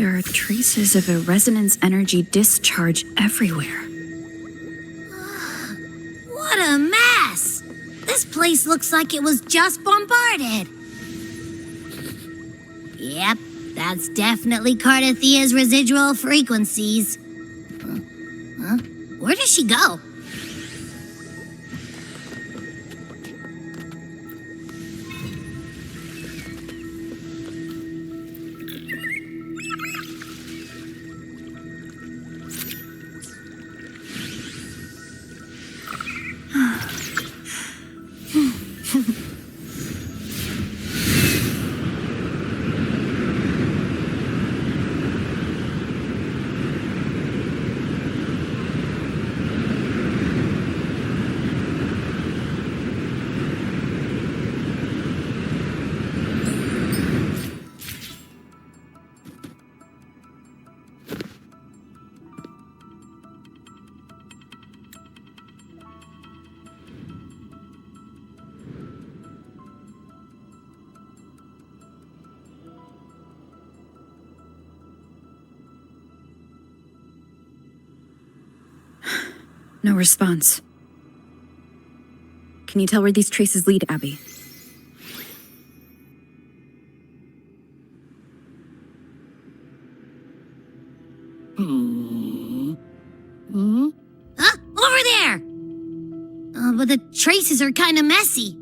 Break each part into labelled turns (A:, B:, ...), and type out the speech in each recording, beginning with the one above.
A: There are traces of a resonance energy discharge everywhere.
B: What a mess! This place looks like it was just bombarded. Yep, that's definitely Cardathia's residual frequencies. Huh? Where did she go?
A: No response. Can you tell where these traces lead, Abby?
B: Huh? Over there! But the traces are kind of messy.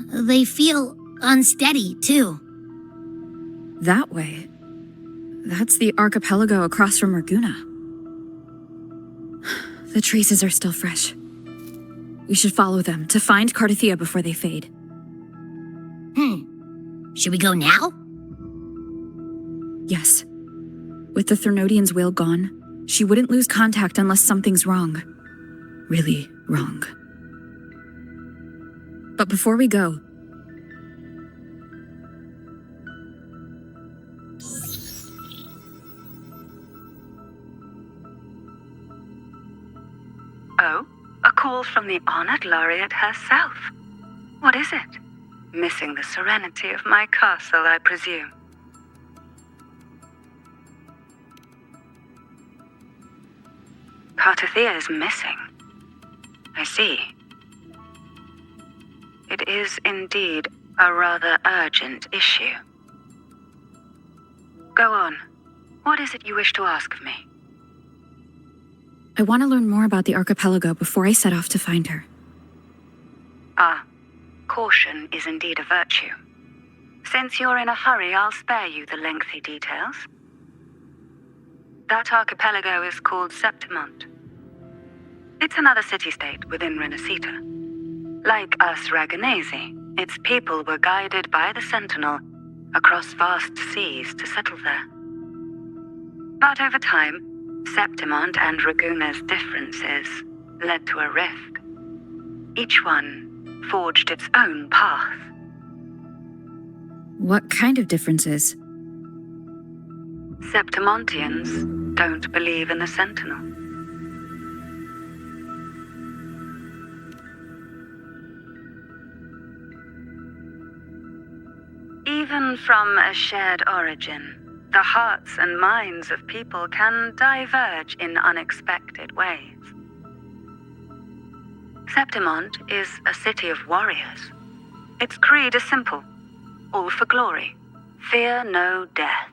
B: They feel unsteady, too.
A: That way. That's the archipelago across from Raguna. The traces are still fresh. We should follow them to find Cardathia before they fade.
B: Should we go now?
A: Yes. With the Thernodian's will gone, she wouldn't lose contact unless something's wrong. Really wrong. But before we go...
C: Oh, a call from the honored laureate herself. What is it? Missing the serenity of my castle, I presume. Cardathia is missing. I see. It is indeed a rather urgent issue. Go on. What is it you wish to ask of me?
A: I want to learn more about the archipelago before I set off to find her.
C: Caution is indeed a virtue. Since you're in a hurry, I'll spare you the lengthy details. That archipelago is called Septimont. It's another city-state within Rinacita. Like us Raganesi, its people were guided by the Sentinel across vast seas to settle there. But over time, Septimont and Raguna's differences led to a rift. Each one forged its own path.
A: What kind of differences?
C: Septimontians don't believe in the Sentinel. Even from a shared origin, the hearts and minds of people can diverge in unexpected ways. Septimont is a city of warriors. Its creed is simple: all for glory, fear no death.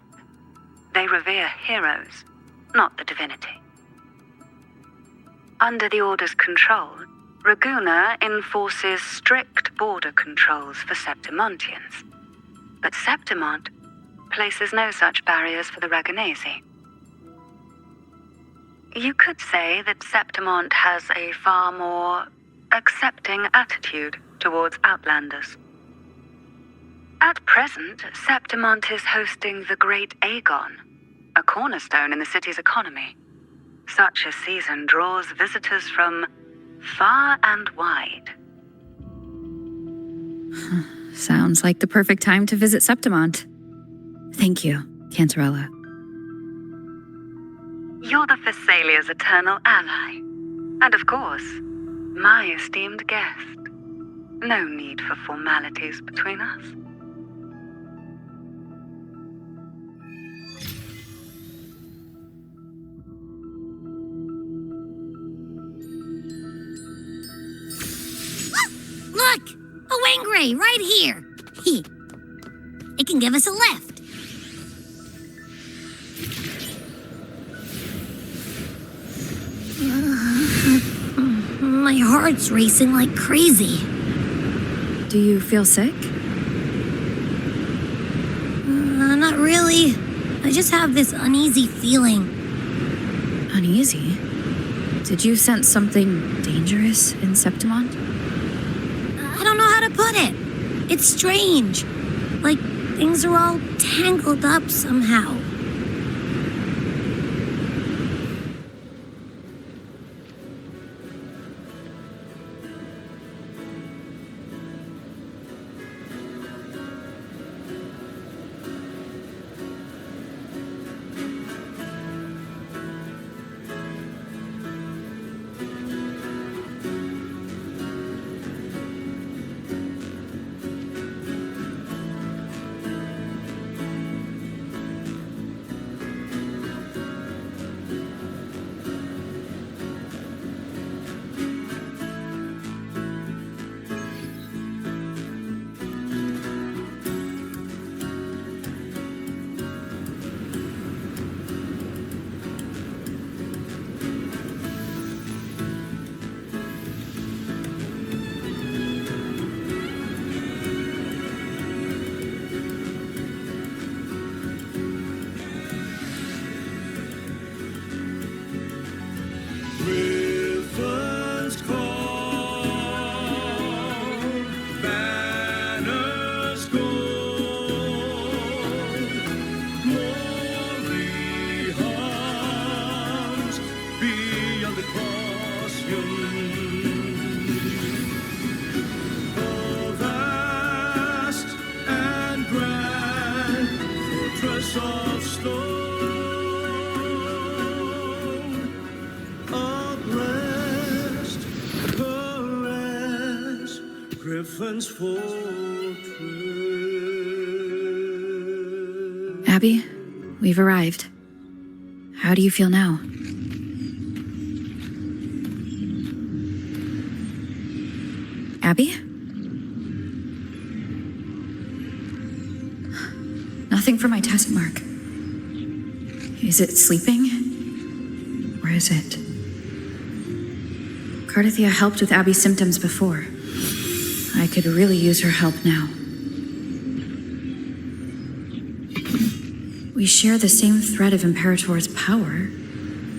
C: They revere heroes, not the divinity. Under the Order's control, Raguna enforces strict border controls for Septimontians, but Septimont places no such barriers for the Raganesi. You could say that Septimont has a far more accepting attitude towards outlanders. At present, Septimont is hosting the Great Aegon, a cornerstone in the city's economy. Such a season draws visitors from far and wide.
A: Sounds like the perfect time to visit Septimont. Thank you, Cantarella.
C: You're the Thessalia's eternal ally. And of course, my esteemed guest. No need for formalities between us.
B: swing ray right here. It can give us a lift. My heart's racing like crazy.
A: Do you feel sick?
B: Not really. I just have this uneasy feeling.
A: Uneasy? Did you sense something dangerous in Septimont?
B: I don't know how to put it. It's strange. Like things are all tangled up somehow.
A: Abby, we've arrived. How do you feel now? Abby? Nothing for my test mark. Is it sleeping? Or is it? Cardathia helped with Abby's symptoms before. I could really use her help now. We share the same thread of Imperator's power.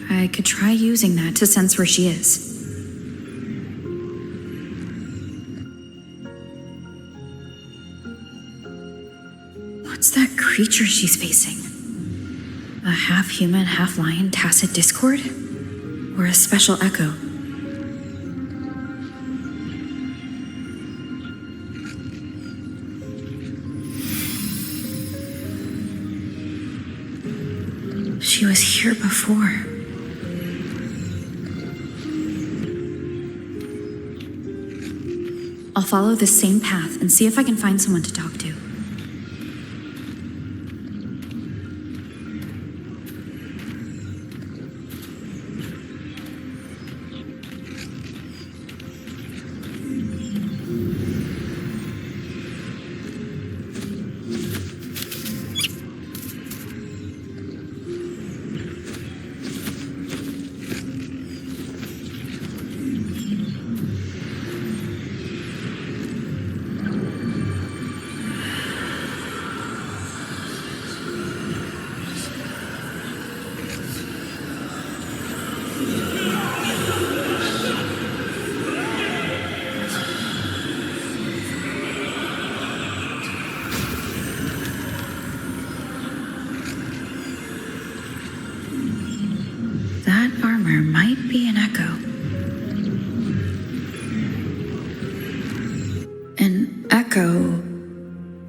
A: I could try using that to sense where she is. What's that creature she's facing? A half-human, half-lion tacit discord? Or a special echo? She was here before. I'll follow the same path and see if I can find someone to talk to. Might be an echo. An echo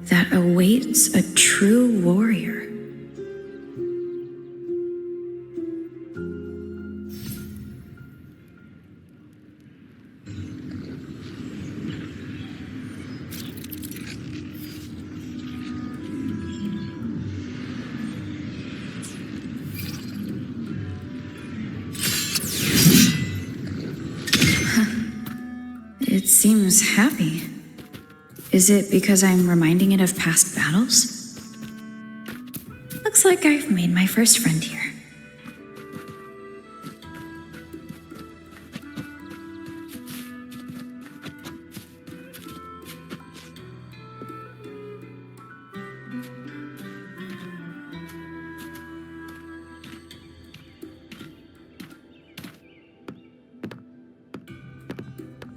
A: that awaits a true warrior. It seems happy. Is it because I'm reminding it of past battles? Looks like I've made my first friend here.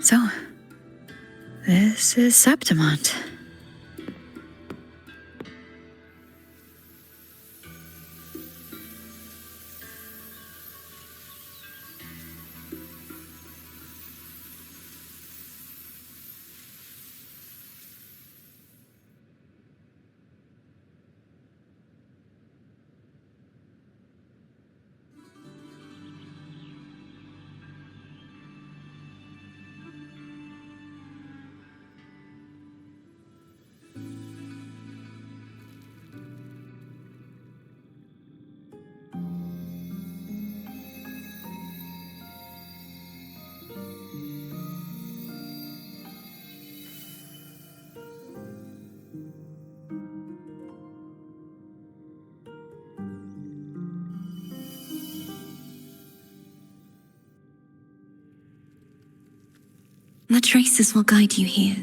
A: So, this is Septimont.
D: The traces will guide you here.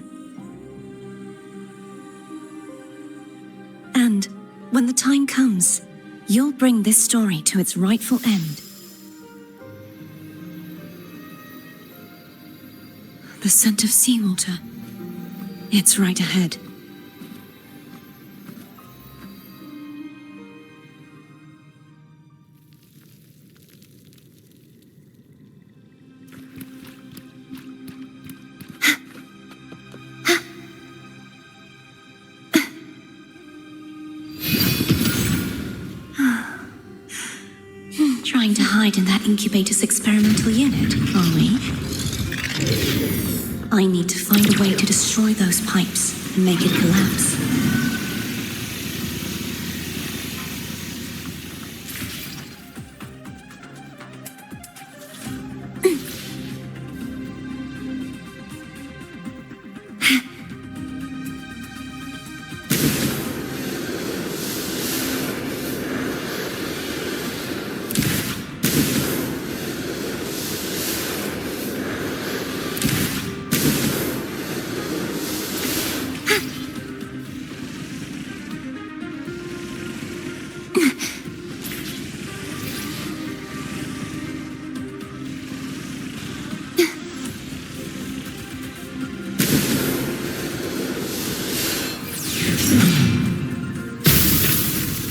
D: And when the time comes, you'll bring this story to its rightful end. The scent of seawater. It's right ahead. Trying to hide in that incubator's experimental unit, are we? I need to find a way to destroy those pipes and make it collapse.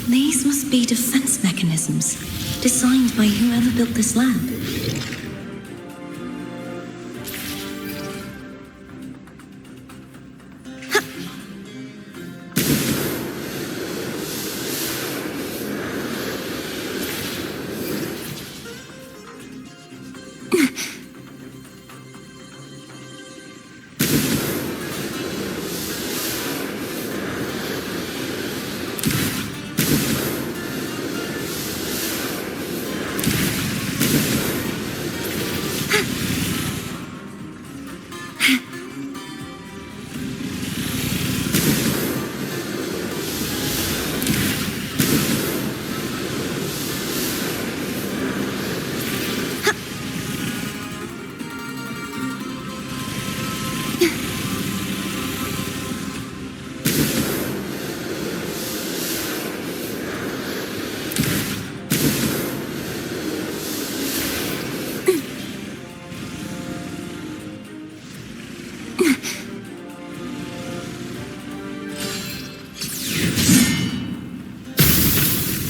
D: These must be defense mechanisms designed by whoever built this lab.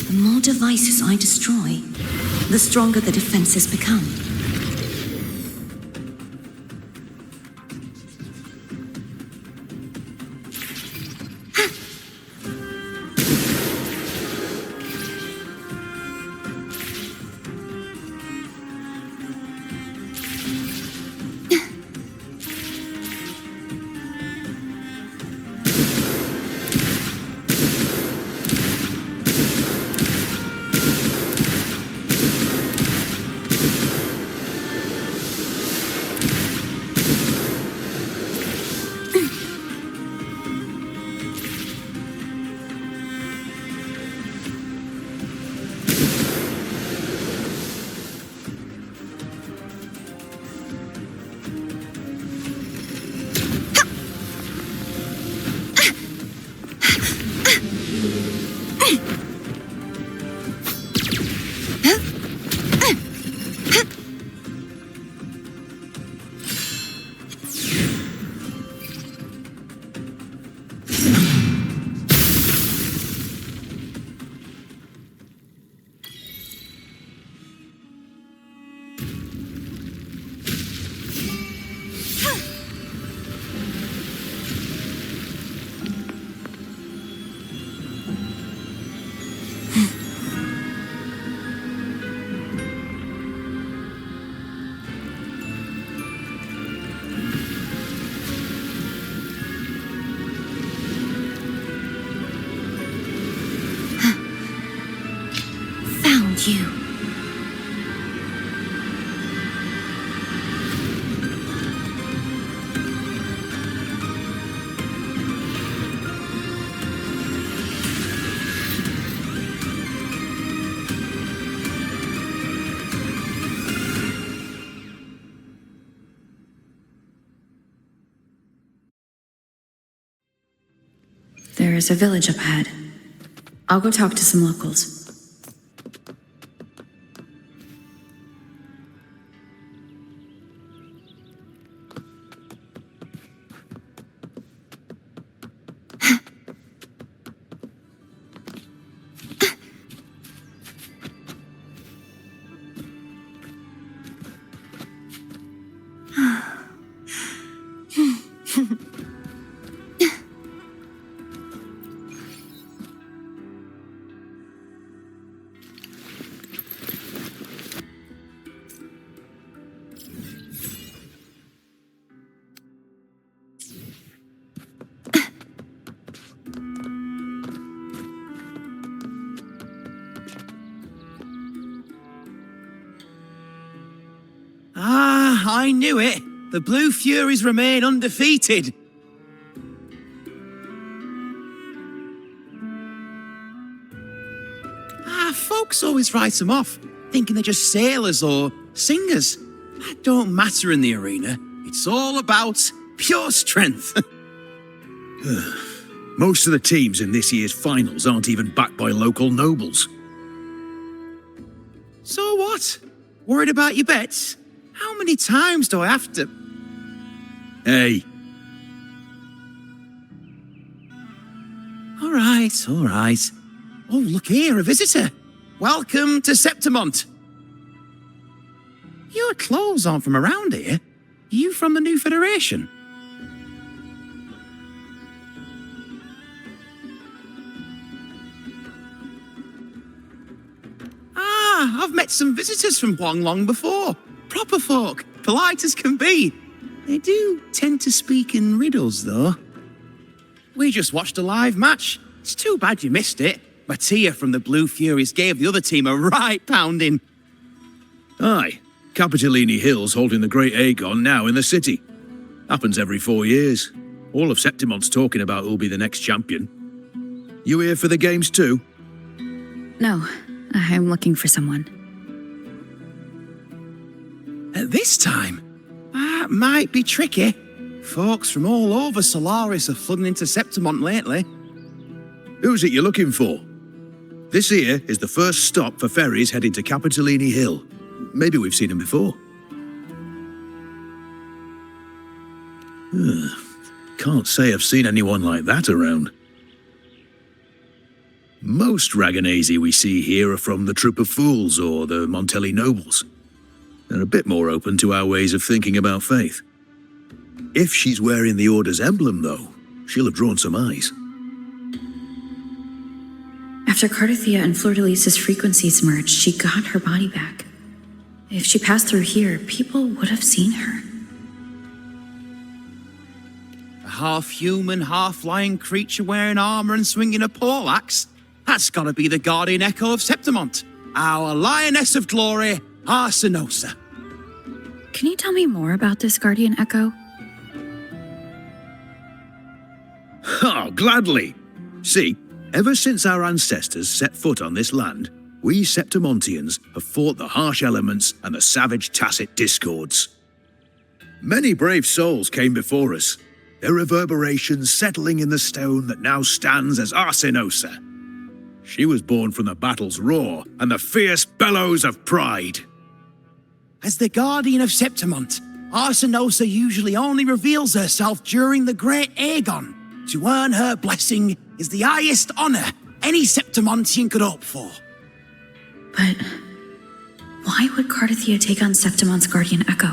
D: The more devices I destroy, the stronger the defenses become.
A: There is a village up ahead. I'll go talk to some locals.
E: I knew it. The Blue Furies remain undefeated. Folks always write them off, thinking they're just sailors or singers. That don't matter in the arena. It's all about pure strength.
F: Most of the teams in this year's finals aren't even backed by local nobles.
E: So what? Worried about your bets? How many times do I have to...
F: Hey.
E: All right. Oh, look here, a visitor. Welcome to Septimont. Your clothes aren't from around here. Are you from the New Federation? I've met some visitors from Huanglong before. Proper folk, polite as can be. They do tend to speak in riddles, though. We just watched a live match. It's too bad you missed it. Mattia from the Blue Furies gave the other team a right pounding.
F: Aye, Capitolini Hill's holding the Great Aegon now in the city. Happens every 4 years. All of Septimont's talking about who'll be the next champion. You here for the games too?
A: No, I'm looking for someone.
E: At this time? That might be tricky. Folks from all over Solaris are flooding into Septimont lately.
F: Who's it you're looking for? This here is the first stop for ferries heading to Capitolini Hill. Maybe we've seen him before. Can't say I've seen anyone like that around. Most Raganazi we see here are from the Troop of Fools or the Montelli Nobles. They're a bit more open to our ways of thinking about faith. If she's wearing the Order's emblem, though, she'll have drawn some eyes.
A: After Cardathia and Fleur-de-Lis's frequencies merged, she got her body back. If she passed through here, people would have seen her.
E: A half-human, half-lion creature wearing armor and swinging a poleaxe? That's gotta be the guardian echo of Septimont, our lioness of glory, Arsinosa.
A: Can you tell me more about this guardian echo?
F: Oh, gladly. See, ever since our ancestors set foot on this land, we Septimontians have fought the harsh elements and the savage tacit discords. Many brave souls came before us, their reverberations settling in the stone that now stands as Arsinosa. She was born from the battle's roar and the fierce bellows of pride.
E: As the guardian of Septimont, Arsinosa usually only reveals herself during the Great Aegon. To earn her blessing is the highest honor any Septimontian could hope for.
A: But why would Cardathia take on Septimont's guardian echo?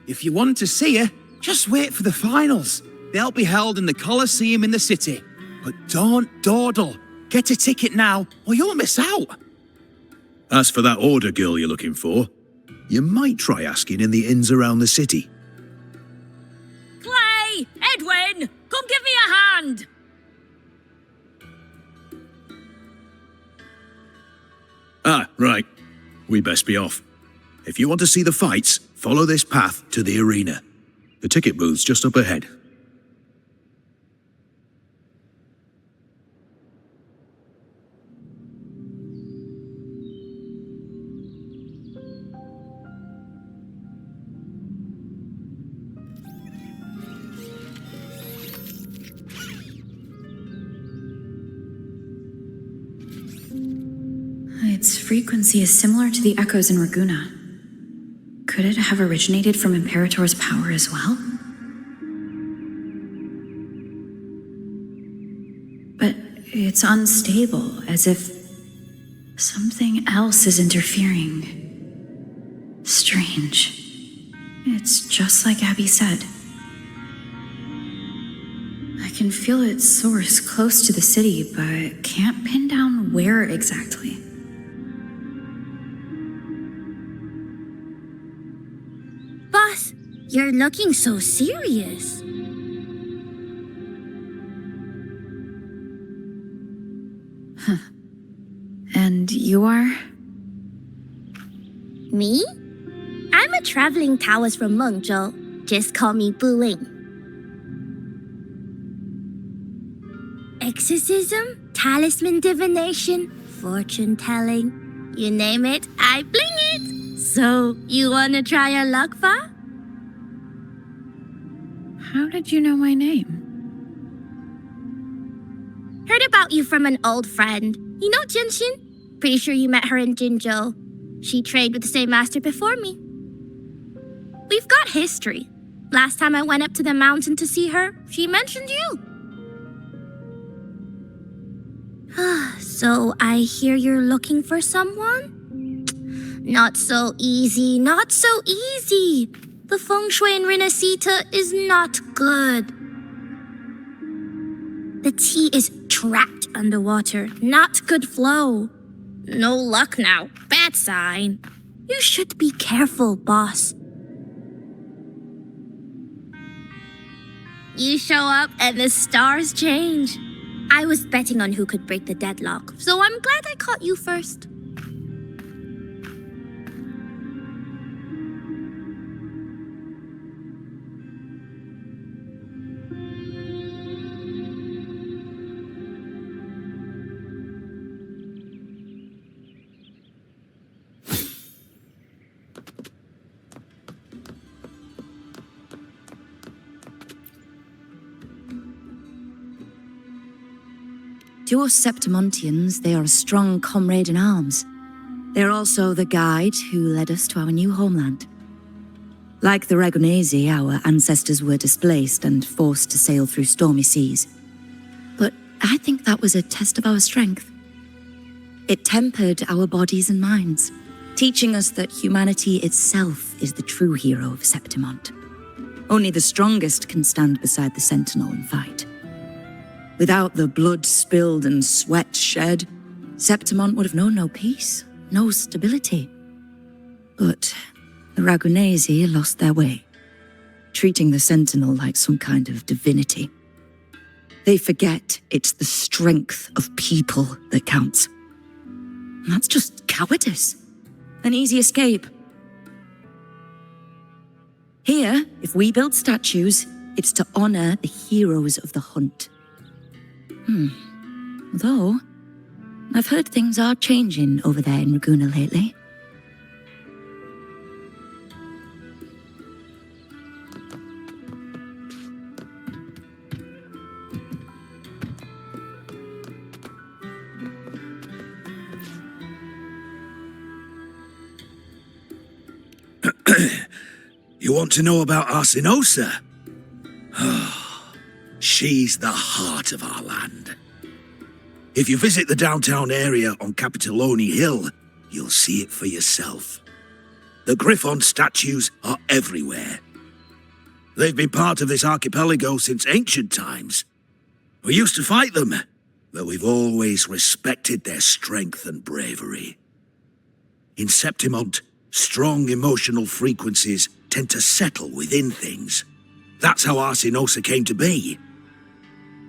E: If you want to see her, just wait for the finals. They'll be held in the Colosseum in the city. But don't dawdle. Get a ticket now, or you'll miss out.
F: As for that Order girl you're looking for, you might try asking in the inns around the city.
B: Clay! Edwin! Come give me a hand!
F: Ah, right. We best be off. If you want to see the fights, follow this path to the arena. The ticket booth's just up ahead.
A: frequency is similar to the echoes in Raguna. Could it have originated from Imperator's power as well? But it's unstable, as if something else is interfering. Strange. It's just like Abby said. I can feel its source close to the city, but can't pin down where exactly.
B: Boss, you're looking so serious.
A: And you are?
B: Me? I'm a traveling Taoist from Mengzhou. Just call me Bu Ling. Exorcism, talisman divination, fortune telling. You name it, I bling it. So, you wanna try your luck, Fa?
A: How did you know my name?
B: Heard about you from an old friend. You know Jinshin? Pretty sure you met her in Jinzhou. She trained with the same master before me. We've got history. Last time I went up to the mountain to see her, she mentioned you. So I hear you're looking for someone? Not so easy, not so easy. The feng shui in Rinacita is not good. The tea is trapped underwater, not good flow. No luck now, bad sign. You should be careful, boss. You show up and the stars change. I was betting on who could break the deadlock, so I'm glad I caught you first.
D: To us Septimontians, they are a strong comrade in arms. They are also the guide who led us to our new homeland. Like the Ragunesi, our ancestors were displaced and forced to sail through stormy seas. But I think that was a test of our strength. It tempered our bodies and minds, teaching us that humanity itself is the true hero of Septimont. Only the strongest can stand beside the Sentinel and fight. Without the blood spilled and sweat shed, Septimont would have known no peace, no stability. But the Ragunesi lost their way, treating the Sentinel like some kind of divinity. They forget it's the strength of people that counts. And that's just cowardice, an easy escape. Here, if we build statues, it's to honor the heroes of the hunt. Though, I've heard things are changing over there in Raguna lately.
F: You want to know about Arsinosa? She's the heart of our land. If you visit the downtown area on Capitoloni Hill, you'll see it for yourself. The Griffon statues are everywhere. They've been part of this archipelago since ancient times. We used to fight them, but we've always respected their strength and bravery. In Septimont, strong emotional frequencies tend to settle within things. That's how Arsinosa came to be.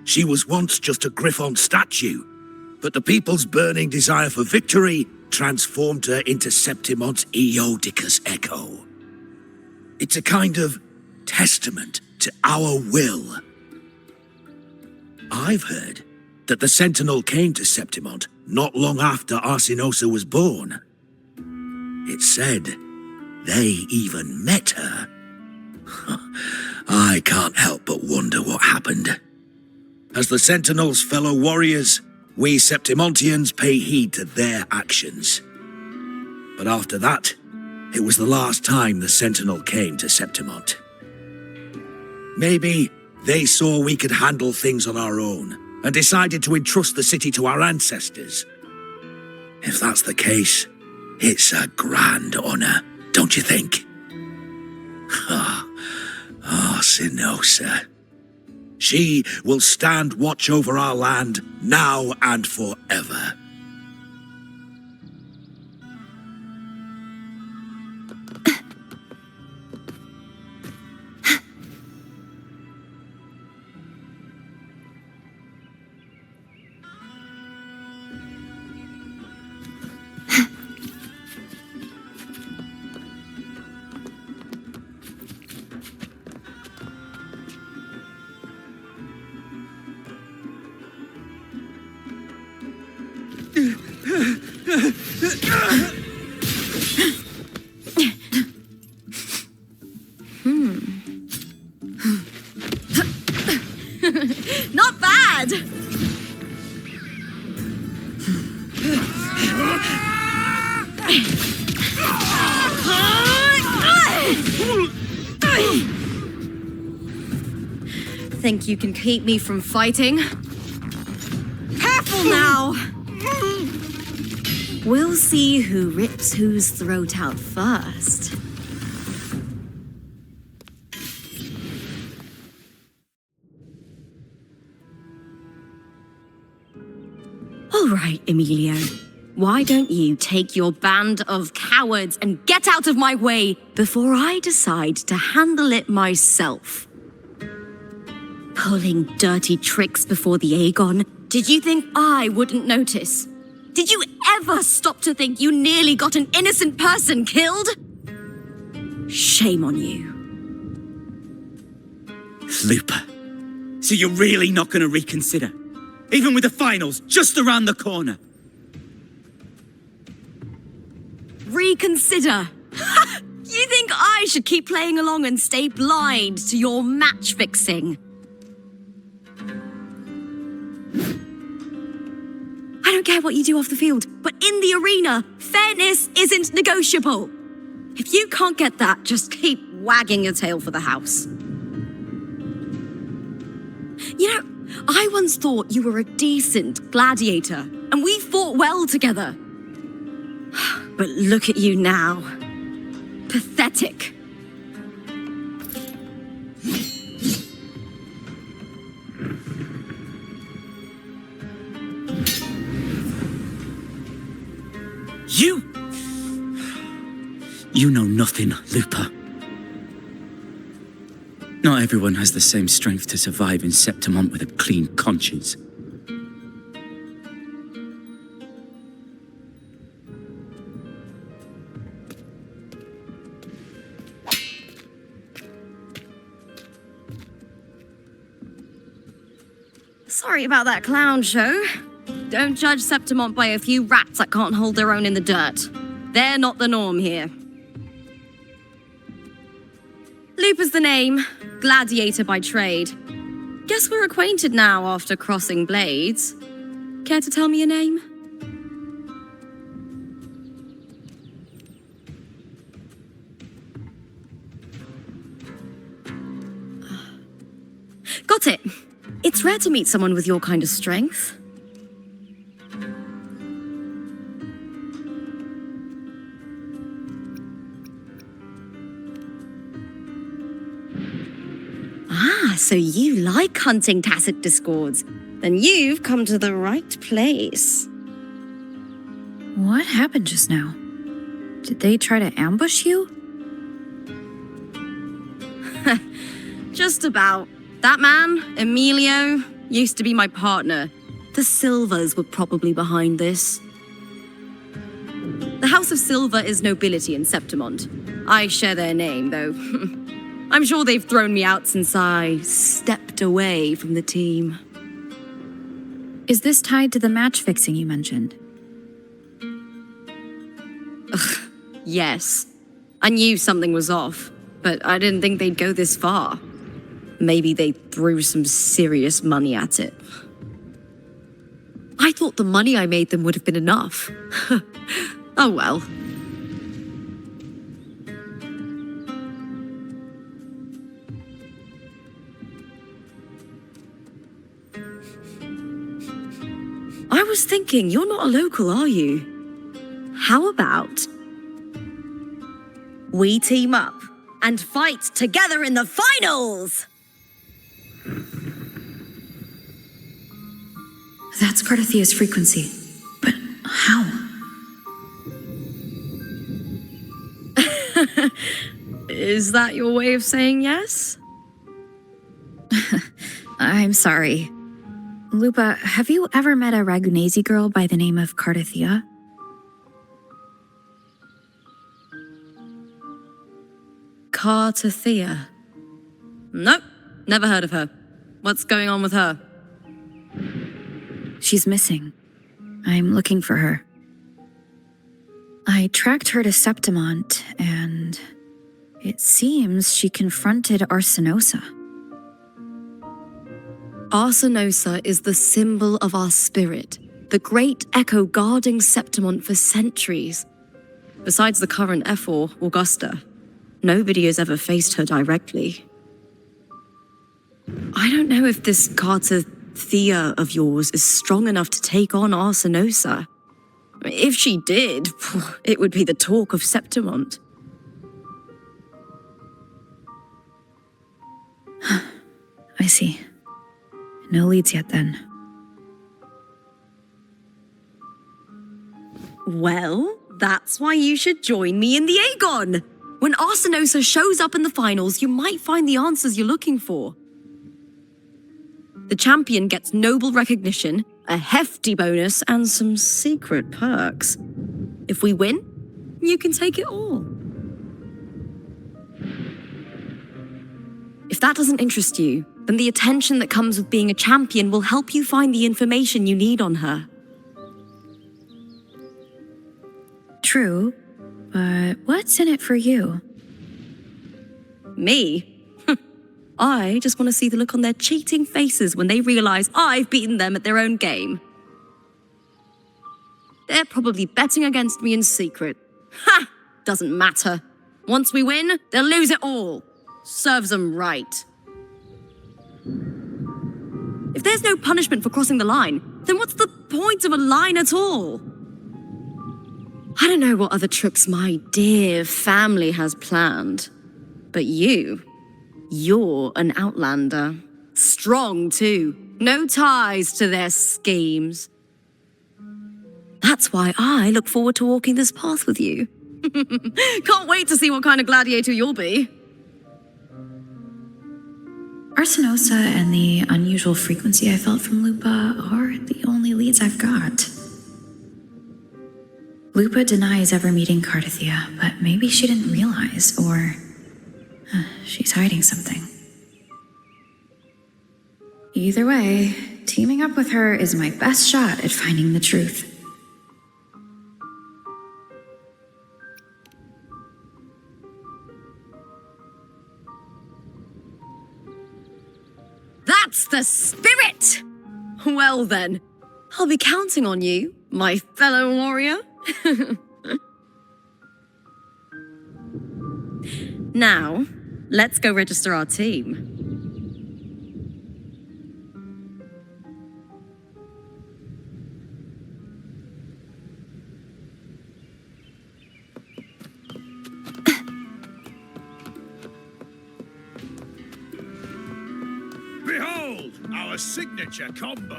F: She was once just a Griffon statue, but the people's burning desire for victory transformed her into Septimont's Eodicus echo. It's a kind of testament to our will. I've heard that the Sentinel came to Septimont not long after Arsinosa was born. It's said they even met her. I can't help but wonder what happened. As the Sentinel's fellow warriors, we Septimontians pay heed to their actions. But after that, it was the last time the Sentinel came to Septimont. Maybe they saw we could handle things on our own and decided to entrust the city to our ancestors. If that's the case, it's a grand honor, don't you think? Oh, Sinosa. She will stand watch over our land now and forever.
D: Not bad! Think you can keep me from fighting? Careful now! We'll see who rips whose throat out first. All right, Emilio. Why don't you take your band of cowards and get out of my way before I decide to handle it myself? Pulling dirty tricks before the Aegon. Did you think I wouldn't notice? Did you ever stop to think you nearly got an innocent person killed? Shame on you.
G: Lupa, so you're really not going to reconsider? Even with the finals just around the corner?
D: Reconsider? You think I should keep playing along and stay blind to your match fixing? I don't care what you do off the field, but in the arena, fairness isn't negotiable. If you can't get that, just keep wagging your tail for the house. You know, I once thought you were a decent gladiator, and we fought well together. But look at you now. Pathetic.
G: You know nothing, Lupa. Not everyone has the same strength to survive in Septimont with a clean conscience.
D: Sorry about that clown show. Don't judge Septimont by a few rats that can't hold their own in the dirt. They're not the norm here. Lupa's the name, gladiator by trade. Guess we're acquainted now after crossing blades. Care to tell me your name? Got it. It's rare to meet someone with your kind of strength. So you like hunting tacit discords. Then you've come to the right place.
A: What happened just now? Did they try to ambush you?
D: Just about. That man, Emilio, used to be my partner. The Silvers were probably behind this. The House of Silver is nobility in Septimont. I share their name, though. I'm sure they've thrown me out since I stepped away from the team.
A: Is this tied to the match fixing you mentioned?
D: Yes. I knew something was off, but I didn't think they'd go this far. Maybe they threw some serious money at it. I thought the money I made them would have been enough. Oh well. was thinking, you're not a local, are you? How about we team up and fight together in the finals?
A: That's Cardathia's frequency. But how?
D: Is that your way of saying yes?
A: I'm sorry. Lupa, have you ever met a Ragunesi girl by the name of Cardathia?
D: Cardathia? Nope, never heard of her. What's going on with her?
A: She's missing. I'm looking for her. I tracked her to Septimont, and it seems she confronted Arsenosa.
D: Arsenosa is the symbol of our spirit, the great echo guarding Septimont for centuries. Besides the current Ephor, Augusta, nobody has ever faced her directly. I don't know if this Cardathia of yours is strong enough to take on Arsenosa. If she did, it would be the talk of Septimont.
A: I see. No leads yet, then.
D: Well, that's why you should join me in the Aegon. When Arsenosa shows up in the finals, you might find the answers you're looking for. The champion gets noble recognition, a hefty bonus, and some secret perks. If we win, you can take it all. If that doesn't interest you, then the attention that comes with being a champion will help you find the information you need on her.
A: True, but what's in it for you?
D: Me? I just want to see the look on their cheating faces when they realize I've beaten them at their own game. They're probably betting against me in secret. Ha! Doesn't matter. Once we win, they'll lose it all. Serves them right. If there's no punishment for crossing the line, then what's the point of a line at all? I don't know what other tricks my dear family has planned, but you're an outlander. Strong, too. No ties to their schemes. That's why I look forward to walking this path with you. Can't wait to see what kind of gladiator you'll be.
A: Arsenosa and the unusual frequency I felt from Lupa are the only leads I've got. Lupa denies ever meeting Cardathia, but maybe she didn't realize, or she's hiding something. Either way, teaming up with her is my best shot at finding the truth.
D: That's the spirit! Well then, I'll be counting on you, my fellow warrior. Now, let's go register our team.
F: Behold, our signature combo.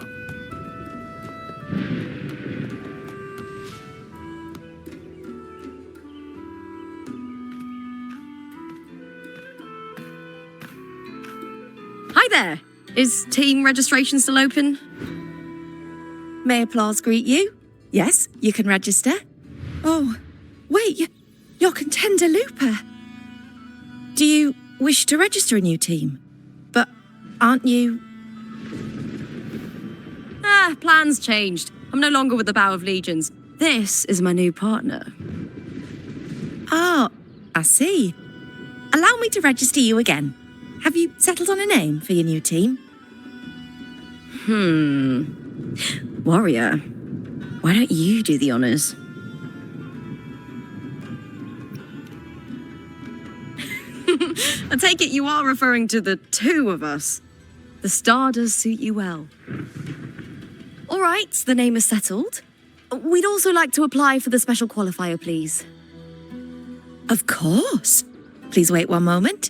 D: Hi there! Is team registration still open? May applause greet you? Yes, you can register. Oh, wait, you're Contender Lupa. Do you wish to register a new team? But aren't you... plans changed. I'm no longer with the Bow of Legions. This is my new partner. Oh, I see. Allow me to register you again. Have you settled on a name for your new team? Warrior, why don't you do the honors? I take it you are referring to the two of us. The star does suit you well. All right, the name is settled. We'd also like to apply for the special qualifier, please. Of course. Please wait one moment.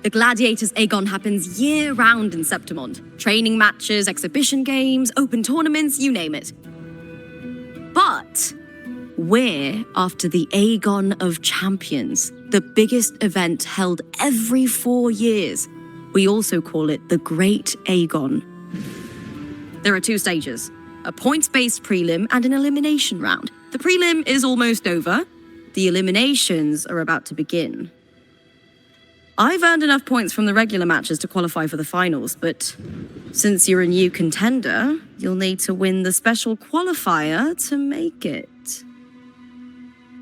D: The Gladiators Aegon happens year-round in Septimond. Training matches, exhibition games, open tournaments, you name it. But we're after the Aegon of Champions, the biggest event held every 4 years. We also call it the Great Aegon. There are 2 stages, a points-based prelim and an elimination round. The prelim is almost over. The eliminations are about to begin. I've earned enough points from the regular matches to qualify for the finals, but since you're a new contender, you'll need to win the special qualifier to make it.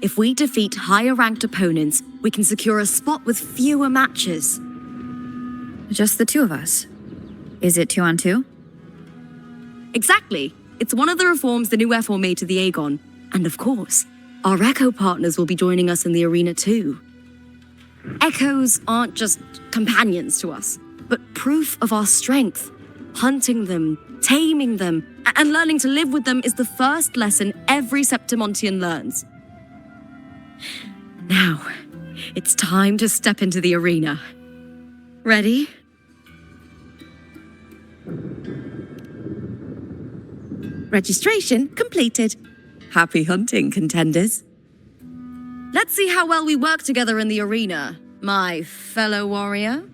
D: If we defeat higher-ranked opponents, we can secure a spot with fewer matches.
A: Just the 2 of us. Is it 2 on 2?
D: Exactly. It's one of the reforms the new FO made to the Aegon. And of course, our Echo partners will be joining us in the arena too. Echoes aren't just companions to us, but proof of our strength. Hunting them, taming them, and learning to live with them is the first lesson every Septimontian learns. Now, it's time to step into the arena. Ready? Registration completed. Happy hunting, contenders. Let's see how well we work together in the arena, my fellow warrior.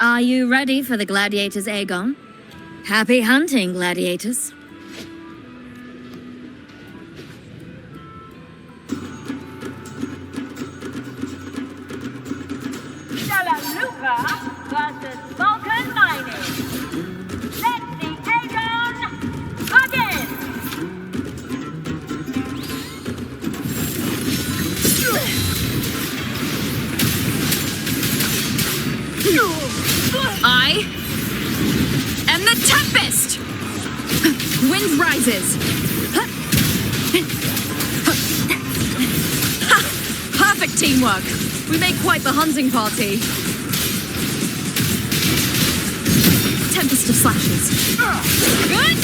A: Are you ready for the Gladiators Aegon? Happy hunting, Gladiators.
H: versus Vulcan Mining. Let the Aegon begin!
A: I am the Tempest! Wind rises. Perfect teamwork. We make quite the hunting party. Tempest of slashes.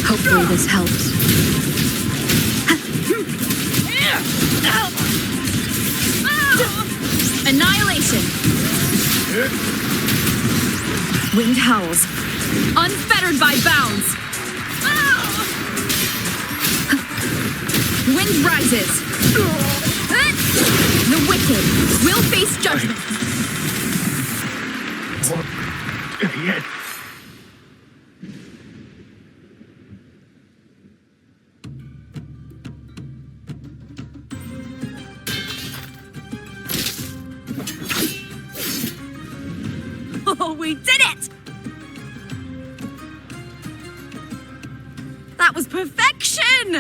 A: Hopefully this helps. Annihilation. Wind howls. Unfettered by bounds. Wind rises. The wicked will face judgment.
I: What idiot?
D: Oh, we did it! That was perfection! I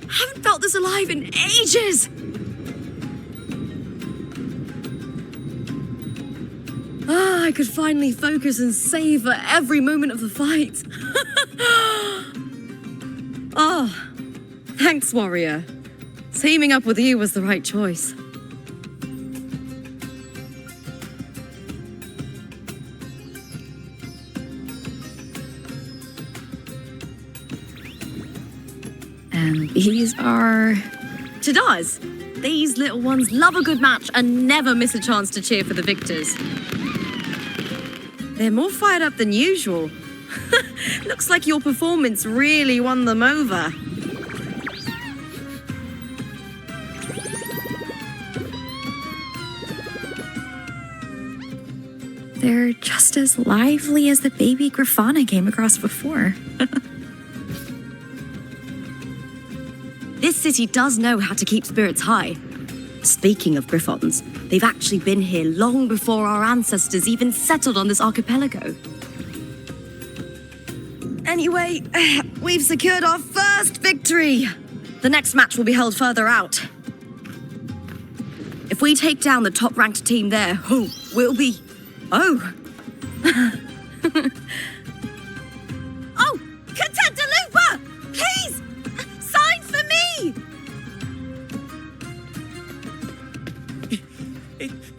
D: haven't felt this alive in ages! I could finally focus and savor every moment of the fight. Oh, thanks, warrior. Teaming up with you was the right choice.
A: And these are...
D: Chadars. These little ones love a good match and never miss a chance to cheer for the victors. They're more fired up than usual. Looks like your performance really won them over.
A: They're just as lively as the baby Grafana I came across before.
D: This city does know how to keep spirits high. Speaking of Griffons, they've actually been here long before our ancestors even settled on this archipelago. Anyway, we've secured our first victory. The next match will be held further out. If we take down the top-ranked team there, we'll be... Oh! Oh, Contender Looper! Please! Sign for me!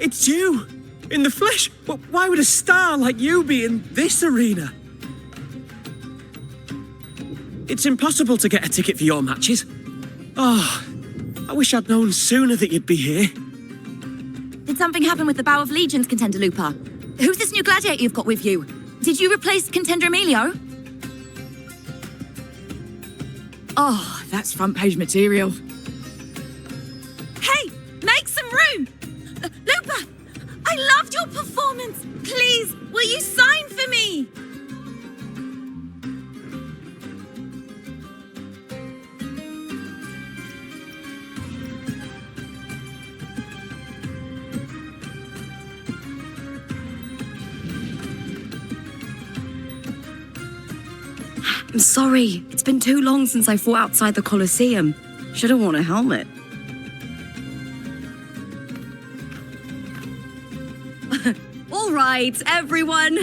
J: It's you! In the flesh! Why would a star like you be in this arena? It's impossible to get a ticket for your matches. Oh, I wish I'd known sooner that you'd be here.
D: Did something happen with the Bow of Legions, Contender Looper? Who's this new gladiator you've got with you? Did you replace Contender Emilio? Oh, that's front page material. Hey, make some room! Looper, I loved your performance. Please, will you sign for me? I'm sorry. It's been too long since I fought outside the Colosseum. Should have worn a helmet. All right, everyone.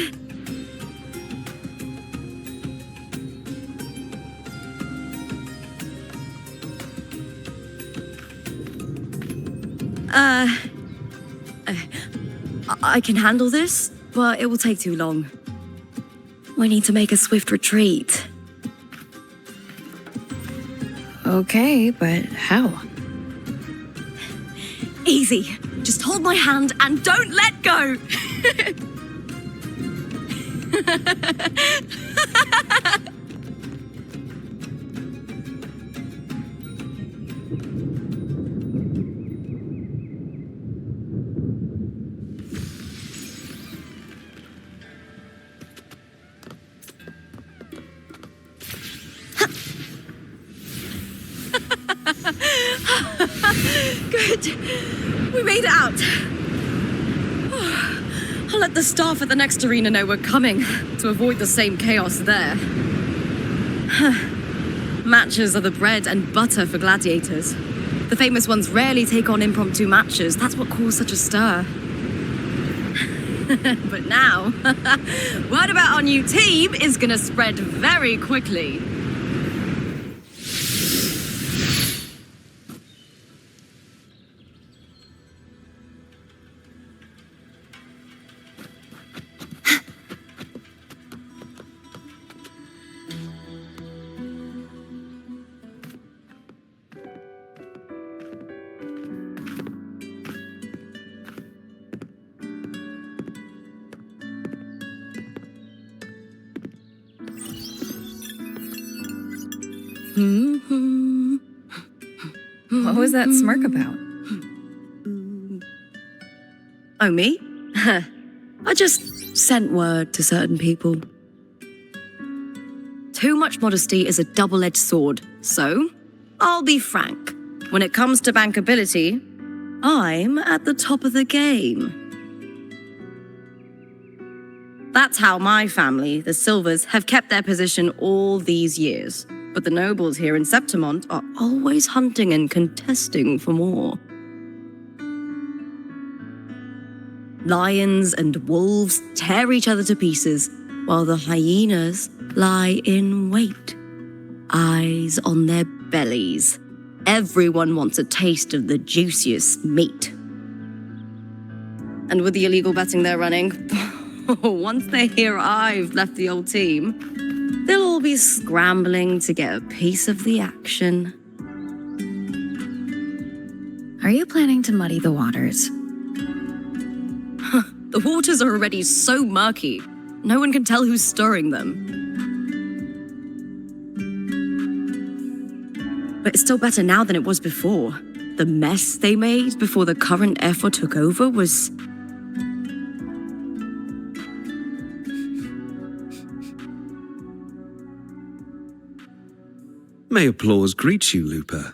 D: I can handle this, but it will take too long. We need to make a swift retreat.
A: Okay, but how?
D: Easy. Just hold my hand and don't let go. Good. We made it out. I'll let the staff at the next arena know we're coming to avoid the same chaos there. Matches are the bread and butter for gladiators. The famous ones rarely take on impromptu matches. That's what caused such a stir. But now, word about our new team is gonna spread very quickly.
A: What was that smirk about?
D: Oh, me? I just sent word to certain people. Too much modesty is a double-edged sword, so I'll be frank. When it comes to bankability, I'm at the top of the game. That's how my family, the Silvers, have kept their position all these years. But the nobles here in Septimont are always hunting and contesting for more. Lions and wolves tear each other to pieces, while the hyenas lie in wait, eyes on their bellies. Everyone wants a taste of the juiciest meat. And with the illegal betting they're running, once they hear I've left the old team, they'll all be scrambling to get a piece of the action.
A: Are you planning to muddy the waters?
D: The waters are already so murky, no one can tell who's stirring them. But it's still better now than it was before. The mess they made before the current effort took over was...
F: May applause greet you, Looper.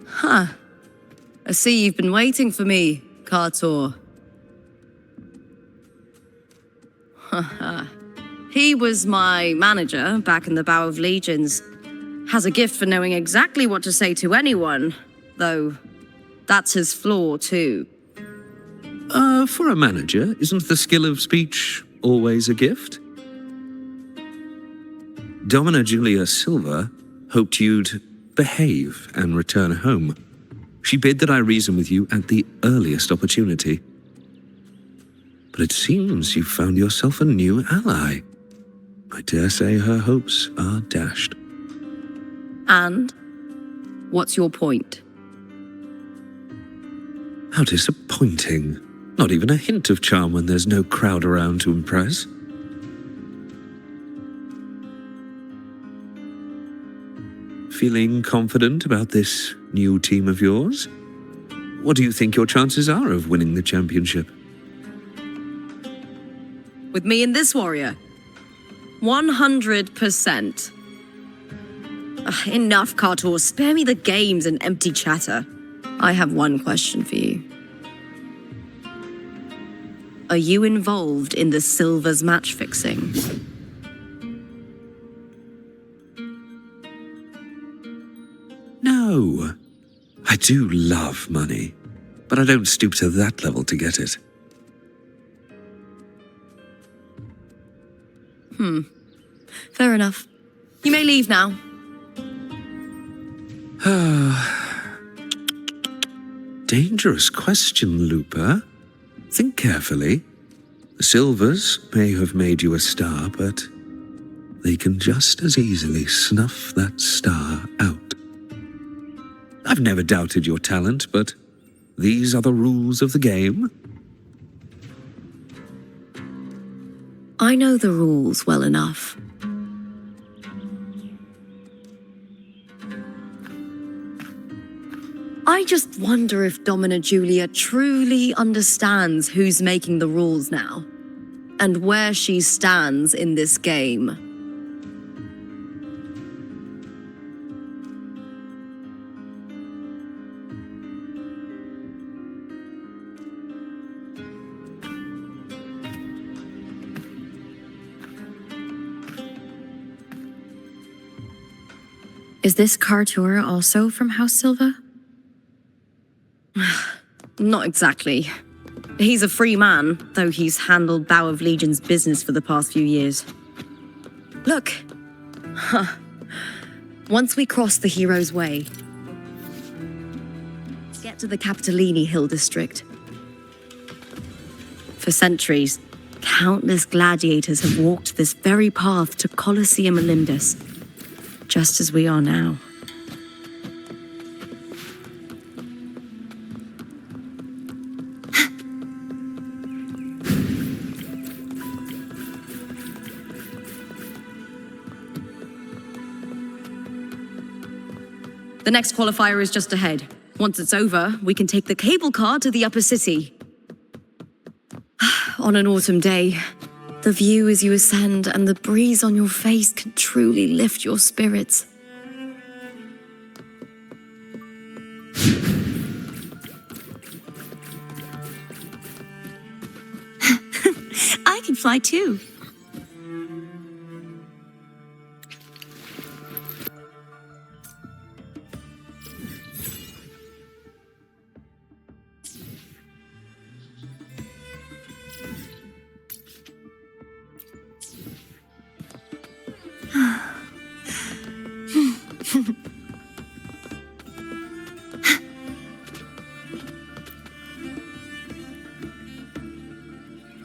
D: Huh. I see you've been waiting for me, Cartor. He was my manager back in the Bow of Legions. Has a gift for knowing exactly what to say to anyone, though that's his flaw too.
F: For a manager, isn't the skill of speech always a gift? Domina Julia Silva hoped you'd behave and return home. She bid that I reason with you at the earliest opportunity. But it seems you've found yourself a new ally. I dare say her hopes are dashed.
D: And? What's your point?
F: How disappointing. Not even a hint of charm when there's no crowd around to impress. Feeling confident about this new team of yours? What do you think your chances are of winning the championship?
D: With me and this warrior? 100%. Enough, Kartor. Spare me the games and empty chatter. I have one question for you. Are you involved in the Silver's match fixing?
F: No. I do love money, but I don't stoop to that level to get it.
D: Fair enough. You may leave now.
F: Dangerous question, Looper. Think carefully. The Silvers may have made you a star, but they can just as easily snuff that star out. I've never doubted your talent, but these are the rules of the game.
D: I know the rules well enough. I just wonder if Domina Julia truly understands who's making the rules now, and where she stands in this game.
A: Is this Kartor also from House Silva?
D: Not exactly. He's a free man, though he's handled Bow of Legion's business for the past few years. Look. Once we cross the Hero's Way, get to the Capitolini Hill district. For centuries, countless gladiators have walked this very path to Colosseum Olympus, just as we are now. The next qualifier is just ahead. Once it's over, we can take the cable car to the upper city. On an autumn day, the view as you ascend and the breeze on your face can truly lift your spirits. I can fly too.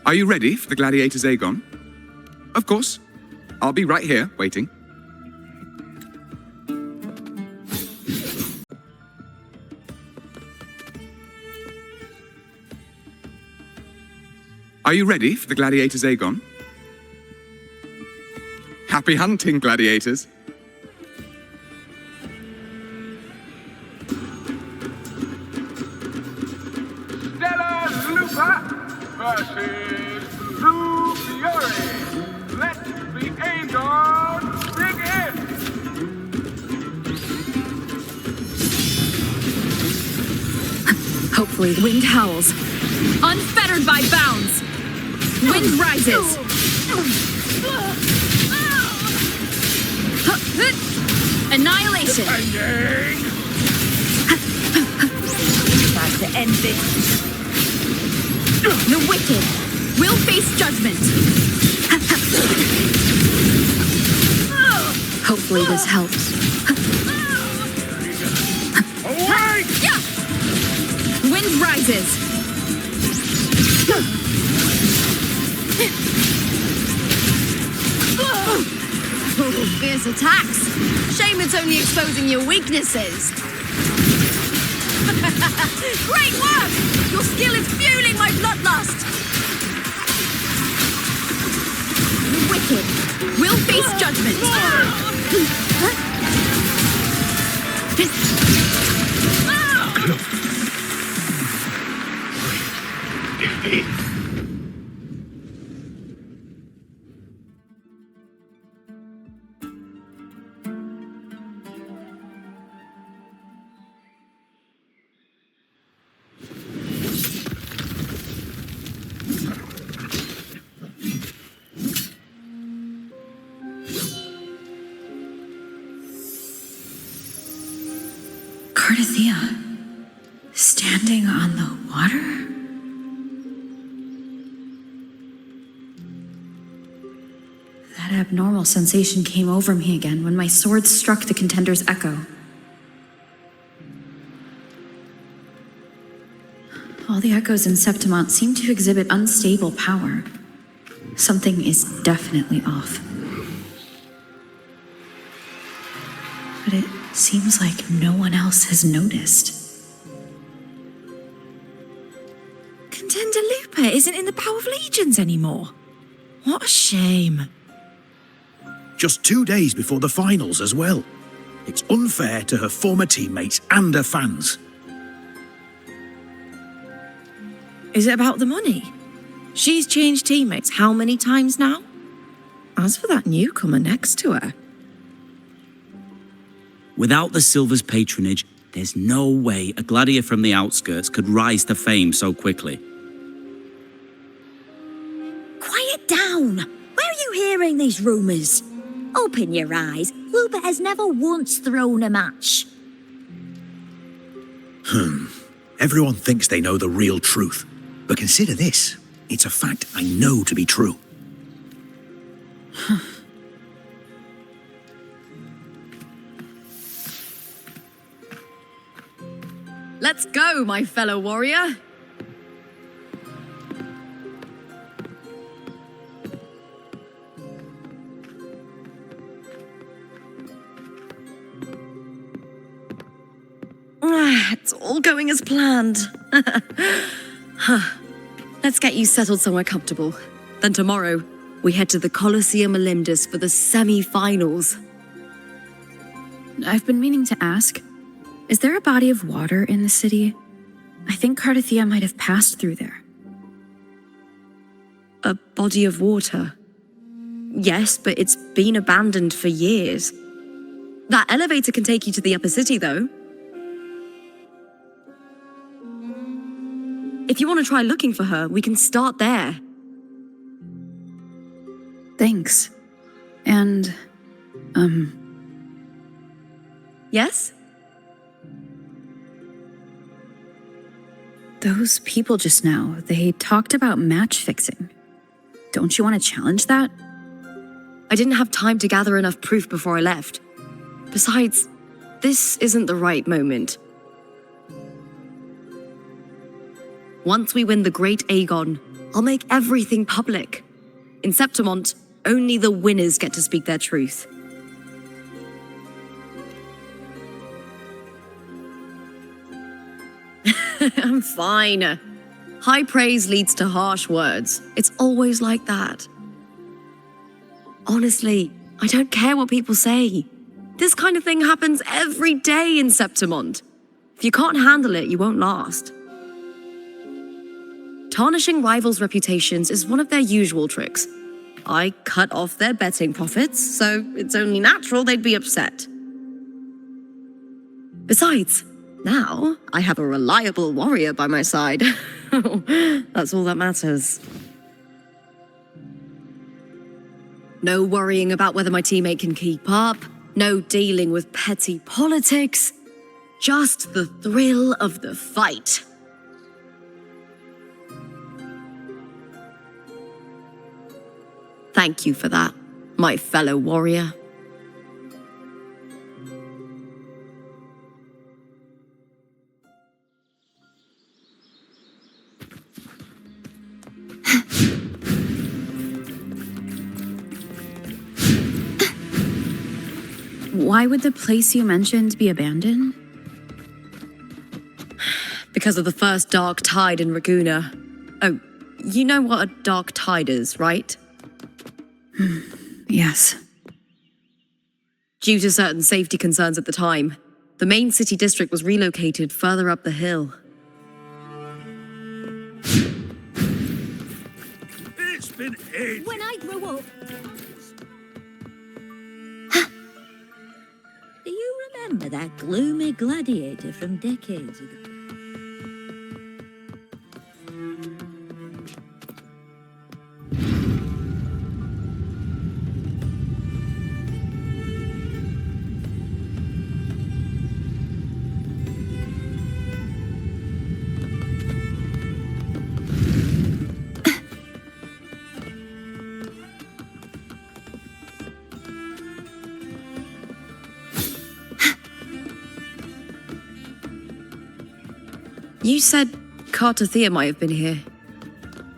K: Are you ready for the Gladiator's Aegon? Of course. I'll be right here, waiting. Are you ready for the Gladiator's Aegon? Happy hunting, gladiators.
I: Versus Blue Fury. Let the Aegon begin!
A: Hopefully, wind howls. Unfettered by bounds. Wind rises. Annihilation. Time to end this. The wicked will face judgment. Hopefully this helps.
I: Away!
A: Wind rises.
D: Fierce attacks. Shame it's only exposing your weaknesses. Great work! Your skill is fueling my bloodlust.
A: The wicked will face judgment. Cardathea, standing on the water? That abnormal sensation came over me again when my sword struck the contender's echo. All the echoes in Septimont seem to exhibit unstable power. Something is definitely off. But it seems like no one else has noticed.
D: Contender Lupa isn't in the Power of Legions anymore. What a shame.
F: Just 2 days before the finals as well. It's unfair to her former teammates and her fans.
D: Is it about the money? She's changed teammates how many times now? As for that newcomer next to her.
G: Without the Silver's patronage, there's no way a gladiator from the outskirts could rise to fame so quickly.
L: Quiet down! Where are you hearing these rumours? Open your eyes. Lupa has never once thrown a match.
F: Everyone thinks they know the real truth. But consider this. It's a fact I know to be true.
D: Let's go, my fellow warrior. It's all going as planned. Let's get you settled somewhere comfortable. Then tomorrow, we head to the Colosseum Olympus for the semi-finals.
A: I've been meaning to ask, is there a body of water in the city? I think Cardathea might have passed through there.
D: A body of water? Yes, but it's been abandoned for years. That elevator can take you to the upper city, though. If you want to try looking for her, we can start there.
A: Thanks. And,
D: Yes?
A: those people just now, they talked about match fixing. Don't you want to challenge that?
D: I didn't have time to gather enough proof before I left. Besides, this isn't the right moment. Once we win the Great Aegon, I'll make everything public. In Septimont, only the winners get to speak their truth. I'm fine. High praise leads to harsh words. It's always like that. Honestly, I don't care what people say. This kind of thing happens every day in Septimont. If you can't handle it, you won't last. Tarnishing rivals' reputations is one of their usual tricks. I cut off their betting profits, so it's only natural they'd be upset. Besides, now I have a reliable warrior by my side. That's all that matters. No worrying about whether my teammate can keep up, no dealing with petty politics, just the thrill of the fight.
M: Thank you for that, my fellow warrior.
A: Why would the place you mentioned be abandoned?
M: Because of the first dark tide in Raguna. Oh, you know what a dark tide is, right?
A: Yes.
M: Due to certain safety concerns at the time, the main city district was relocated further up the hill.
F: It's been ages.
L: When I grow up... Do you remember that gloomy gladiator from decades ago?
M: You said Cartothea might have been here.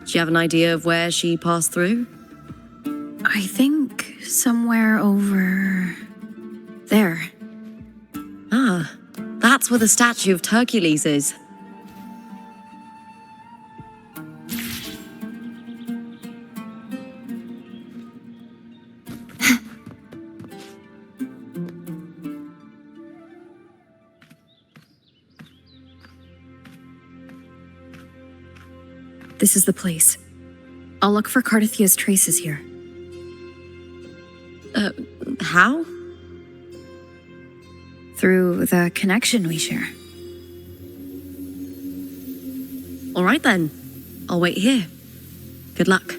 M: Do you have an idea of where she passed through?
A: I think somewhere over there.
M: Ah, that's where the statue of Hercules is.
A: This is the place. I'll look for Cartothea's traces here.
M: How?
A: Through the connection we share.
M: All right then. I'll wait here. Good luck.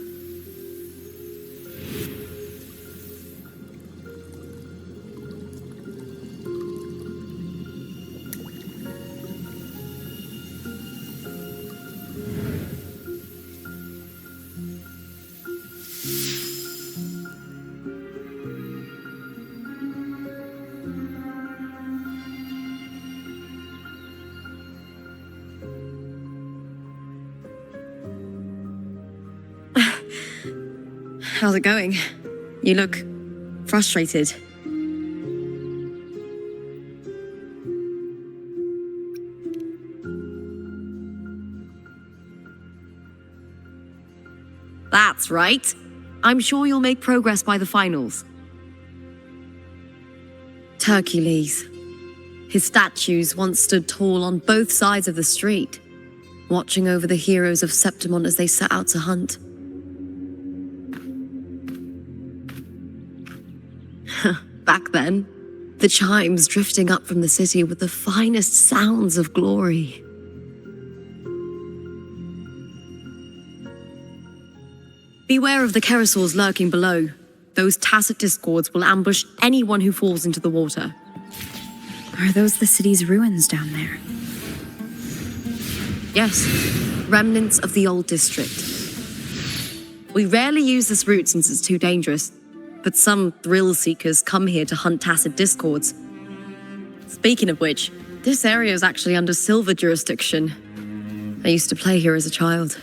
M: How's it going? You look frustrated. That's right. I'm sure you'll make progress by the finals. Hercules. His statues once stood tall on both sides of the street, watching over the heroes of Septimont as they set out to hunt. Back then, the chimes drifting up from the city with the finest sounds of glory. Beware of the Kerosaurs lurking below. Those tacit discords will ambush anyone who falls into the water.
A: Are those the city's ruins down there?
M: Yes, remnants of the old district. We rarely use this route since it's too dangerous, but some thrill-seekers come here to hunt tacit discords. Speaking of which, this area is actually under Silver jurisdiction. I used to play here as a child.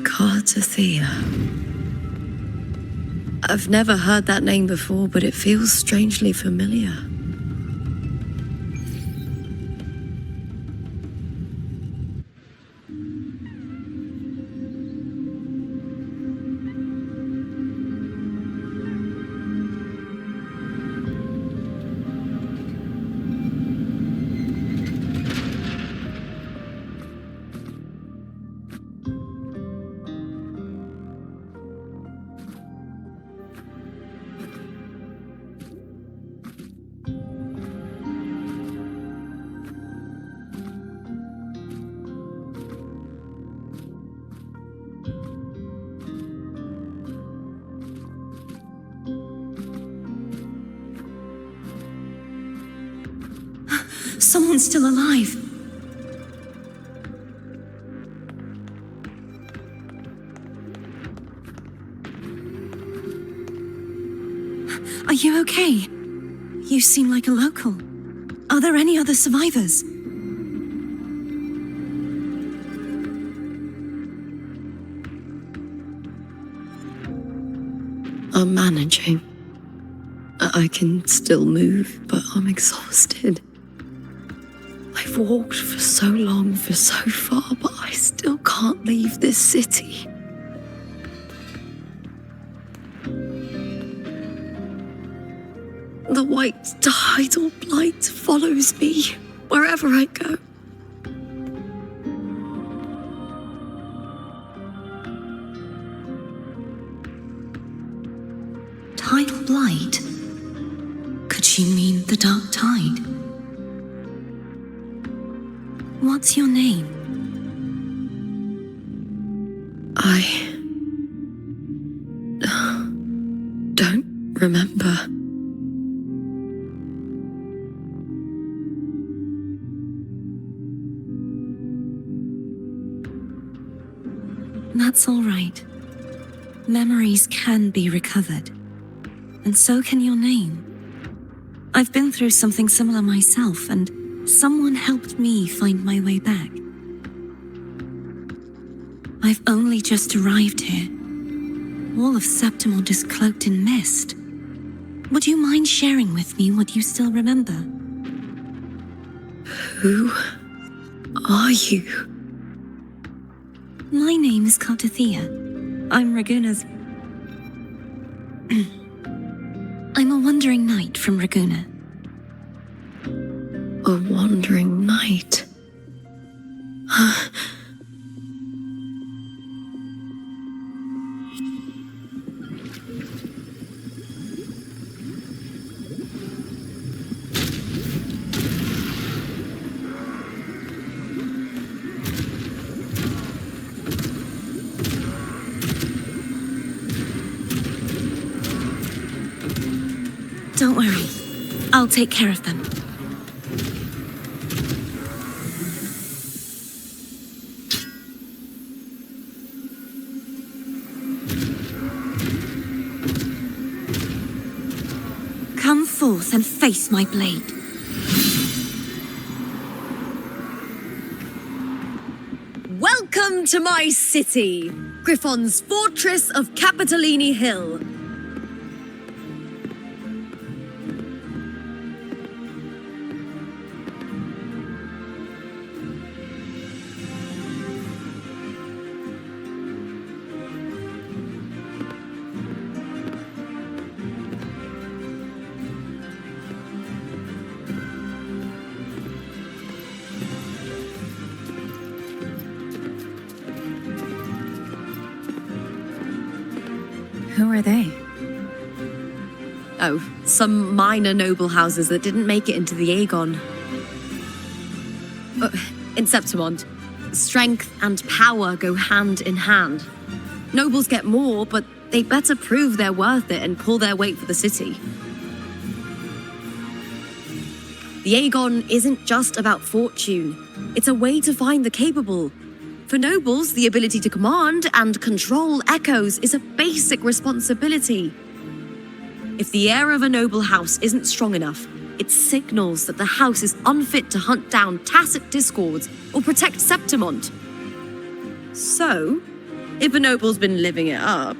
M: Cartothea. I've never heard that name before, but it feels strangely familiar.
N: Someone's still alive. Are you okay? You seem like a local. Are there any other survivors?
M: I'm managing. I can still move, but I'm exhausted. I've walked for so long, for so far, but I still can't leave this city. The white tidal blight follows me wherever I go.
N: Tidal blight? Could she mean the dark tide? What's your name?
M: I don't remember.
N: That's all right. Memories can be recovered. And so can your name. I've been through something similar myself, and someone helped me find my way back. I've only just arrived here. All of Septimont is cloaked in mist. Would you mind sharing with me what you still remember?
M: Who are you?
N: My name is Cartathea. I'm Raguna's... I'm a wandering knight from Raguna.
M: A wandering knight?
N: Don't worry. I'll take care of them. Come forth and face my blade.
M: Welcome to my city, Griffon's fortress of Capitolini Hill.
A: Who are they?
M: Oh, some minor noble houses that didn't make it into the Aegon. In Septimont, strength and power go hand in hand. Nobles get more, but they better prove they're worth it and pull their weight for the city. The Aegon isn't just about fortune. It's a way to find the capable. For nobles, the ability to command and control echoes is a basic responsibility. If the heir of a noble house isn't strong enough, it signals that the house is unfit to hunt down tacit discords or protect Septimont. So, if a noble's been living it up,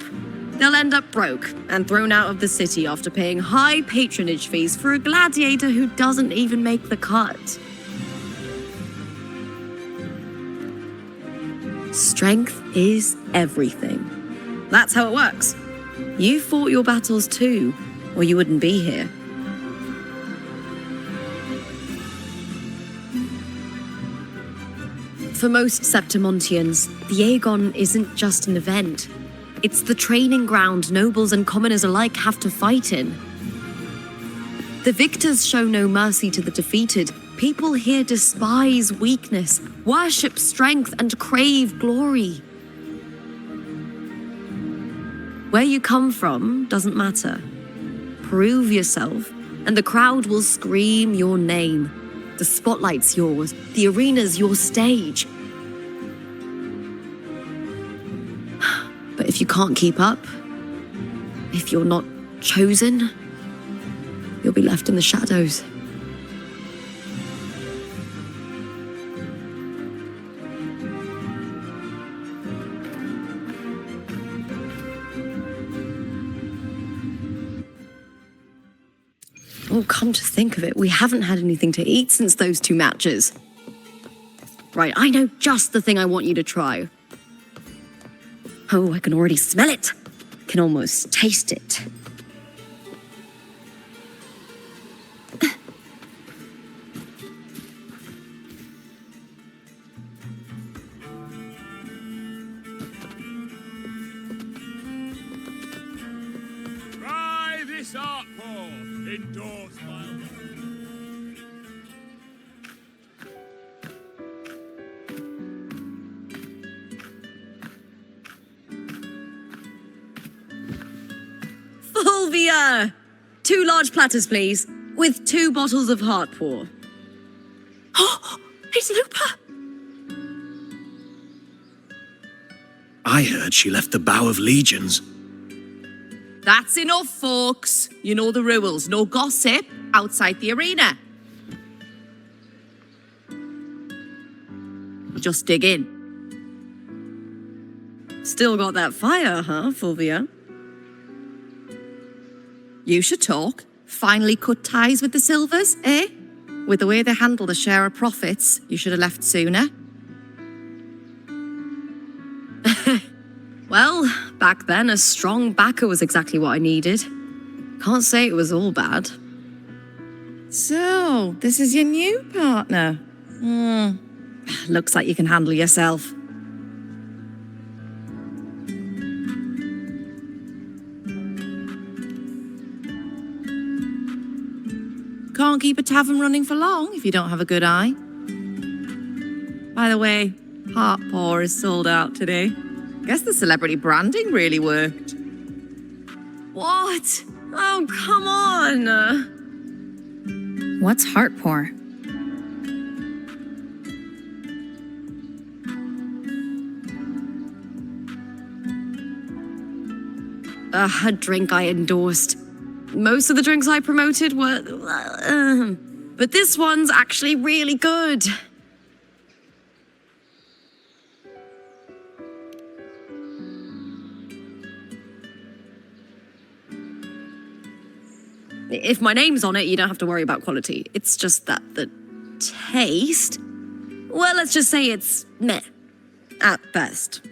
M: they'll end up broke and thrown out of the city after paying high patronage fees for a gladiator who doesn't even make the cut. Strength is everything. That's how it works. You fought your battles too, or you wouldn't be here. For most Septimontians, the Aegon isn't just an event. It's the training ground nobles and commoners alike have to fight in. The victors show no mercy to the defeated. People here despise weakness, worship strength, and crave glory. Where you come from doesn't matter. Prove yourself, and the crowd will scream your name. The spotlight's yours. The arena's your stage. But if you can't keep up, if you're not chosen, you'll be left in the shadows. Oh, come to think of it, we haven't had anything to eat since those 2 matches. Right, I know just the thing I want you to try. Oh, I can already smell it. Can almost taste it.
I: Try this art form, endorsed by...
M: Fulvia! 2 large platters, please, with 2 bottles of Heartpour.
N: Oh, it's Lupa!
F: I heard she left the Bow of Legions.
O: That's enough, folks. You know the rules. No gossip outside the arena. Just dig in.
M: Still got that fire, huh, Fulvia?
O: You should talk. Finally cut ties with the Silvers, eh? With the way they handle the share of profits, you should have left sooner.
M: Well, back then, a strong backer was exactly what I needed. Can't say it was all bad.
O: So, this is your new partner. Looks like you can handle yourself. Can't keep a tavern running for long if you don't have a good eye. By the way, Heartpour is sold out today. Guess the celebrity branding really worked.
M: What? Oh, come on!
A: What's Heartpour?
M: A drink I endorsed. Most of the drinks I promoted were... but this one's actually really good. If my name's on it, you don't have to worry about quality. It's just that the taste... Well, let's just say it's meh, at best.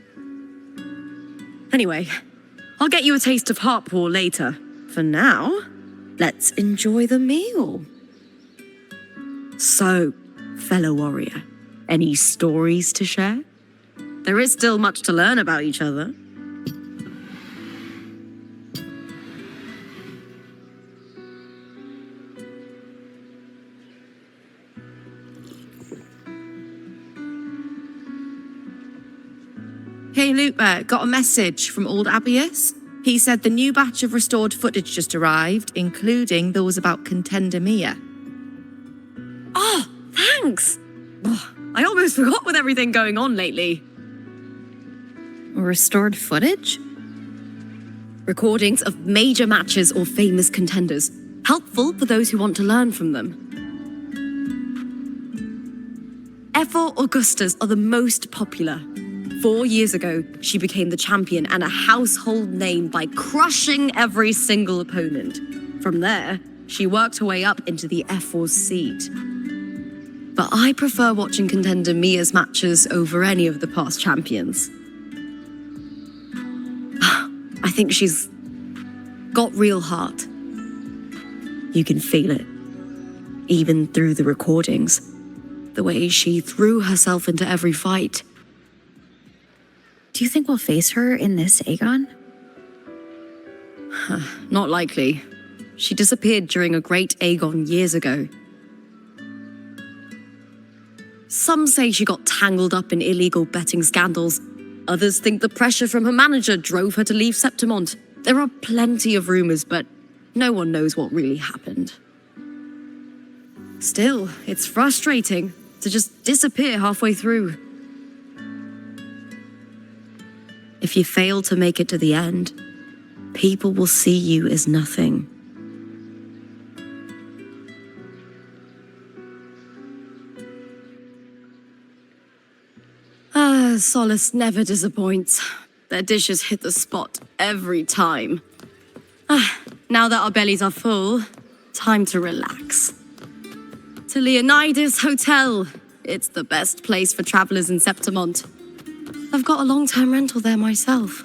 M: Anyway, I'll get you a taste of Heartpour later. For now, let's enjoy the meal. So, fellow warrior, any stories to share? There is still much to learn about each other.
O: Hey, Lupa, got a message from old Abius. He said the new batch of restored footage just arrived, including those about Contender Mia.
M: Oh, thanks! Oh, I almost forgot with everything going on lately.
A: Restored footage?
M: Recordings of major matches or famous contenders. Helpful for those who want to learn from them. F4 Augustas are the most popular. 4 years ago, she became the champion and a household name by crushing every single opponent. From there, she worked her way up into the F4 seat. But I prefer watching Contender Mia's matches over any of the past champions. I think she's got real heart. You can feel it, even through the recordings. The way she threw herself into every fight.
A: Do you think we'll face her in this Aegon?
M: Not likely. She disappeared during a great Aegon years ago. Some say she got tangled up in illegal betting scandals. Others think the pressure from her manager drove her to leave Septimont. There are plenty of rumors, but no one knows what really happened. Still, it's frustrating to just disappear halfway through. If you fail to make it to the end, people will see you as nothing. Solace never disappoints. Their dishes hit the spot every time. Now that our bellies are full, time to relax. To Leonidas Hotel. It's the best place for travelers in Septimont. I've got a long-term rental there myself.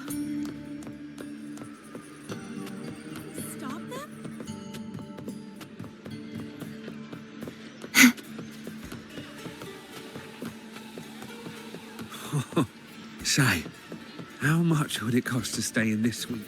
P: Say, how much would it cost to stay in this suite?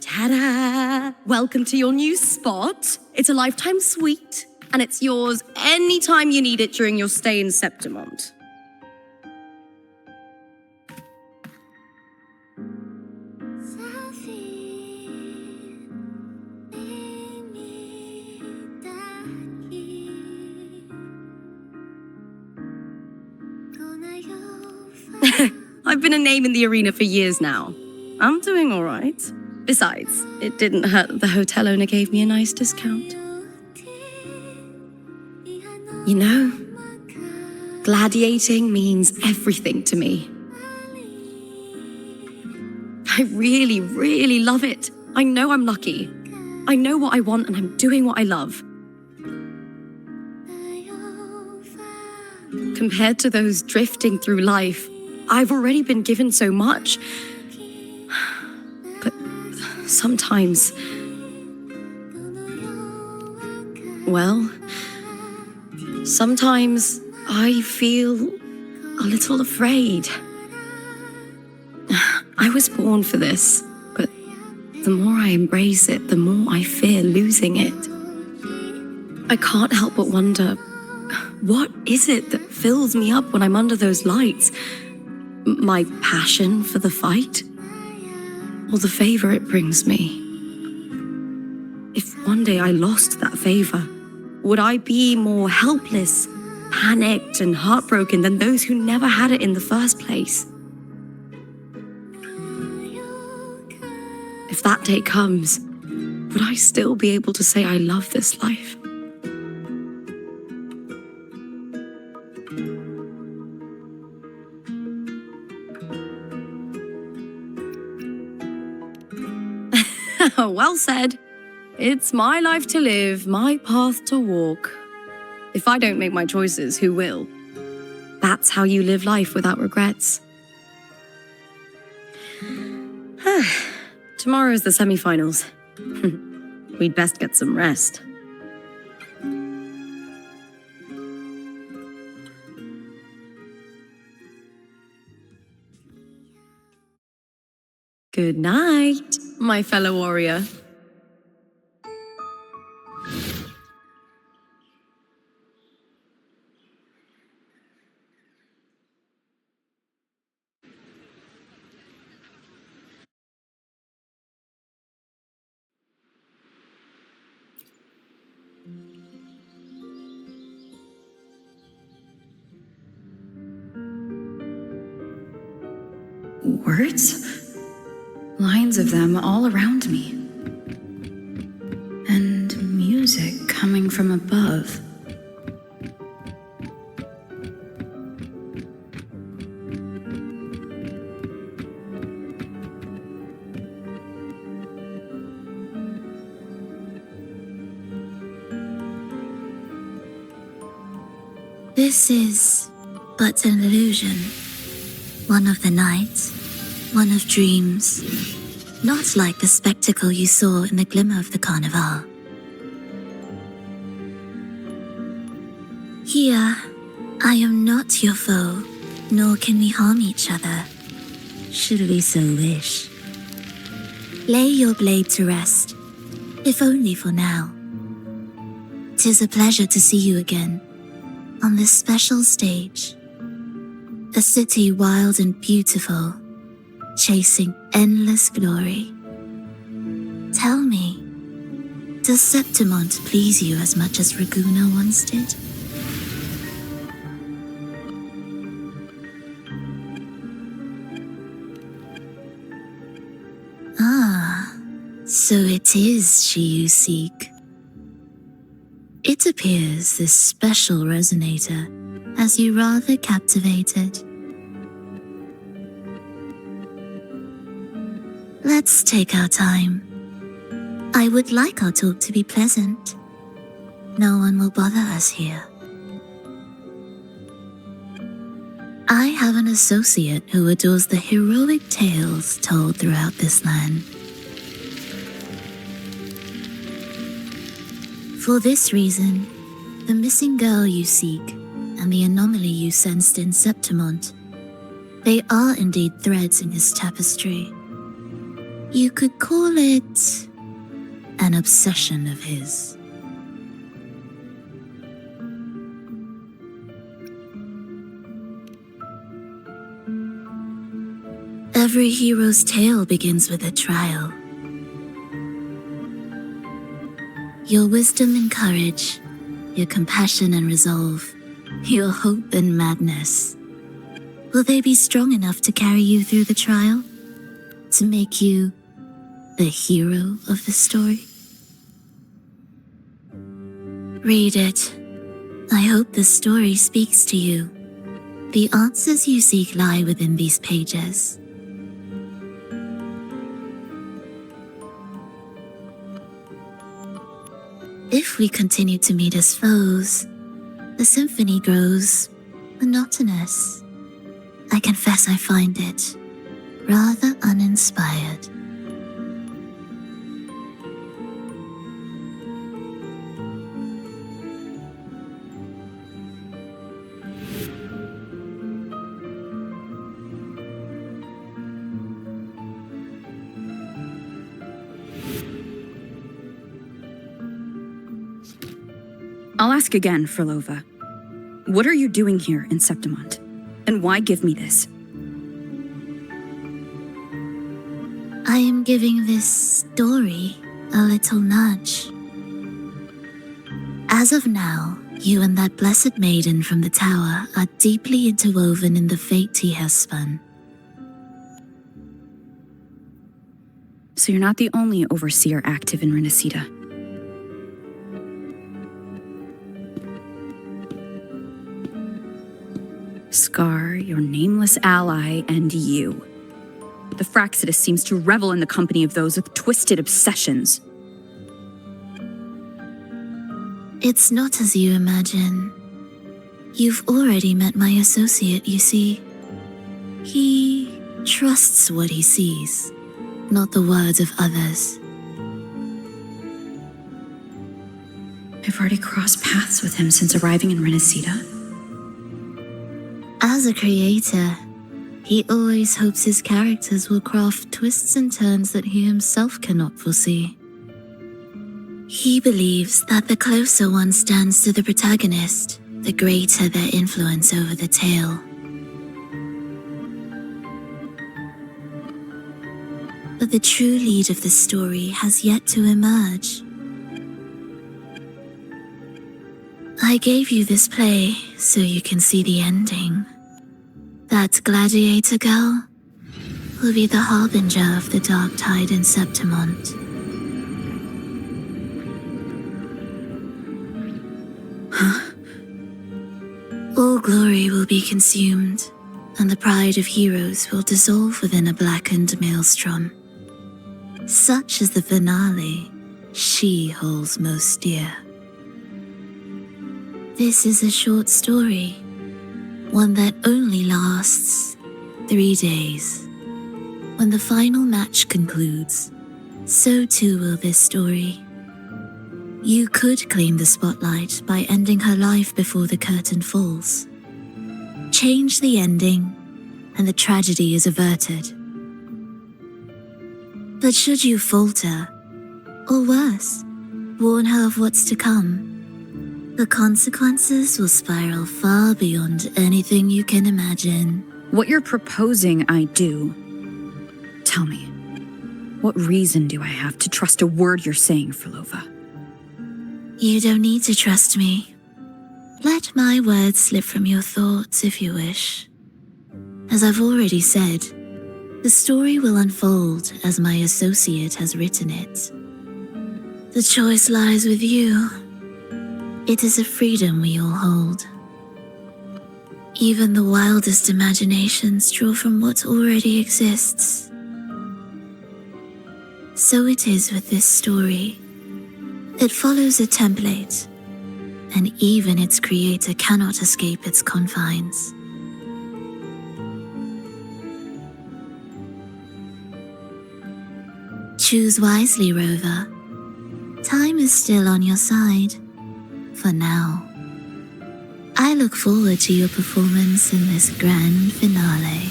M: Ta-da! Welcome to your new spot. It's a lifetime suite, and it's yours anytime you need it during your stay in Septimont. I've been a name in the arena for years now. I'm doing all right. Besides, it didn't hurt that the hotel owner gave me a nice discount. You know, gladiating means everything to me. I really, really love it. I know I'm lucky. I know what I want and I'm doing what I love. Compared to those drifting through life, I've already been given so much. But sometimes, sometimes I feel a little afraid. I was born for this, but the more I embrace it, the more I fear losing it. I can't help but wonder, what is it that fills me up when I'm under those lights? My passion for the fight? Or the favor it brings me? If one day I lost that favor, would I be more helpless, panicked, and heartbroken than those who never had it in the first place? If that day comes, would I still be able to say I love this life? Well said. It's my life to live, my path to walk. If I don't make my choices, who will? That's how you live life without regrets. Tomorrow is the semi-finals. We'd best get some rest. Good night, my fellow warrior.
A: Words? Lines of them all around me. And music coming from above.
Q: This is but an illusion. One of the nights, one of dreams. Not like the spectacle you saw in the glimmer of the carnival. Here, I am not your foe, nor can we harm each other, should we so wish. Lay your blade to rest, if only for now. 'Tis a pleasure to see you again. on this special stage, a city wild and beautiful, chasing endless glory. Tell me, does Septimont please you as much as Raguna once did? Ah, so it is she you seek. It appears this special resonator has you rather captivated. Let's take our time. I would like our talk to be pleasant. No one will bother us here. I have an associate who adores the heroic tales told throughout this land. For this reason, the missing girl you seek and the anomaly you sensed in Septimont, they are indeed threads in his tapestry. You could call it an obsession of his. Every hero's tale begins with a trial. Your wisdom and courage, your compassion and resolve, your hope and madness. Will they be strong enough to carry you through the trial? To make you the hero of the story? Read it. I hope the story speaks to you. The answers you seek lie within these pages. If we continue to meet as foes, the symphony grows monotonous. I confess I find it rather uninspired.
A: I'll ask again, Frolova. What are you doing here in Septimont? And why give me this?
Q: I am giving this story a little nudge. As of now, you and that blessed maiden from the tower are deeply interwoven in the fate he has spun.
A: So you're not the only overseer active in Rinacita. Scar, your nameless ally, and you. The Fraxidus seems to revel in the company of those with twisted obsessions.
Q: It's not as you imagine. You've already met my associate, you see. He trusts what he sees, not the words of others.
A: I've already crossed paths with him since arriving in Rinacita.
Q: As a creator, he always hopes his characters will craft twists and turns that he himself cannot foresee. He believes that the closer one stands to the protagonist, the greater their influence over the tale. But the true lead of the story has yet to emerge. I gave you this play so you can see the ending. That gladiator girl will be the harbinger of the dark tide in Septimont.
A: Huh?
Q: All glory will be consumed, and the pride of heroes will dissolve within a blackened maelstrom. Such is the finale she holds most dear. This is a short story, one that only lasts 3 days. When the final match concludes, so too will this story. You could claim the spotlight by ending her life before the curtain falls. Change the ending, and the tragedy is averted. But should you falter, or worse, warn her of what's to come, The consequences will spiral far beyond anything you can imagine.
A: What you're proposing, I do. Tell me, what reason do I have to trust a word you're saying, Frolova?
Q: You don't need to trust me. Let my words slip from your thoughts if you wish. As I've already said, the story will unfold as my associate has written it. The choice lies with you. It is a freedom we all hold. Even the wildest imaginations draw from what already exists. So it is with this story. It follows a template, and even its creator cannot escape its confines. Choose wisely, Rover. Time is still on your side, for now. I look forward to your performance in this grand finale.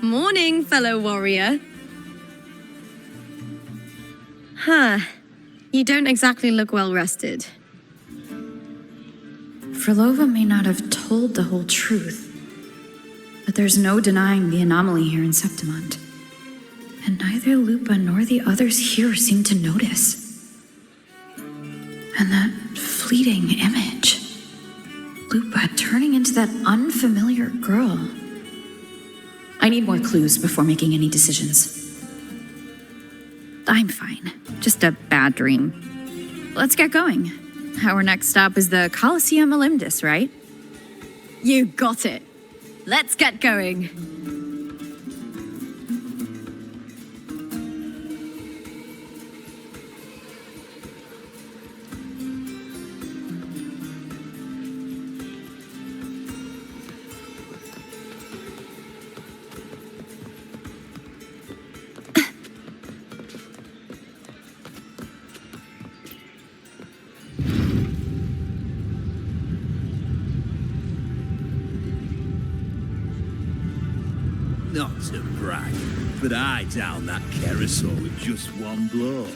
M: Morning, fellow warrior. Huh. You don't exactly look well rested.
A: Frolova may not have told the whole truth, but there's no denying the anomaly here in Septimont. And neither Lupa nor the others here seem to notice. And that fleeting image. Lupa turning into that unfamiliar girl. I need more clues before making any decisions. I'm fine. Just a bad dream. Let's get going. Our next stop is the Colosseum Olympus, right?
M: You got it. Let's get going.
F: Not to brag, but I downed that carousel with just one blow.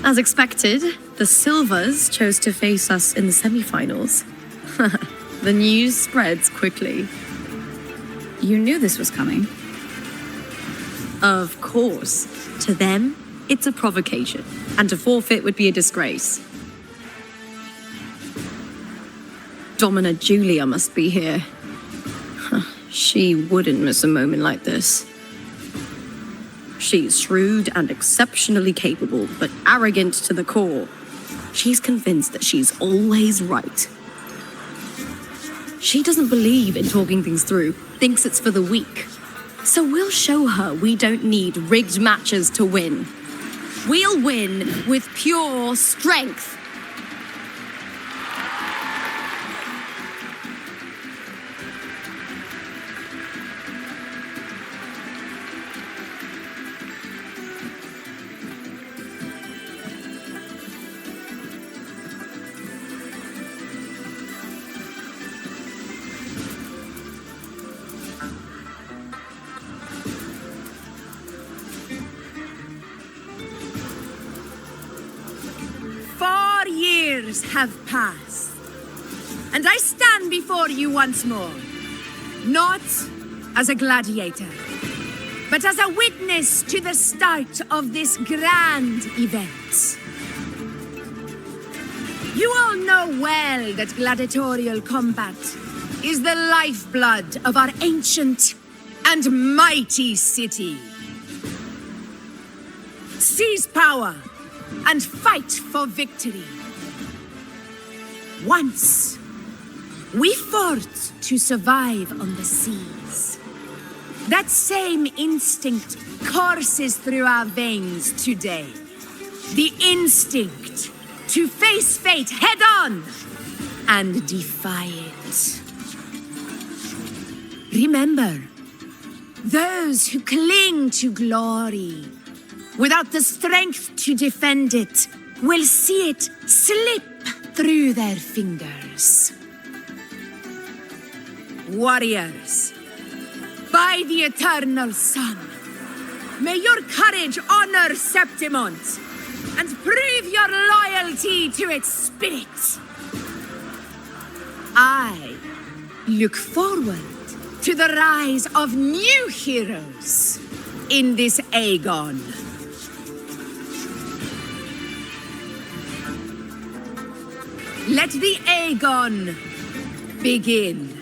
M: As expected, the Silvers chose to face us in the semi-finals. The news spreads quickly.
A: You knew this was coming.
M: Of course. To them, it's a provocation. And to forfeit would be a disgrace. Domina Julia must be here. She wouldn't miss a moment like this. She's shrewd and exceptionally capable, but arrogant to the core. She's convinced that she's always right. She doesn't believe in talking things through, thinks it's for the weak. So we'll show her we don't need rigged matches to win. We'll win with pure strength.
R: Have passed, and I stand before you once more, not as a gladiator, but as a witness to the start of this grand event. You all know well that gladiatorial combat is the lifeblood of our ancient and mighty city. Seize power and fight for victory. Once, we fought to survive on the seas. That same instinct courses through our veins today. The instinct to face fate head-on and defy it. Remember, those who cling to glory without the strength to defend it will see it slip through their fingers. Warriors, by the eternal sun, may your courage honor Septimont and prove your loyalty to its spirit. I look forward to the rise of new heroes in this Aegon. Let the Aegon begin.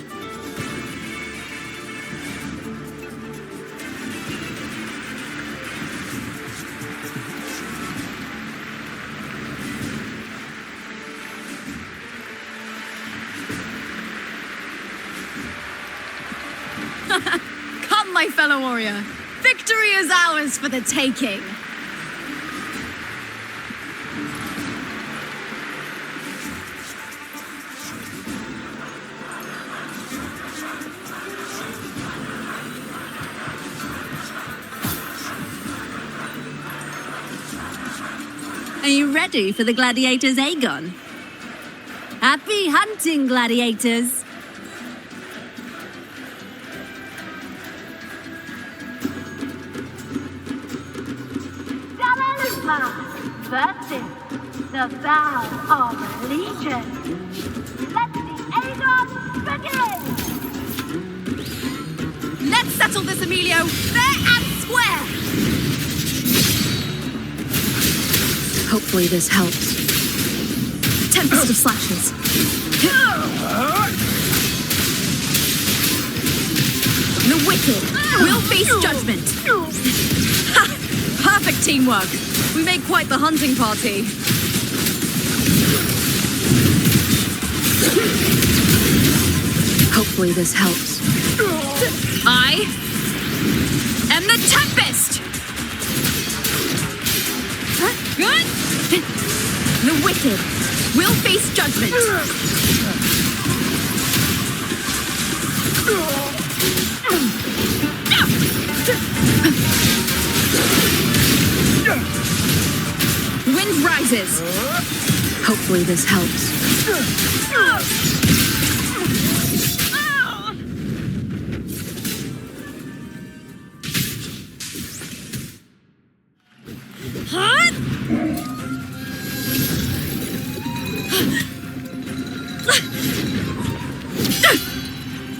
M: Come, my fellow warrior. Victory is ours for the taking.
S: Are you ready for the gladiators, Aegon? Happy hunting, gladiators!
H: Versus the vow of allegiance. Let the Aegon begin!
M: Let's settle this, Emilio, fair and square!
A: Hopefully this helps. Tempest of slashes.
M: The wicked will face judgment. Perfect teamwork. We make quite the hunting party.
A: Hopefully this helps.
M: I am the Tempest! Good? The wicked will face judgment. Wind rises.
A: Hopefully this helps.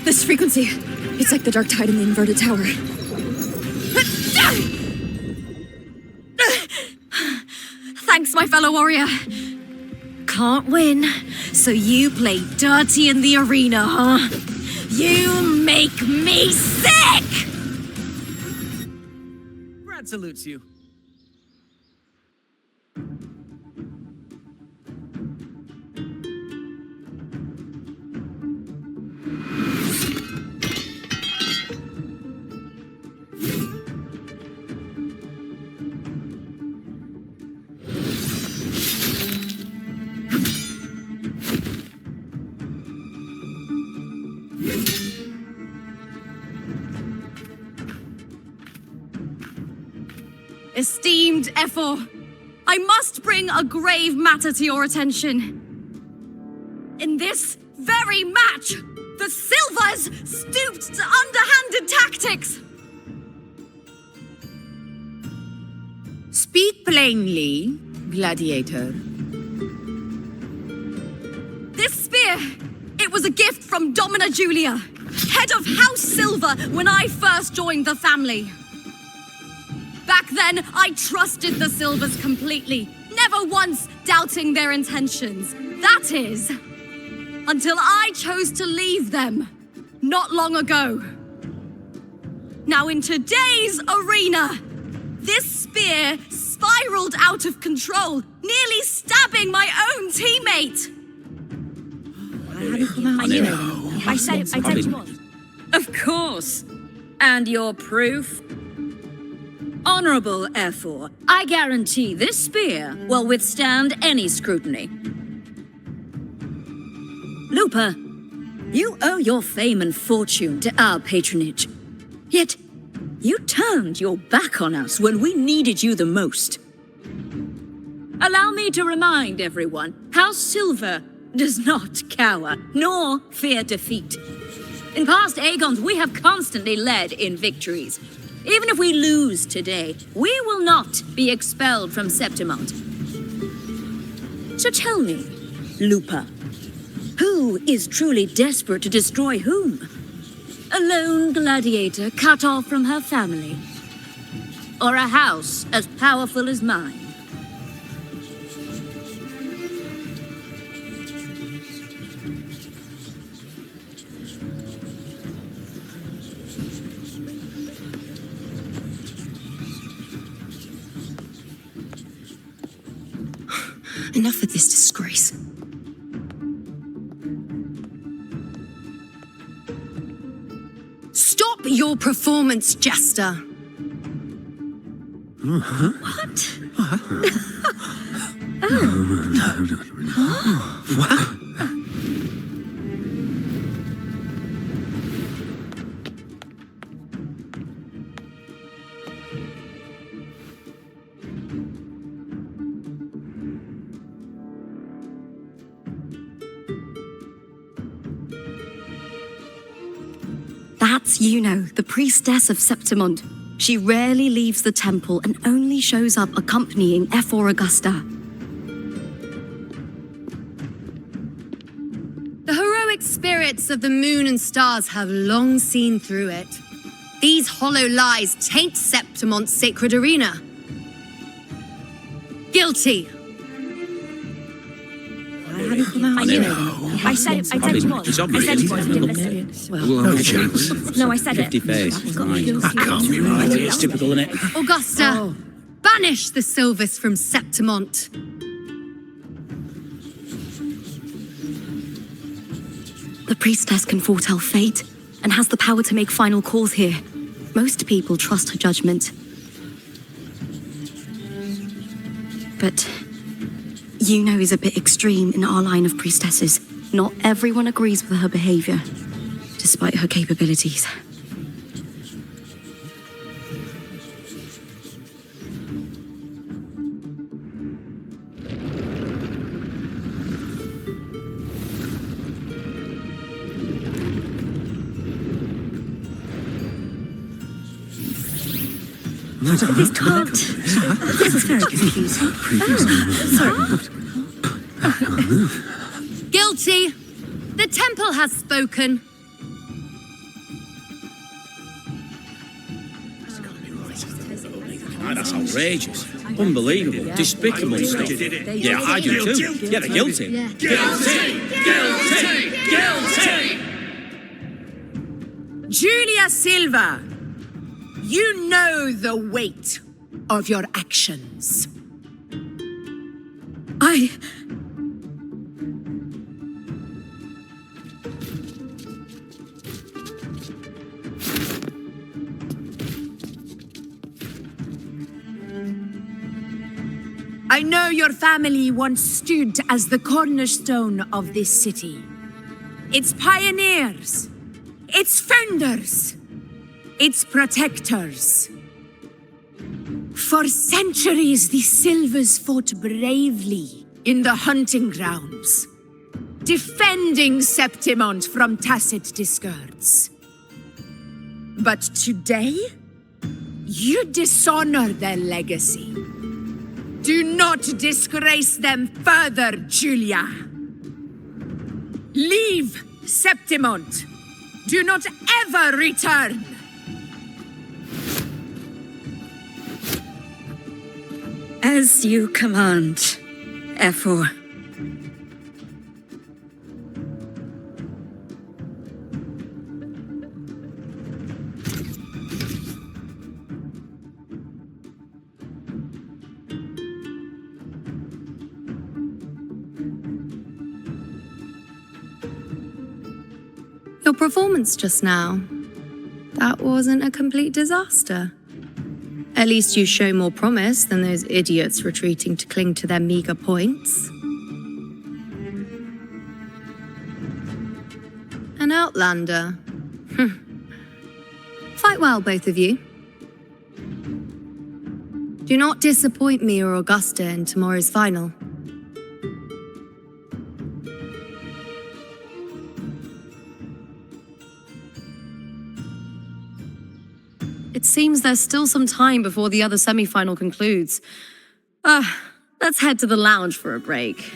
M: This frequency, it's like the dark tide in the inverted tower.
N: fellow warrior. Can't win, so you play dirty in the arena, huh? You make me sick!
J: Brad salutes you.
N: Esteemed Ephor, I must bring a grave matter to your attention. In this very match, the Silvers stooped to underhanded tactics.
R: Speak plainly, gladiator.
N: This spear, it was a gift from Domina Julia, head of House Silver when I first joined the family. Back then, I trusted the Silvers completely, never once doubting their intentions. That is, until I chose to leave them, not long ago. Now in today's arena, this spear spiraled out of control, nearly stabbing my own teammate.
S: I said you on.
T: Of course. And your proof? Honorable Ephor, I guarantee this spear will withstand any scrutiny. Lupa, you owe your fame and fortune to our patronage. Yet, you turned your back on us when we needed you the most. Allow me to remind everyone, House Silver does not cower, nor fear defeat. In past Aegons, we have constantly led in victories. Even if we lose today, we will not be expelled from Septimont. So tell me, Lupa, who is truly desperate to destroy whom? A lone gladiator cut off from her family? Or a house as powerful as mine?
N: Enough of this disgrace. Stop your performance, Jester. What?
F: What?
N: That's Yuno, the priestess of Septimont. She rarely leaves the temple and only shows up accompanying Ephor Augusta.
O: The heroic spirits of the moon and stars have long seen through it. These hollow lies taint Septimont's sacred arena. Guilty.
S: I said you on.
F: It's
S: I said you on. You didn't listen.
F: No chance.
S: No, I said it.
G: 50 face.
F: That can't be right.
G: It's typical, isn't it?
O: Augusta, banish the Silvers from Septimont.
N: The priestess can foretell fate and has the power to make final calls here. Most people trust her judgment. But Yuno is a bit extreme in our line of priestesses. Not everyone agrees with her behavior, despite her capabilities.
S: This can't. This is very confusing.
O: Guilty. The temple has spoken.
G: Ah, that's outrageous. Unbelievable. Despicable stuff. Yeah, I do too. Yeah, they're guilty.
R: Guilty! Guilty! Guilty! Julia Silva, you know the weight of your actions. I know your family once stood as the cornerstone of this city. Its pioneers, its founders, its protectors. For centuries, the Silvers fought bravely in the hunting grounds, defending Septimont from tacit discords. But today, you dishonor their legacy. Do not disgrace them further, Julia. Leave Septimont. Do not ever return.
T: As you command, F4.
A: Your performance just now, that wasn't a complete disaster. At least you show more promise than those idiots retreating to cling to their meager points. An outlander. Fight well, both of you. Do not disappoint me or Augusta in tomorrow's final.
M: It seems there's still some time before the other semi-final concludes. Let's head to the lounge for a break.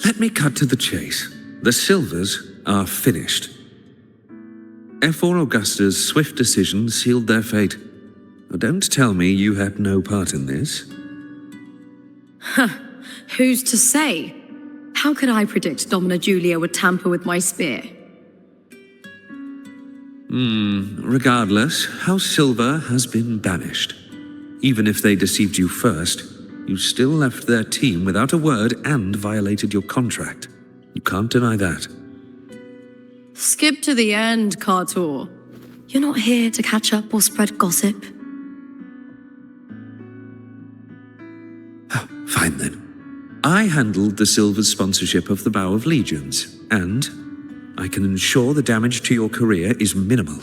P: Let me cut to the chase. The Silvers are finished. F4 Augusta's swift decision sealed their fate. Don't tell me you had no part in this.
M: Who's to say? How could I predict Domina Julia would tamper with my spear?
P: Regardless, House Silver has been banished. Even if they deceived you first, you still left their team without a word and violated your contract. You can't deny that.
M: Skip to the end, Cartor.
N: You're not here to catch up or spread gossip.
P: Fine then. I handled the Silver's sponsorship of the Bow of Legions, and I can ensure the damage to your career is minimal.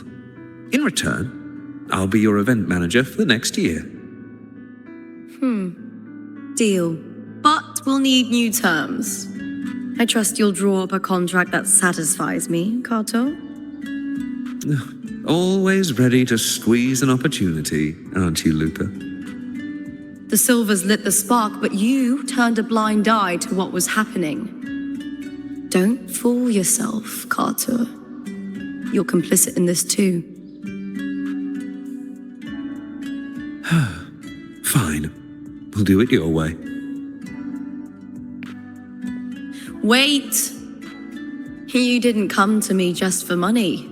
P: In return, I'll be your event manager for the next year.
M: Deal. But we'll need new terms. I trust you'll draw up a contract that satisfies me, Carto.
P: Always ready to squeeze an opportunity, aren't you, Lupa?
M: The Silvers lit the spark, but you turned a blind eye to what was happening. Don't fool yourself, Carter. You're complicit in this too.
P: Fine. We'll do it your way.
M: Wait! You didn't come to me just for money,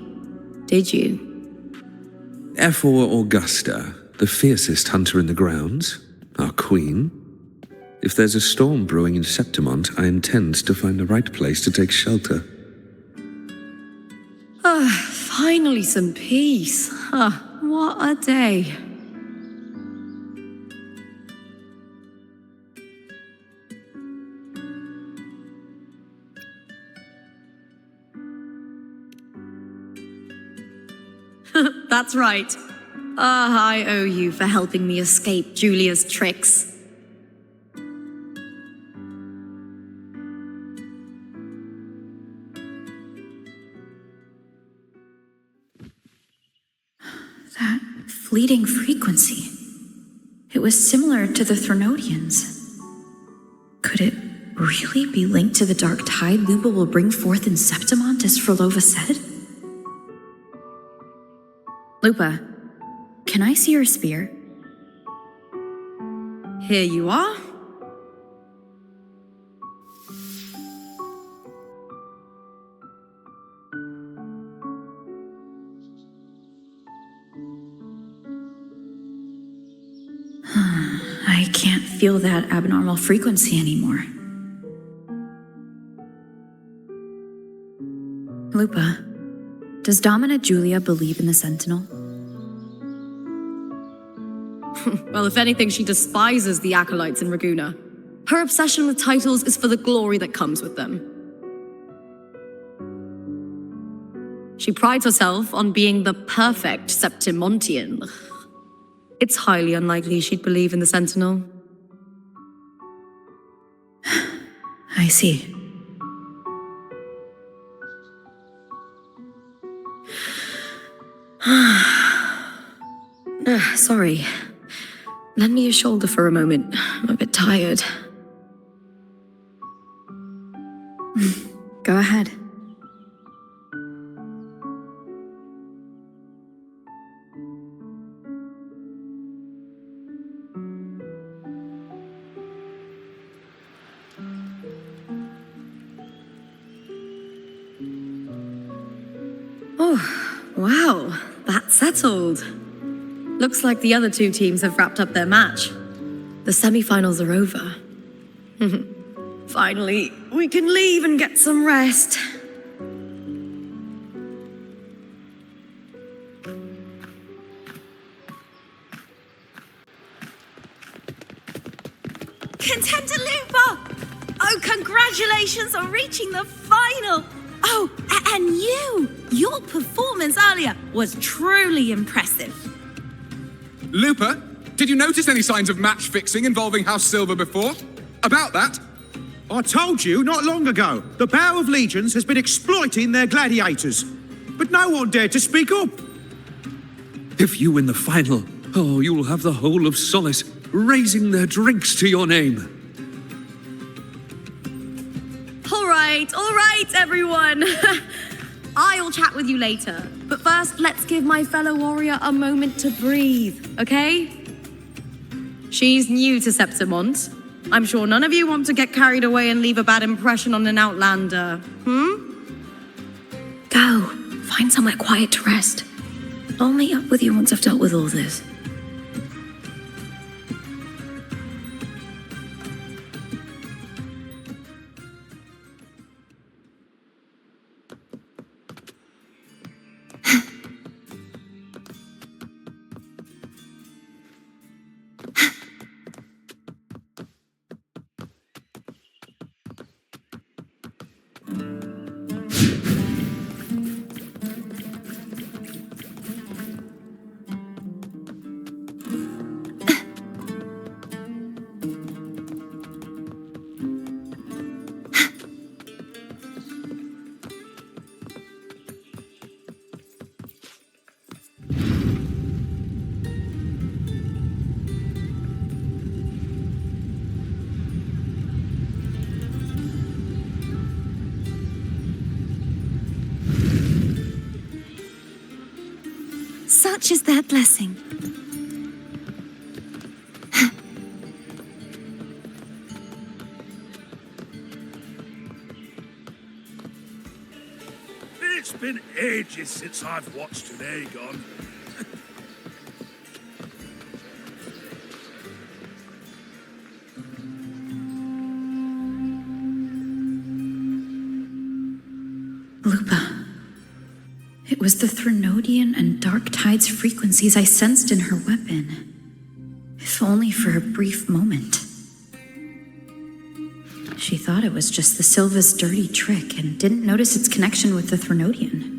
M: did you?
P: F4 Augusta, the fiercest hunter in the grounds, our queen. If there's a storm brewing in Septimont, I intend to find the right place to take shelter.
M: Finally some peace. What a day. That's right. I owe you for helping me escape Julia's tricks.
A: fleeting frequency. It was similar to the Threnodians. Could it really be linked to the dark tide Lupa will bring forth in Septimont, as Frolova said? Lupa, can I see your spear?
O: Here you are.
A: I can't feel that abnormal frequency anymore. Lupa, does Domina Julia believe in the Sentinel?
M: Well, if anything, she despises the acolytes in Raguna. Her obsession with titles is for the glory that comes with them. She prides herself on being the perfect Septimontian. It's highly unlikely she'd believe in the Sentinel.
A: I see.
M: Sorry. Lend me your shoulder for a moment. I'm a bit tired.
A: Go ahead.
M: Oh, wow. That's settled. Looks like the other two teams have wrapped up their match. The semi-finals are over. Finally, we can leave and get some rest.
O: Contender Lupa! Oh, congratulations on reaching the final! Oh, and your performance earlier was truly impressive.
K: Lupa, did you notice any signs of match fixing involving House Silver before? About that?
F: I told you not long ago, the Bow of Legions has been exploiting their gladiators. But no one dared to speak up.
P: If you win the final, oh, you'll have the whole of Solace raising their drinks to your name.
M: All right, everyone. I'll chat with you later. But first, let's give my fellow warrior a moment to breathe, okay? She's new to Septimont. I'm sure none of you want to get carried away and leave a bad impression on an outlander,
N: Go. Find somewhere quiet to rest. I'll meet up with you once I've dealt with all this. Such is their blessing.
I: It's been ages since I've watched an Aegon.
A: Lupa. It was the Threnodian and Dark Tide's frequencies I sensed in her weapon. If only for a brief moment. She thought it was just the Silva's dirty trick and didn't notice its connection with the Threnodian.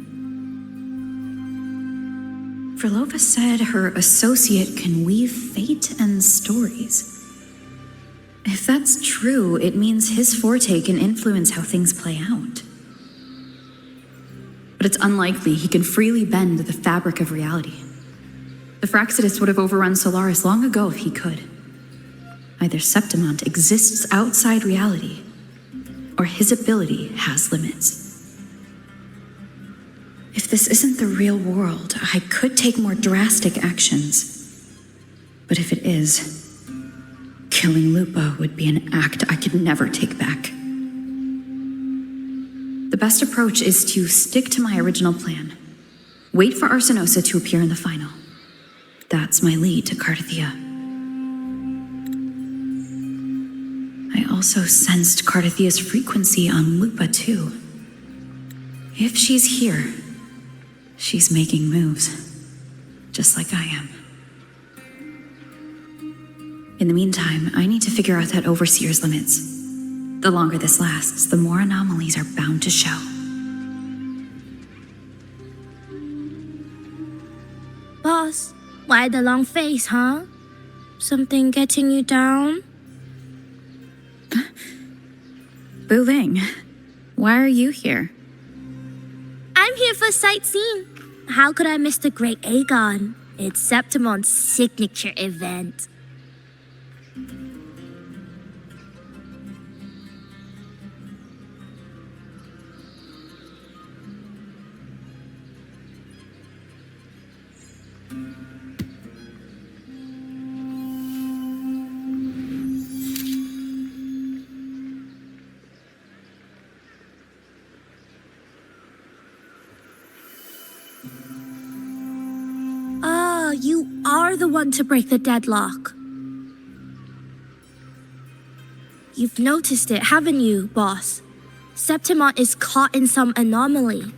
A: Frolova said her associate can weave fate and stories. If that's true, it means his forte can influence how things play out. But it's unlikely he can freely bend the fabric of reality. The Fraxidus would have overrun Solaris long ago if he could. Either Septimont exists outside reality, or his ability has limits. If this isn't the real world, I could take more drastic actions. But if it is, killing Lupa would be an act I could never take back. The best approach is to stick to my original plan. Wait for Arsenosa to appear in the final. That's my lead to Cardathia. I also sensed Cardathia's frequency on Lupa too. If she's here, she's making moves, just like I am. In the meantime, I need to figure out that Overseer's limits. The longer this lasts, the more anomalies are bound to show.
B: Boss, why the long face, huh? Something getting you down?
A: Buling, why are you here?
B: I'm here for sightseeing. How could I miss the Great Aegon? It's Septimon's signature event. You are the one to break the deadlock. You've noticed it, haven't you, boss? Septimont is caught in some anomaly.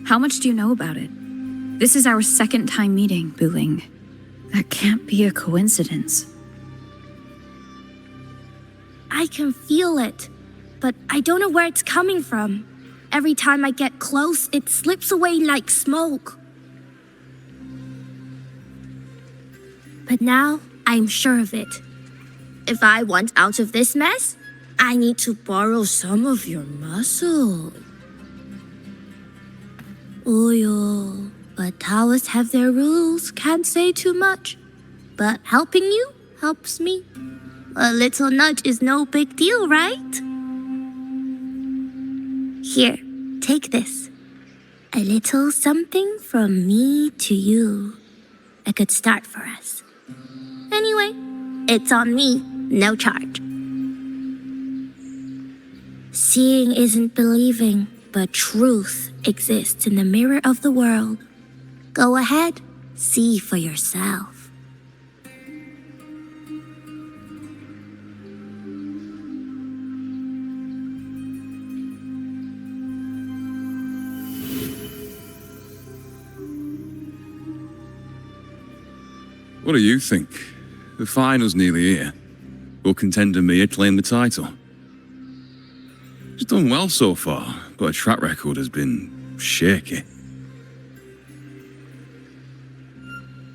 A: How much do you know about it? This is our second time meeting, Buling. That can't be a coincidence.
B: I can feel it, but I don't know where it's coming from. Every time I get close, it slips away like smoke. But now, I'm sure of it. If I want out of this mess, I need to borrow some of your muscle. Oyo, but Taoists have their rules, can't say too much. But helping you helps me. A little nudge is no big deal, right? Here, take this. A little something from me to you. A good start for us. Anyway, it's on me, no charge. Seeing isn't believing, but truth exists in the mirror of the world. Go ahead, see for yourself.
K: What do you think? The final's nearly here. Will contender Mia claim the title? She's done well so far, but her track record has been shaky.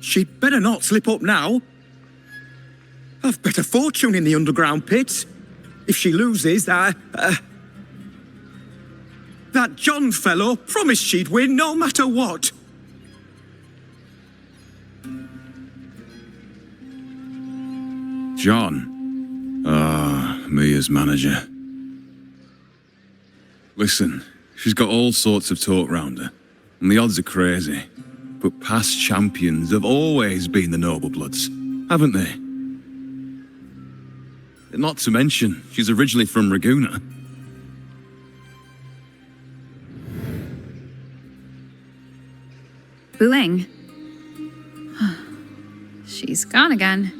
J: She'd better not slip up now. I've bet a fortune in the underground pits. If she loses, that John fellow promised she'd win no matter what.
K: John? Mia's manager. Listen, she's got all sorts of talk round her, and the odds are crazy. But past champions have always been the noble bloods, haven't they? Not to mention, she's originally from Raguna.
A: Buling. She's gone again.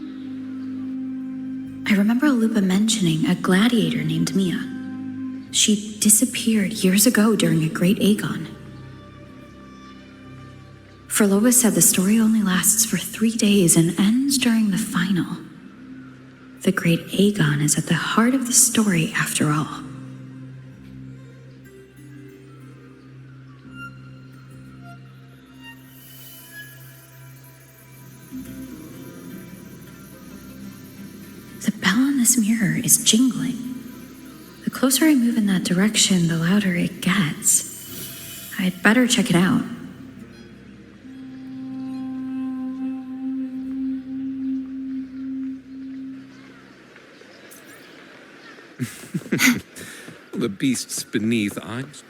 A: I remember Lupa mentioning a gladiator named Mia. She disappeared years ago during a Great Aegon. Forlova said the story only lasts for 3 days and ends during the final. The Great Aegon is at the heart of the story after all. The bell on this mirror is jingling. The closer I move in that direction, the louder it gets. I'd better check it out.
U: The beasts beneath eyes.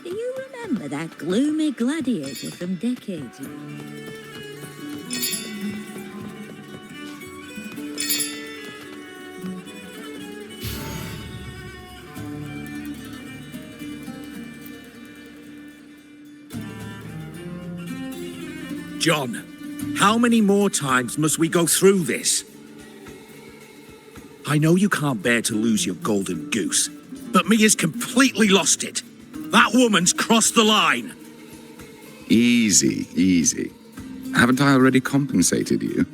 L: Do you remember that gloomy gladiator from decades ago?
J: John, how many more times must we go through this? I know you can't bear to lose your golden goose, but Mia's completely lost it. That woman's crossed the line.
K: Easy, easy. Haven't I already compensated you?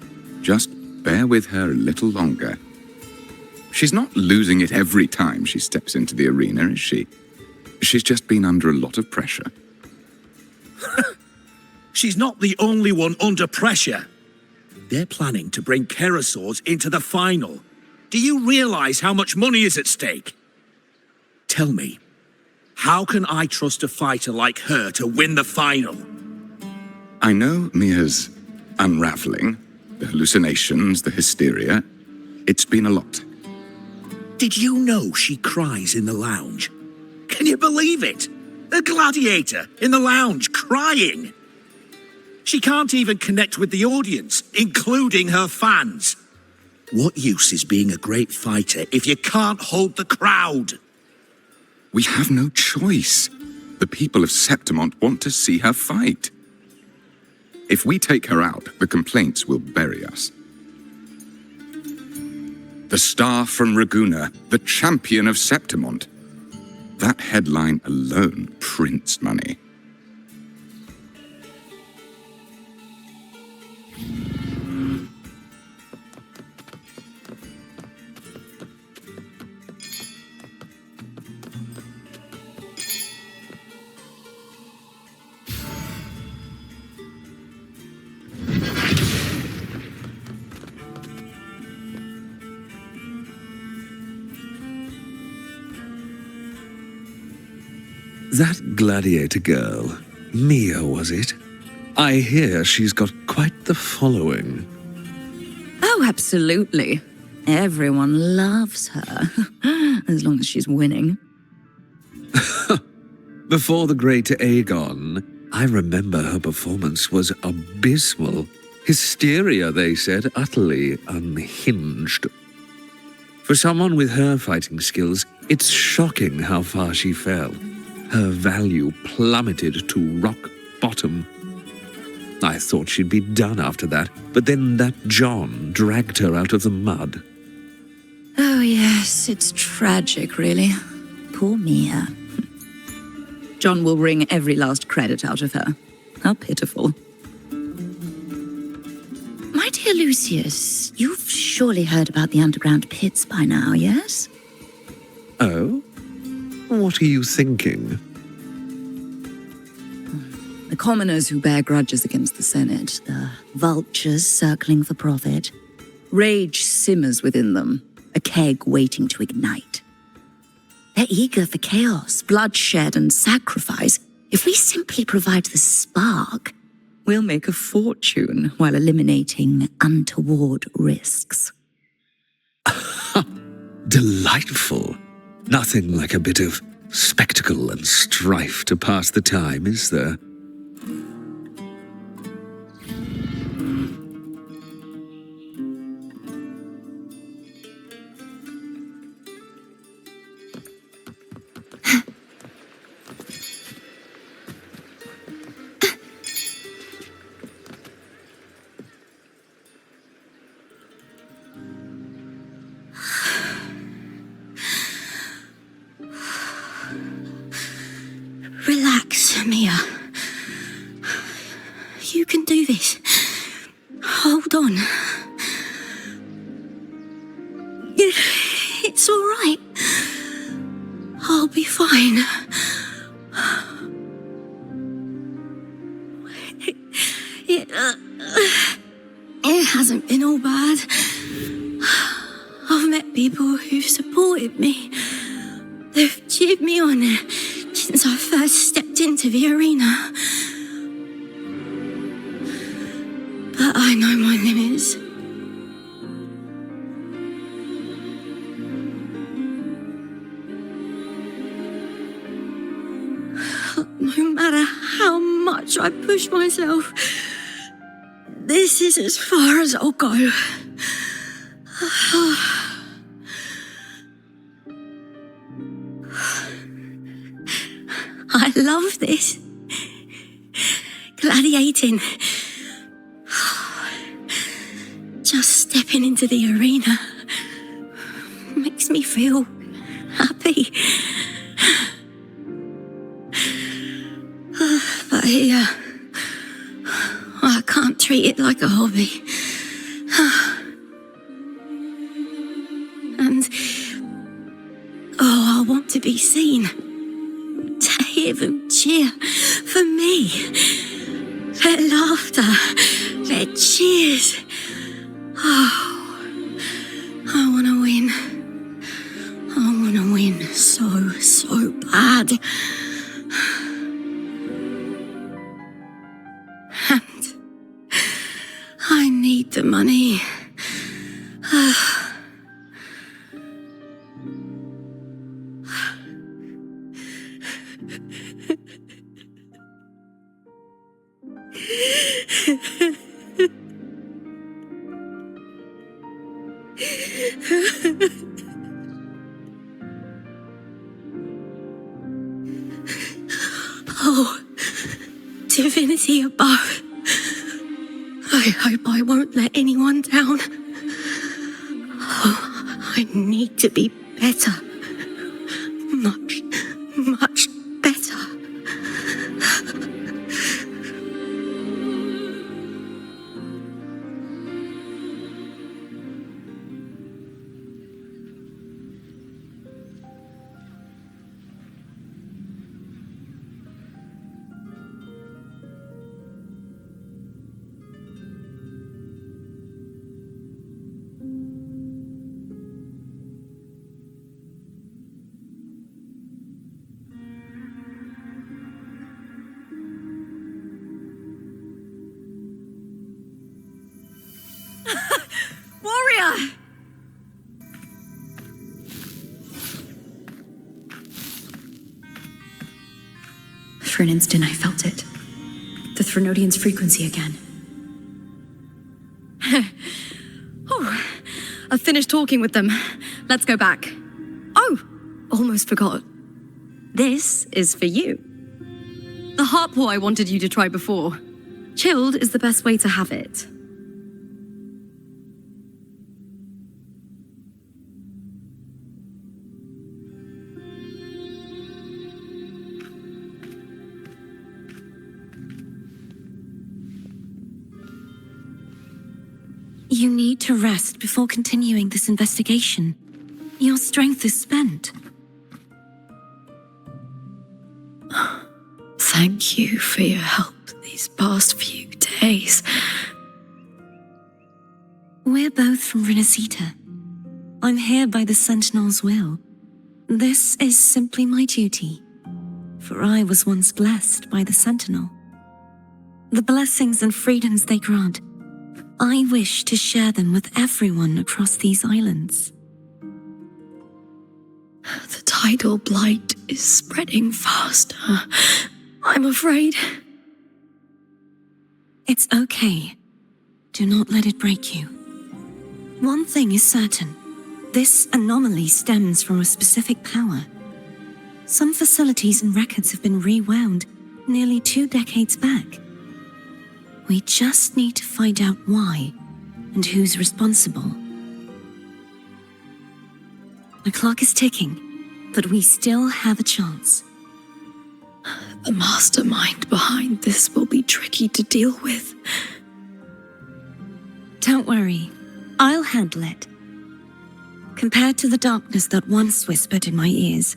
K: Just bear with her a little longer. She's not losing it every time she steps into the arena, is she? She's just been under a lot of pressure.
J: She's not the only one under pressure. They're planning to bring Kerasaurs into the final. Do you realize how much money is at stake? Tell me, how can I trust a fighter like her to win the final?
K: I know Mia's unraveling, the hallucinations, the hysteria. It's been a lot.
J: Did you know she cries in the lounge? Can you believe it? A gladiator in the lounge crying. She can't even connect with the audience, including her fans. What use is being a great fighter if you can't hold the crowd?
K: We have no choice. The people of Septimont want to see her fight. If we take her out, the complaints will bury us. The star from Raguna, the champion of Septimont. That headline alone prints money.
P: That gladiator girl, Mia, was it? I hear she's got quite the following.
D: Oh, absolutely. Everyone loves her, as long as she's winning.
P: Before the great Aegon, I remember her performance was abysmal. Hysteria, they said, utterly unhinged. For someone with her fighting skills, it's shocking how far she fell. Her value plummeted to rock bottom. I thought she'd be done after that, but then that John dragged her out of the mud.
D: Oh, yes, it's tragic, really. Poor Mia. John will wring every last credit out of her. How pitiful. My dear Lucius, you've surely heard about the underground pits by now, yes?
P: Oh? What are you thinking?
D: The commoners who bear grudges against the Senate, the vultures circling for profit. Rage simmers within them, a keg waiting to ignite. They're eager for chaos, bloodshed, and sacrifice. If we simply provide the spark, we'll make a fortune while eliminating untoward risks.
P: Delightful. Nothing like a bit of spectacle and strife to pass the time, is there?
Q: Relax, Mia. You can do this. Hold on. It's all right. I'll be fine. It hasn't been all bad. I've met people who've supported me.
N: They've cheered me on since I first stepped into the arena. But I know my limits. No matter how much I push myself, this is as far as I'll go. I love this. Gladiating. Just stepping into the arena makes me feel happy. But here, I can't treat it like a hobby. And, I want to be seen. To hear them cheer for me. Their laughter, their cheers. Oh, I want to win. I want to win so bad. And I need the money. Oh, divinity above. I hope I won't let anyone down. Oh, I need to be better. Much better.
O: Warrior!
A: For an instant, I felt it. The Threnodian's frequency again.
M: Oh, I've finished talking with them. Let's go back. Oh, almost forgot. This is for you. The heart pour I wanted you to try before. Chilled is the best way to have it.
N: You need to rest before continuing this investigation. Your strength is spent. Thank you for your help these past few days. We're both from Rinacita. I'm here by the Sentinel's will. This is simply my duty, for I was once blessed by the Sentinel. The blessings and freedoms they grant, I wish to share them with everyone across these islands. The tidal blight is spreading faster. I'm afraid. It's okay. Do not let it break you. One thing is certain. This anomaly stems from a specific power. Some facilities and records have been rewound nearly 2 decades back. We just need to find out why and who's responsible. The clock is ticking, but we still have a chance. The mastermind behind this will be tricky to deal with. Don't worry, I'll handle it. Compared to the darkness that once whispered in my ears,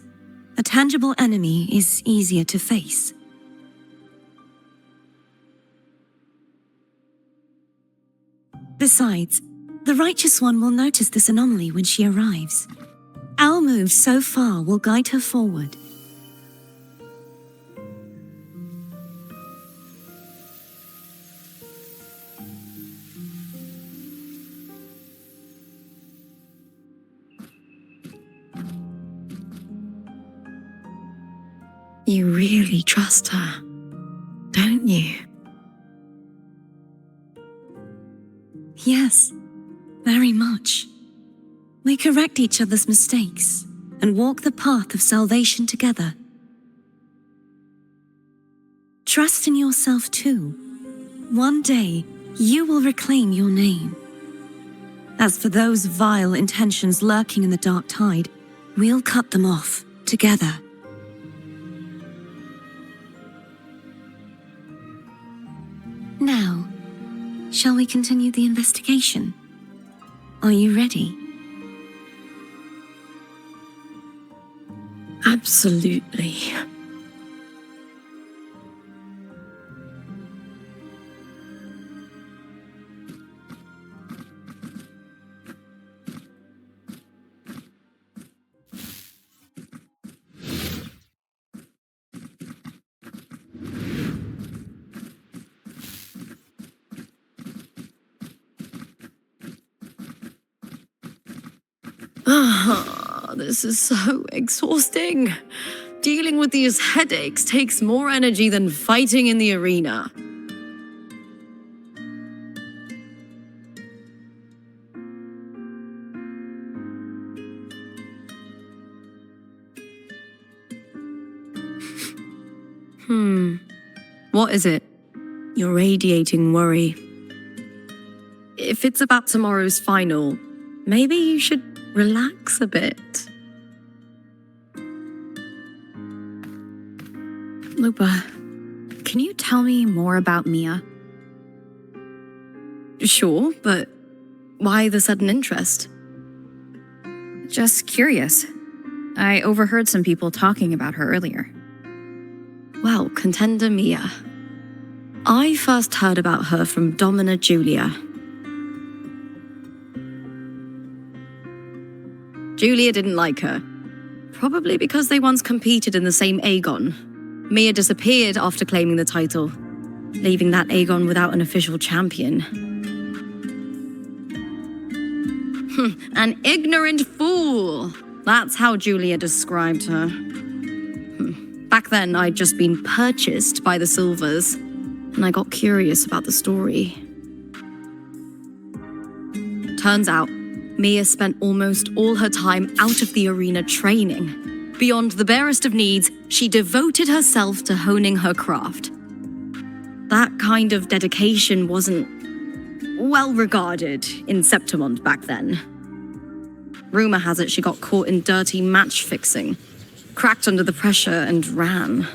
N: a tangible enemy is easier to face. Besides, the Righteous One will notice this anomaly when she arrives. Our move so far will guide her forward.
D: You really trust her, don't you?
N: Yes, very much. We correct each other's mistakes and walk the path of salvation together. Trust in yourself too. One day, you will reclaim your name. As for those vile intentions lurking in the dark tide, we'll cut them off together. Now, shall we continue the investigation? Are you ready?
D: Absolutely.
M: This is so exhausting. Dealing with these headaches takes more energy than fighting in the arena. What is it?
D: You're radiating worry.
M: If it's about tomorrow's final, maybe you should relax a bit.
A: Lupa, can you tell me more about Mia?
M: Sure, but why the sudden interest?
A: Just curious. I overheard some people talking about her earlier.
M: Well, contender Mia. I first heard about her from Domina Julia. Julia didn't like her. Probably because they once competed in the same Aegon. Mia disappeared after claiming the title, leaving that Aegon without an official champion. An ignorant fool! That's how Julia described her. Back then, I'd just been purchased by the Silvers, and I got curious about the story. Turns out, Mia spent almost all her time out of the arena training. Beyond the barest of needs, she devoted herself to honing her craft. That kind of dedication wasn't well regarded in Septimont back then. Rumor has it she got caught in dirty match fixing, cracked under the pressure and ran.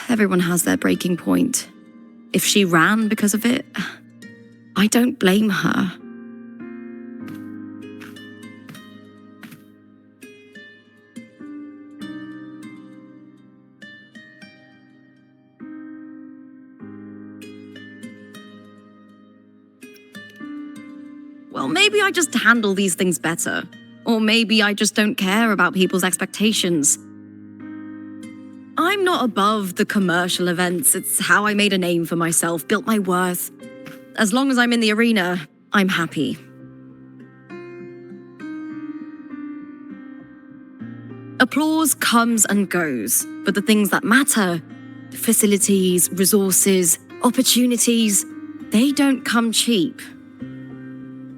M: Everyone has their breaking point. If she ran because of it, I don't blame her. Well, maybe I just handle these things better. Or maybe I just don't care about people's expectations. I'm not above the commercial events. It's how I made a name for myself, built my worth. As long as I'm in the arena, I'm happy. Applause comes and goes, but the things that matter, facilities, resources, opportunities, they don't come cheap.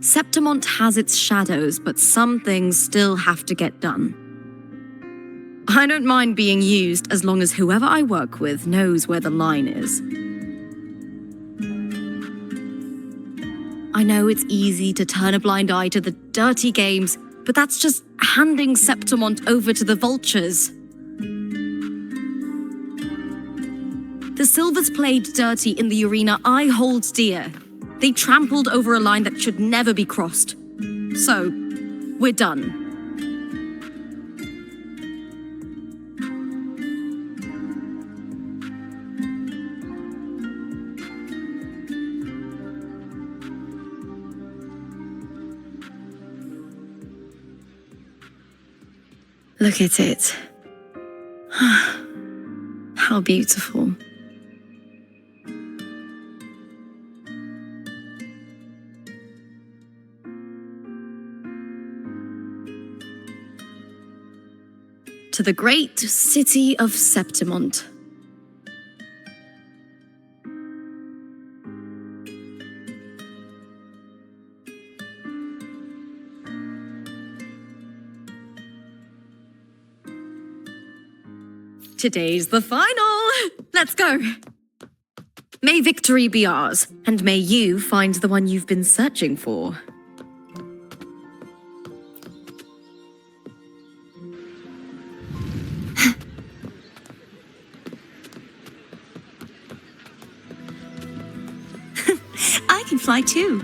M: Septimont has its shadows, but some things still have to get done. I don't mind being used as long as whoever I work with knows where the line is. I know it's easy to turn a blind eye to the dirty games, but that's just handing Septimont over to the vultures. The Silvers played dirty in the arena I hold dear. They trampled over a line that should never be crossed. So, we're done. Look at it. How beautiful. To the great city of Septimont. Today's the final! Let's go! May victory be ours, and may you find the one you've been searching for.
N: I can fly too.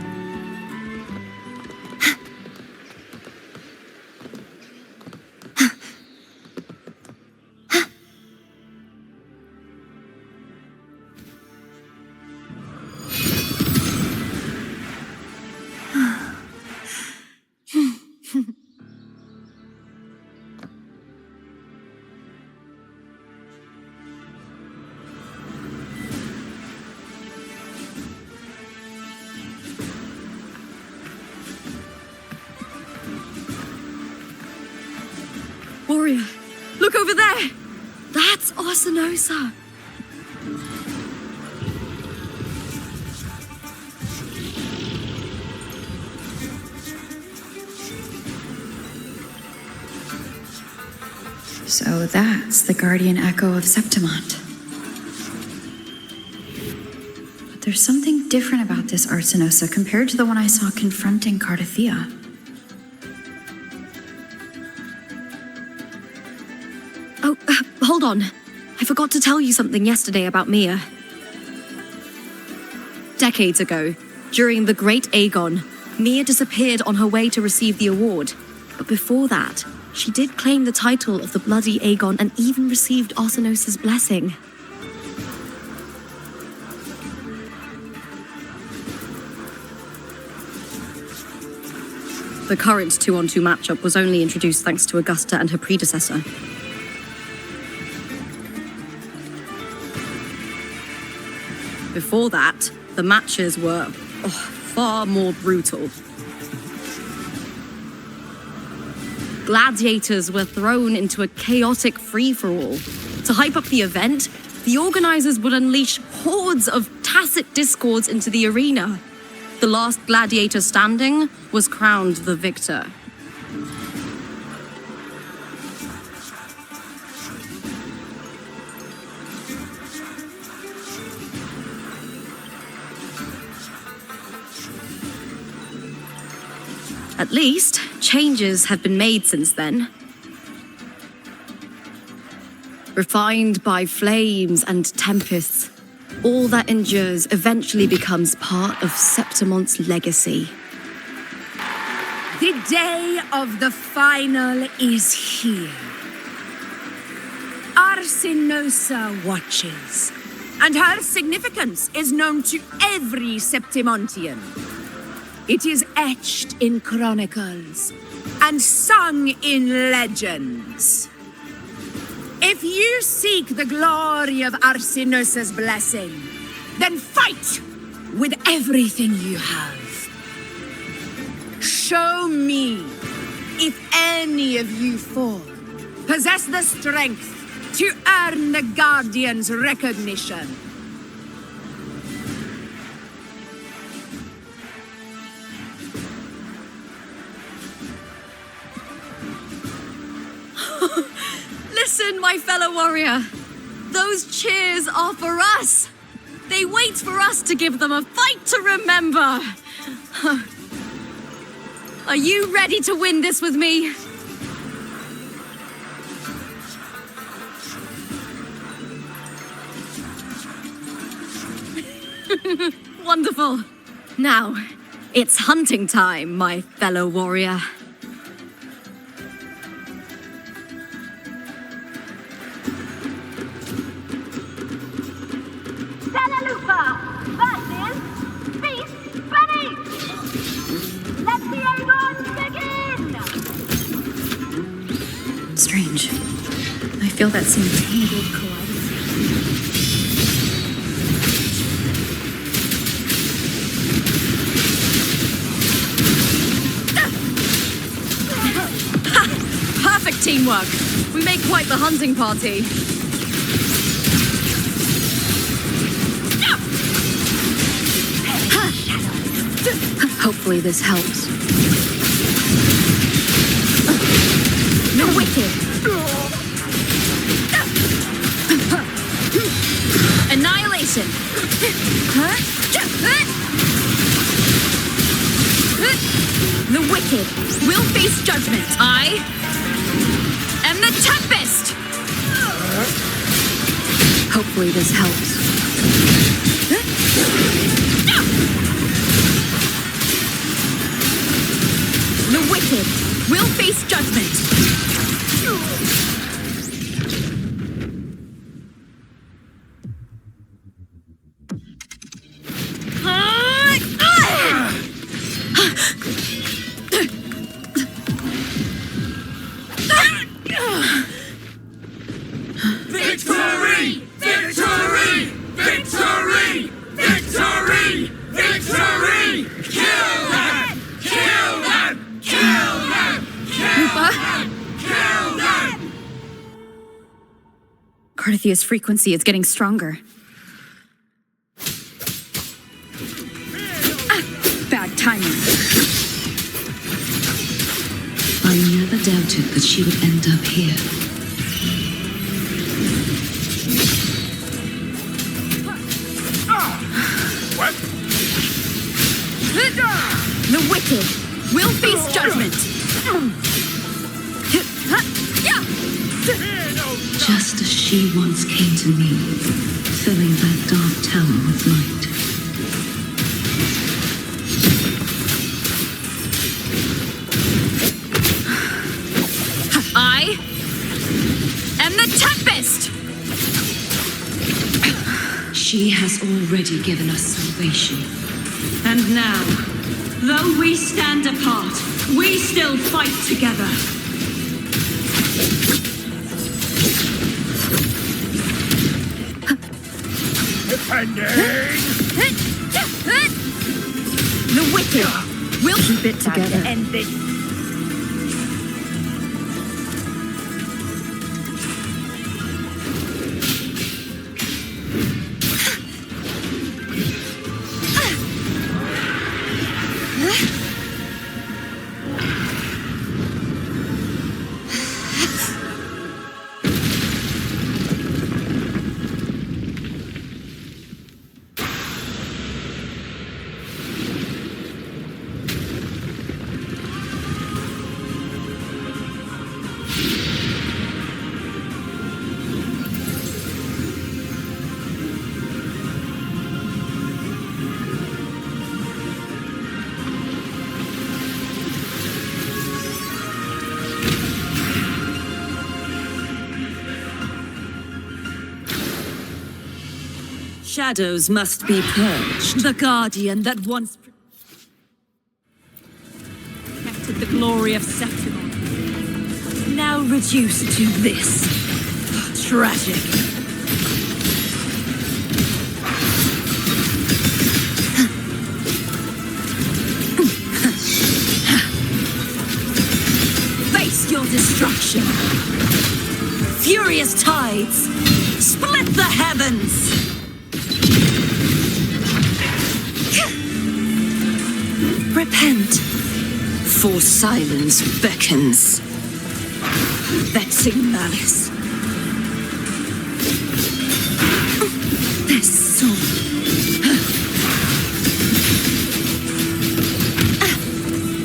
M: Warrior, look over there! That's Arsinosa!
A: So that's the guardian echo of Septimont. But there's something different about this Arsinosa compared to the one I saw confronting Cardathia.
M: Oh, hold on. I forgot to tell you something yesterday about Mia. Decades ago, during the Great Aegon, Mia disappeared on her way to receive the award. But before that, she did claim the title of the Bloody Aegon and even received Arsinosa's blessing. The current 2-on-2 matchup was only introduced thanks to Augusta and her predecessor. Before that, the matches were far more brutal. Gladiators were thrown into a chaotic free-for-all. To hype up the event, the organizers would unleash hordes of tacit discords into the arena. The last gladiator standing was crowned the victor. At least, changes have been made since then. Refined by flames and tempests, all that endures eventually becomes part of Septimont's legacy.
R: The day of the final is here. Arsinosa watches, and her significance is known to every Septimontian. It is etched in chronicles and sung in legends. If you seek the glory of Arsinosa's blessing, then fight with everything you have. Show me if any of you four possess the strength to earn the Guardian's recognition.
M: Listen, my fellow warrior. Those cheers are for us. They wait for us to give them a fight to remember. Are you ready to win this with me? Wonderful. Now, it's hunting time, my fellow warrior.
A: Strange. feel that same tangled kaleidoscope.
O: Perfect teamwork. We make quite the hunting party.
A: Hopefully this helps.
B: The wicked.
A: Annihilation.
B: The wicked will face judgment.
A: I am the Tempest. Hopefully this helps.
B: The wicked will face judgment.
I: Victory! Victory! Victory! Victory! Victory! Kill them! Kill them! Kill them! Kill them! Kill them!
A: Carthia's frequency is getting stronger. Bad timing.
N: I never doubted that she would end up here.
I: What?
B: The wicked will face judgment.
N: Just as she once came to me, filling that dark tower with light.
A: I am the Tempest!
N: She has already given us salvation. And now, though we stand apart, we still fight together.
B: The wicked will
A: keep it together.
B: End this.
N: Shadows must be purged. The guardian that once protected the glory of Septimon, now reduced to this. Tragic. Face your destruction. Furious tides, split the heavens. Repent, for silence beckons. Vexing malice. There's so.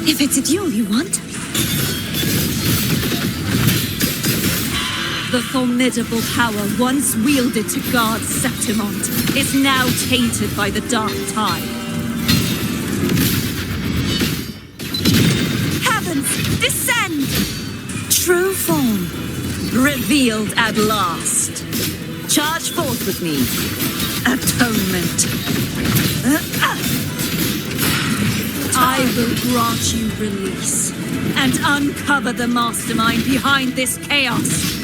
N: If it's a duel you want. The formidable power once wielded to guard Septimont is now tainted by the dark tide. Descend! True form, revealed at last. Charge forth with me. Atonement. I will grant you release and uncover the mastermind behind this chaos.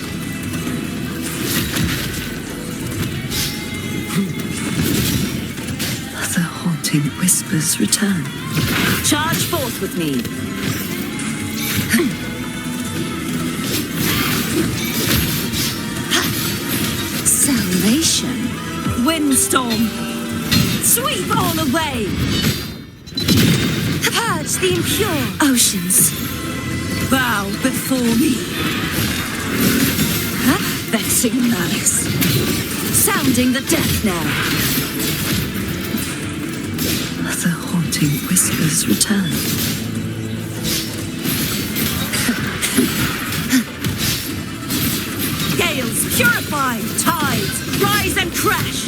D: haunting whispers return. Charge forth with me. Salvation. Windstorm. Sweep all away. Purge the impure. Oceans. Bow before me. Vexing malice. Sounding the death knell. The haunting whispers return. Gales purify, tides rise and crash.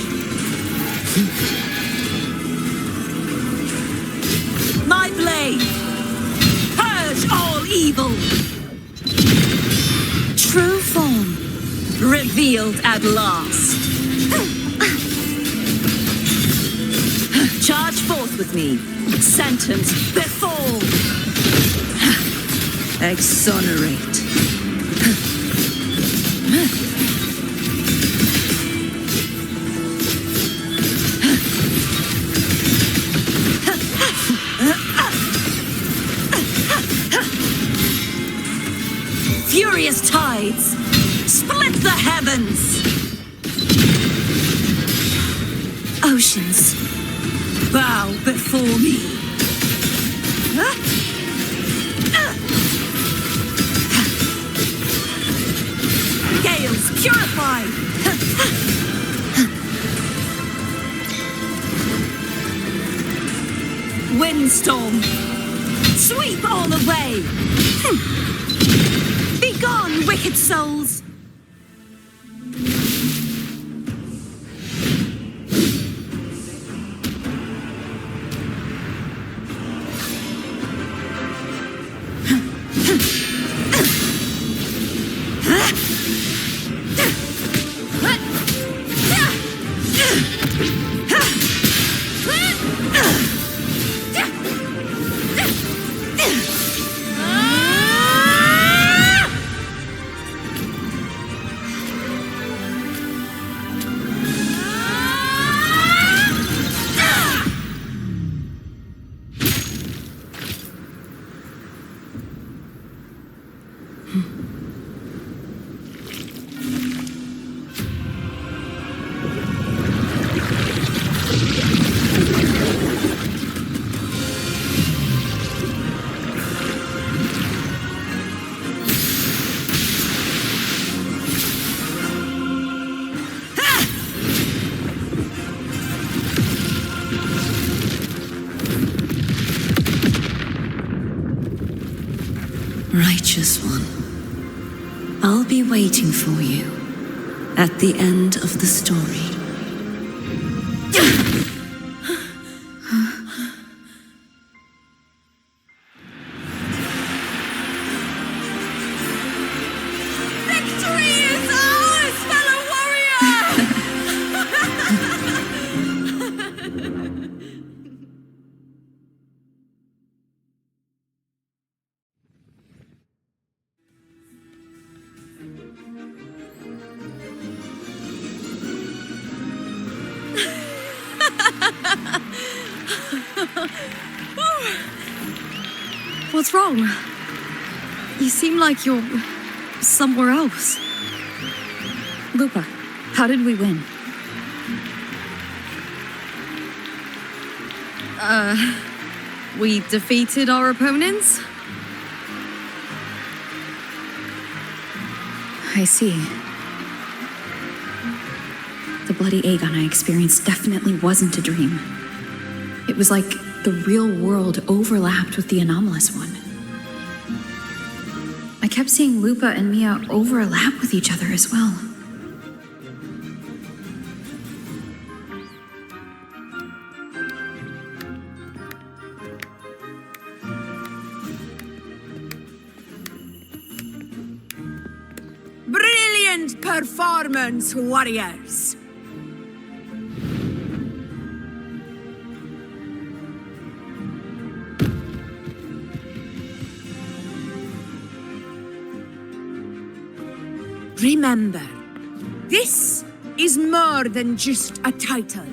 D: My blade, purge all evil. True form, revealed at last. Charge forth with me. Sentence before. Exonerate. Furious tides, split the heavens. Oceans, bow before me. Gales purify. Windstorm, sweep all away. Be gone, wicked souls. Righteous one, I'll be waiting for you at the end of the story.
R: Victory is ours, fellow warrior!
M: What's wrong? You seem like you're somewhere else.
A: Lupa, how did we win?
M: We defeated our opponents?
A: I see. The bloody Aegon I experienced definitely wasn't a dream. It was like the real world overlapped with the anomalous one. I kept seeing Lupa and Mia overlap with each other as well.
R: Brilliant performance, warriors! Remember, this is more than just a title.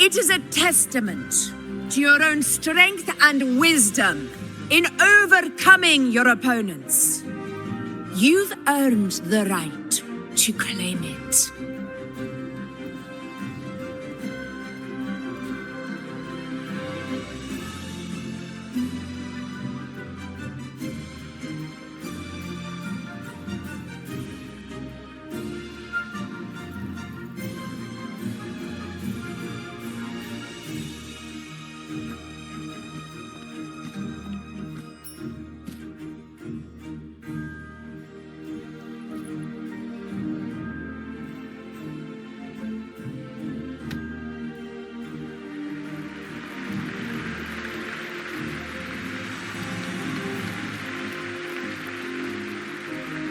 R: It is a testament to your own strength and wisdom in overcoming your opponents. You've earned the right to claim it.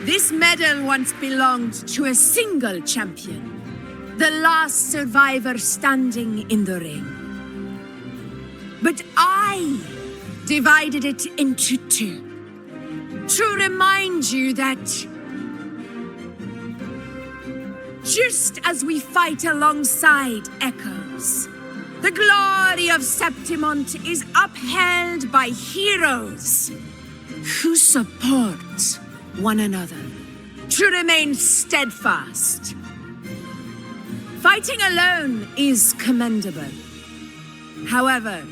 R: This medal once belonged to a single champion, the last survivor standing in the ring. But I divided it into two, to remind you that just as we fight alongside echoes, the glory of Septimont is upheld by heroes who support one another, to remain steadfast. Fighting alone is commendable. However,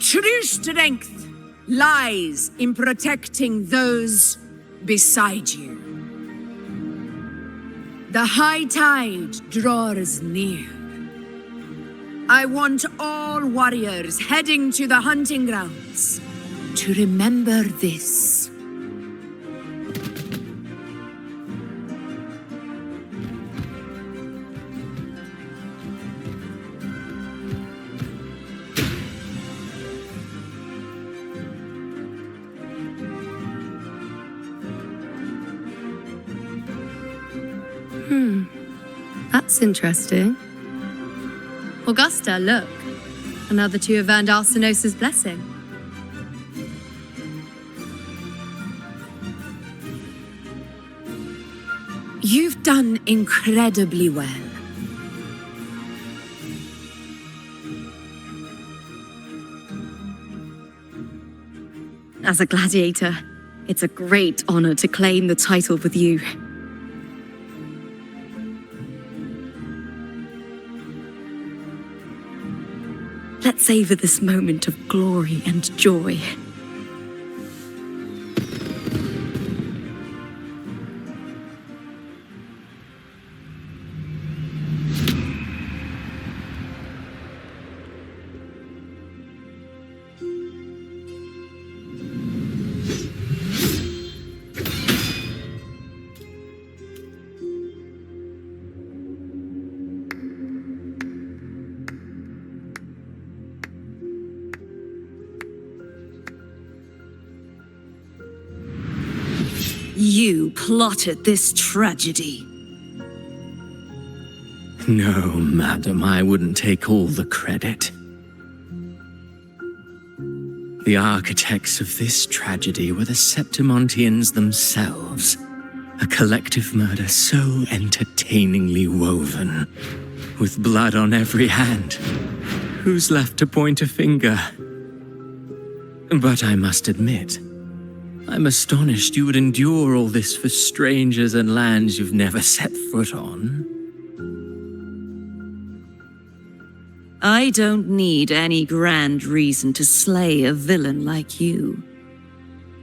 R: true strength lies in protecting those beside you. The high tide draws near. I want all warriors heading to the hunting grounds to remember this.
M: That's interesting. Augusta, look. Another two have earned Arsenos's blessing.
R: You've done incredibly well.
M: As a gladiator, it's a great honor to claim the title with you. Let's savor this moment of glory and joy.
T: You plotted this tragedy.
C: No, madam, I wouldn't take all the credit. The architects of this tragedy were the Septimontians themselves. A collective murder so entertainingly woven, with blood on every hand. Who's left to point a finger? But I must admit, I'm astonished you would endure all this for strangers and lands you've never set foot on.
T: I don't need any grand reason to slay a villain like you.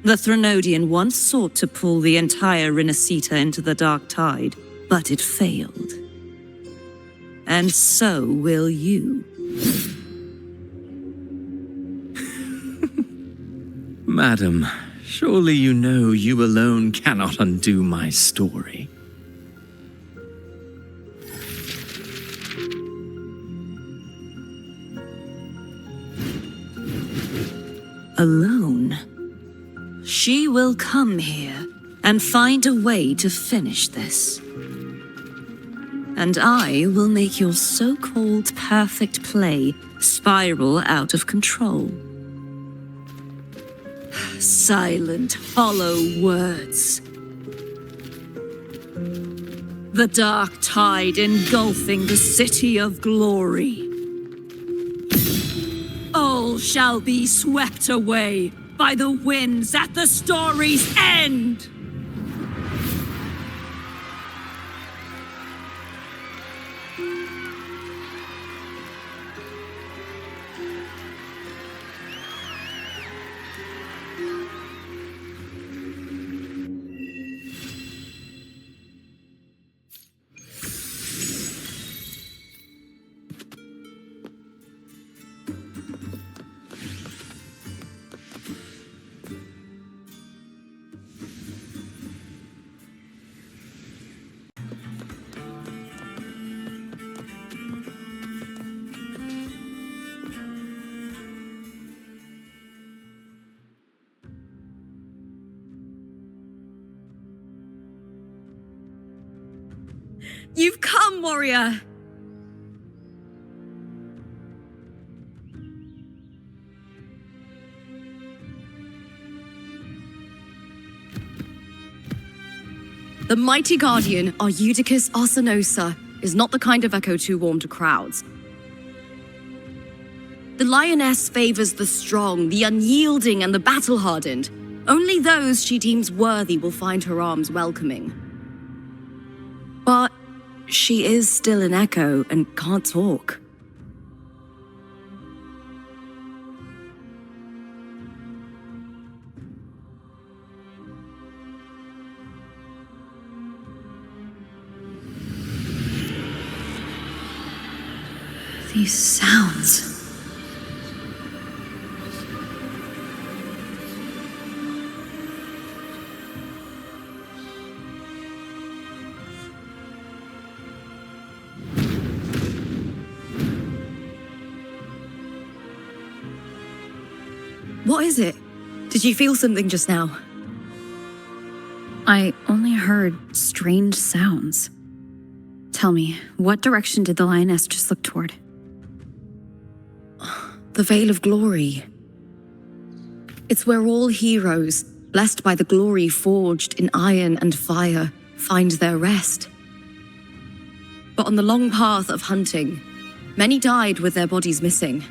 T: The Threnodian once sought to pull the entire Rinacita into the Dark Tide, but it failed. And so will you.
C: Madam, surely you know you alone cannot undo my story.
T: Alone? She will come here and find a way to finish this. And I will make your so-called perfect play spiral out of control. Silent, hollow words. The dark tide engulfing the city of glory.
E: all shall be swept away by the winds at the story's end.
M: You've come, warrior! The mighty guardian, Arudicus Arsenosa, is not the kind of echo too warm to crowds. The lioness favors the strong, the unyielding, and the battle-hardened. Only those she deems worthy will find her arms welcoming. But she is still an echo and can't talk.
A: These sounds.
M: What is it? Did you feel something just now?
A: I only heard strange sounds. Tell me, what direction did the lioness just look toward?
M: The Veil of Glory. It's where all heroes, blessed by the glory forged in iron and fire, find their rest. But on the long path of hunting, many died with their bodies missing.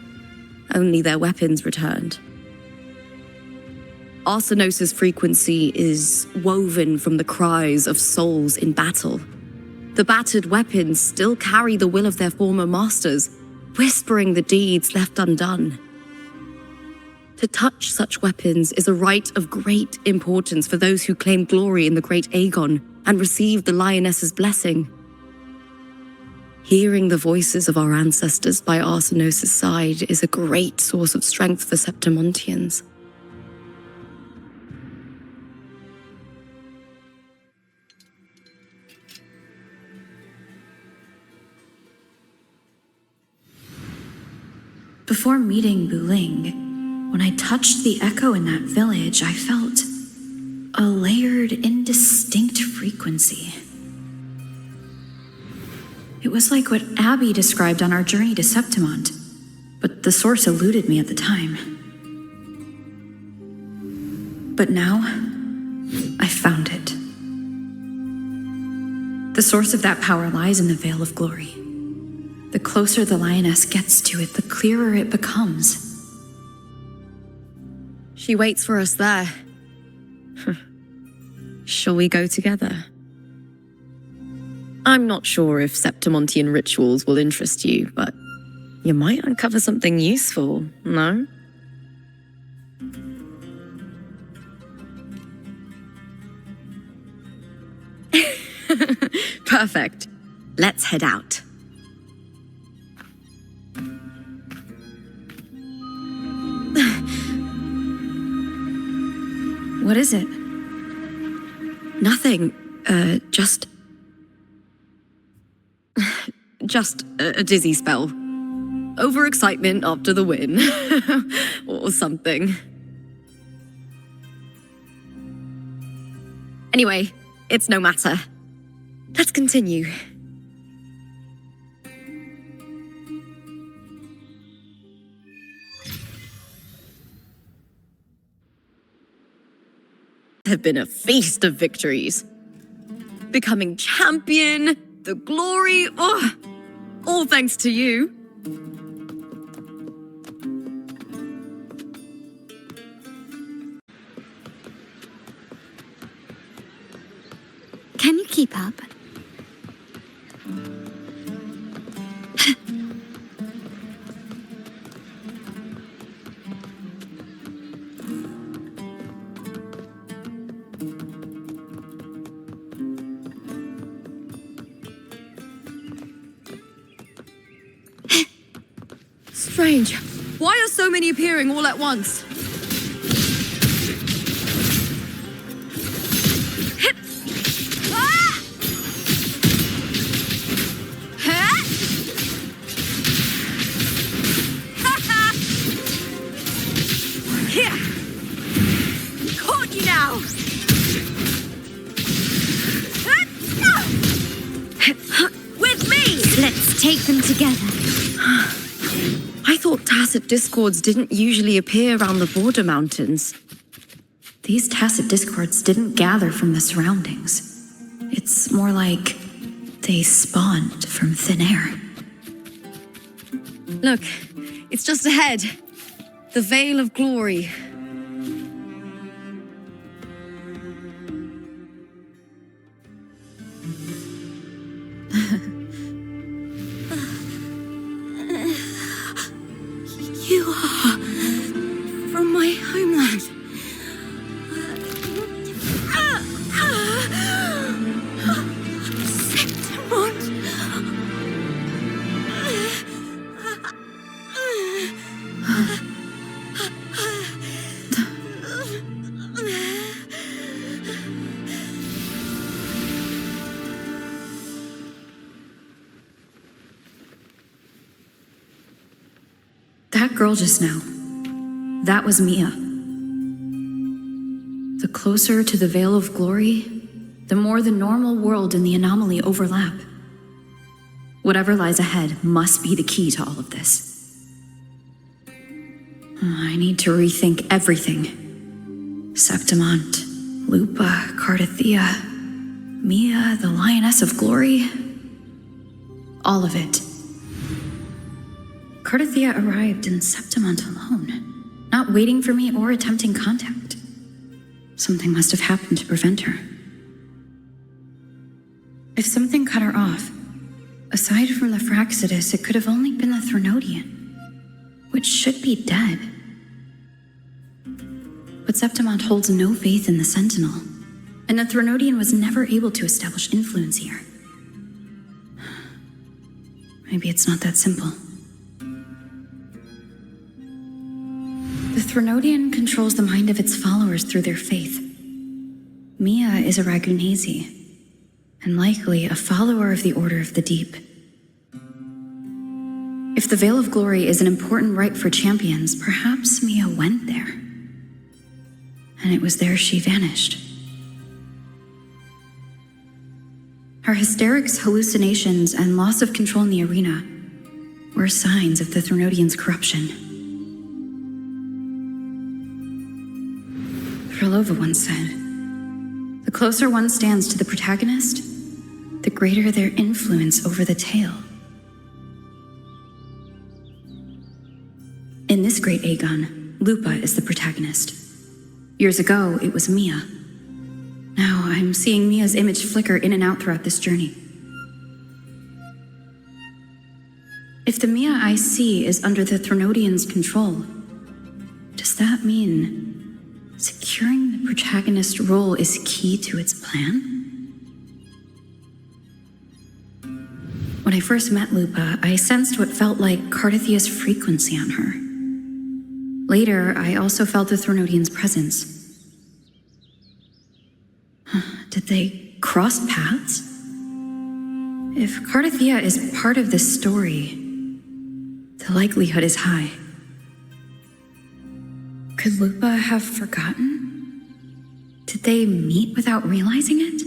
M: Only their weapons returned. Arsenosa's frequency is woven from the cries of souls in battle. The battered weapons still carry the will of their former masters, whispering the deeds left undone. To touch such weapons is a rite of great importance for those who claim glory in the great Aegon and receive the lioness's blessing. Hearing the voices of our ancestors by Arsenosa's side is a great source of strength for Septimontians.
A: Before meeting Buling, when I touched the echo in that village, I felt a layered, indistinct frequency. It was like what Abby described on our journey to Septimont, but the source eluded me at the time. But now, I found it. The source of that power lies in the Veil of Glory. The closer the lioness gets to it, the clearer it becomes.
M: She waits for us there. Shall we go together? I'm not sure if Septimontian rituals will interest you, but you might uncover something useful, no? Perfect. Let's head out.
A: What is it?
M: Nothing. Just a dizzy spell. Overexcitement after the win. Or something. Anyway, it's no matter. Let's continue. Have been a feast of victories. Becoming champion, the glory, all thanks to you.
Q: keep up.
M: Strange. Why are so many appearing all at once?
R: Here! Caught you now! With me!
Q: Let's take them together.
M: I thought tacit discords didn't usually appear around the border mountains.
A: These tacit discords didn't gather from the surroundings. It's more like they spawned from thin air.
M: Look, it's just ahead. The Veil of Glory.
N: You are from my homeland.
A: That girl just now, that was Mia. The closer to the Veil of Glory, the more the normal world and the anomaly overlap. Whatever lies ahead must be the key to all of this. I need to rethink everything. Septimont, Lupa, Cardathea, Mia, the Lioness of Glory. All of it. Cardathea arrived in Septimont alone, not waiting for me or attempting contact. Something must have happened to prevent her. If something cut her off, aside from the Fraxidus, it could have only been the Threnodian, which should be dead. But Septimont holds no faith in the Sentinel, and the Threnodian was never able to establish influence here. Maybe it's not that simple. The Threnodian controls the mind of its followers through their faith. Mia is a Ragunesi, and likely a follower of the Order of the Deep. If the Veil of Glory is an important rite for champions, perhaps Mia went there. And it was there she vanished. Her hysterics, hallucinations, and loss of control in the arena were signs of the Threnodian's corruption. Frolova once said, "The closer one stands to the protagonist, the greater their influence over the tale." In this great Aegon, Lupa is the protagonist. Years ago, it was Mia. Now I'm seeing Mia's image flicker in and out throughout this journey. If the Mia I see is under the Threnodian's control, does that mean securing the protagonist role is key to its plan? When I first met Lupa, I sensed what felt like Cardathea's frequency on her. Later, I also felt the Threnodian's presence. Did they cross paths? If Cardathea is part of this story, the likelihood is high. Could Lupa have forgotten? Did they meet without realizing it?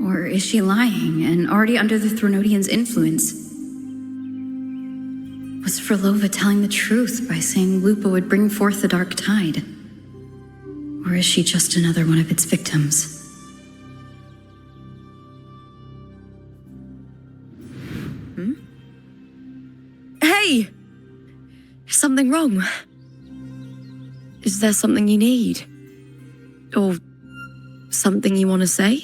A: Or is she lying and already under the Threnodian's influence? Was Frolova telling the truth by saying Lupa would bring forth the dark tide? Or is she just another one of its victims?
M: Hey! Is something wrong? Is there something you need? Or something you want to say?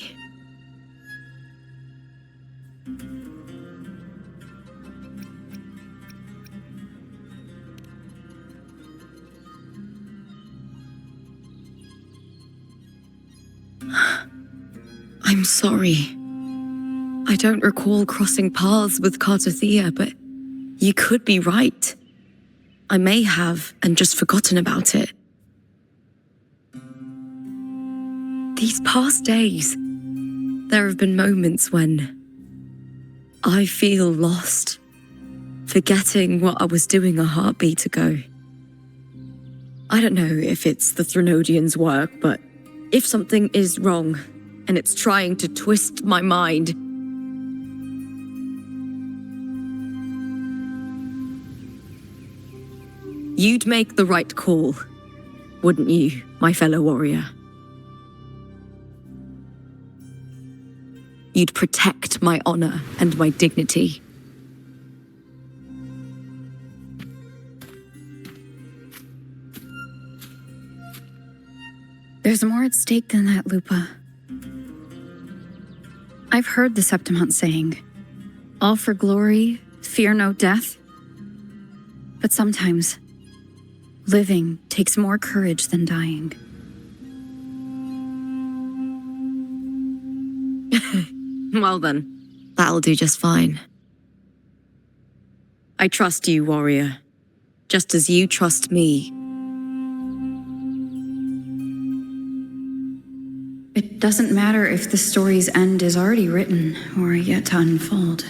M: I'm sorry. I don't recall crossing paths with Cartothea, but you could be right. I may have and just forgotten about it. These past days, there have been moments when I feel lost, forgetting what I was doing a heartbeat ago. I don't know if it's the Threnodians' work, but if something is wrong and it's trying to twist my mind, you'd make the right call, wouldn't you, my fellow warrior? You'd protect my honor and my dignity.
A: There's more at stake than that, Lupa. I've heard the Septimont saying, all for glory, fear no death. But sometimes, living takes more courage than dying.
M: Well then, that'll do just fine. I trust you, warrior, just as you trust me.
A: It doesn't matter if the story's end is already written or yet to unfold.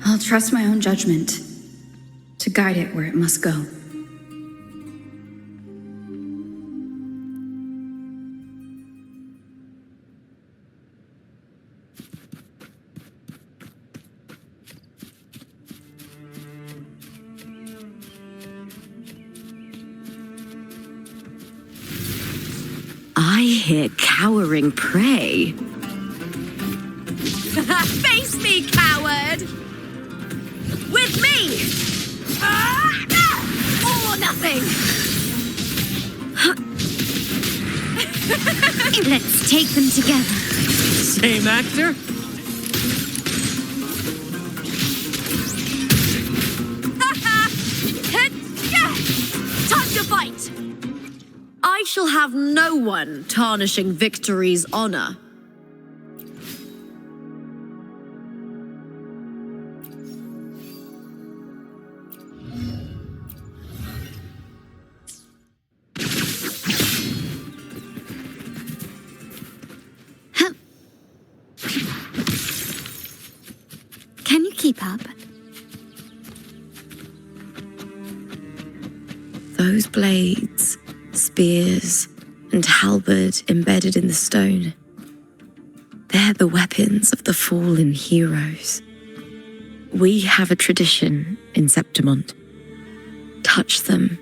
A: I'll trust my own judgment to guide it where it must go.
M: I hear cowering prey.
R: Face me, coward! With me! All or nothing!
Q: Let's take them together.
C: Same actor?
R: Time to fight!
M: I shall have no one tarnishing victory's honor.
Q: Can you keep up?
M: Those blades, spears, and halberd embedded in the stone. They're the weapons of the fallen heroes. We have a tradition in Septimont. Touch them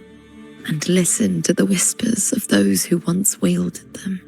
M: and listen to the whispers of those who once wielded them.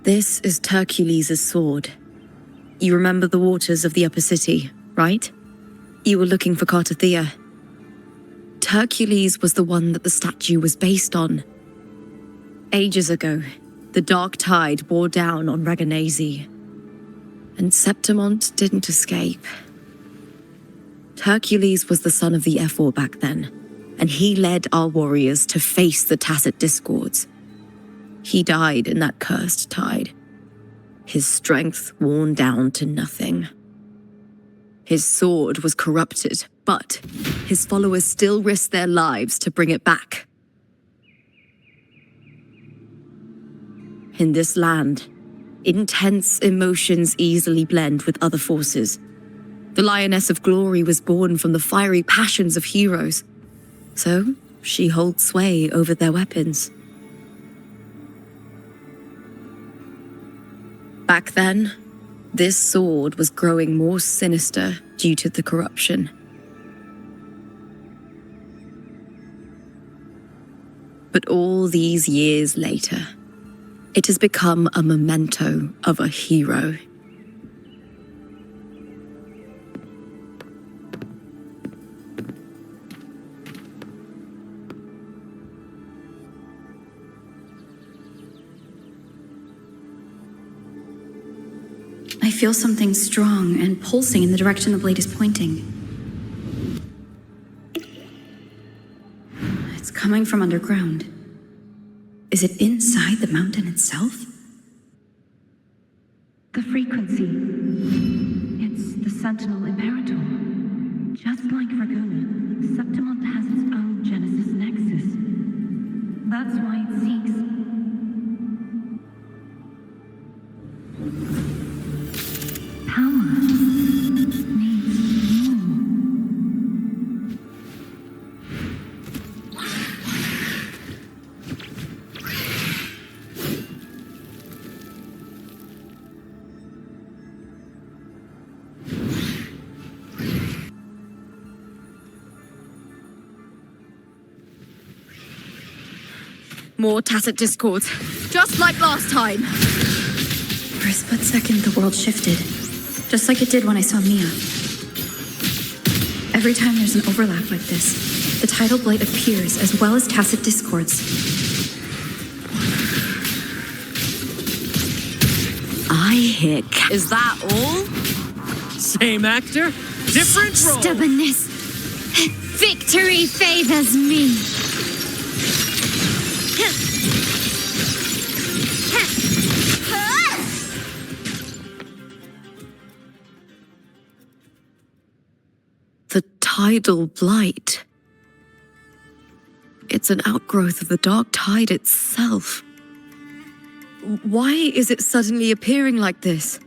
M: This is Hercules' sword. You remember the waters of the upper city, right? You were looking for Cartothea. Hercules was the one that the statue was based on. Ages ago, the dark tide bore down on Reganese, and Septimont didn't escape. Hercules was the son of the Ephor back then, and he led our warriors to face the Tacit Discords. He died in that cursed tide, his strength worn down to nothing. His sword was corrupted, but his followers still risked their lives to bring it back. In this land, intense emotions easily blend with other forces. The Lioness of Glory was born from the fiery passions of heroes, so she holds sway over their weapons. Back then, this sword was growing more sinister due to the corruption. But all these years later, it has become a memento of a hero.
A: I feel something strong and pulsing in the direction the blade is pointing. It's coming from underground. Is it inside the mountain itself?
N: The frequency. It's the Sentinel Imperator. Just like Raguna, Septimont has its own Genesis Nexus. That's why it seeks... power. Needs more.
M: More Tacit Discords, just like last time.
A: For a split second, the world shifted, just like it did when I saw Mia. Every time there's an overlap like this, the tidal blight appears as well as Tacit Discords.
M: I hear... Is that all?
C: Same actor, different role.
Q: Stubbornness. Victory favors me.
M: The tidal blight. It's an outgrowth of the dark tide itself. Why is it suddenly appearing like this?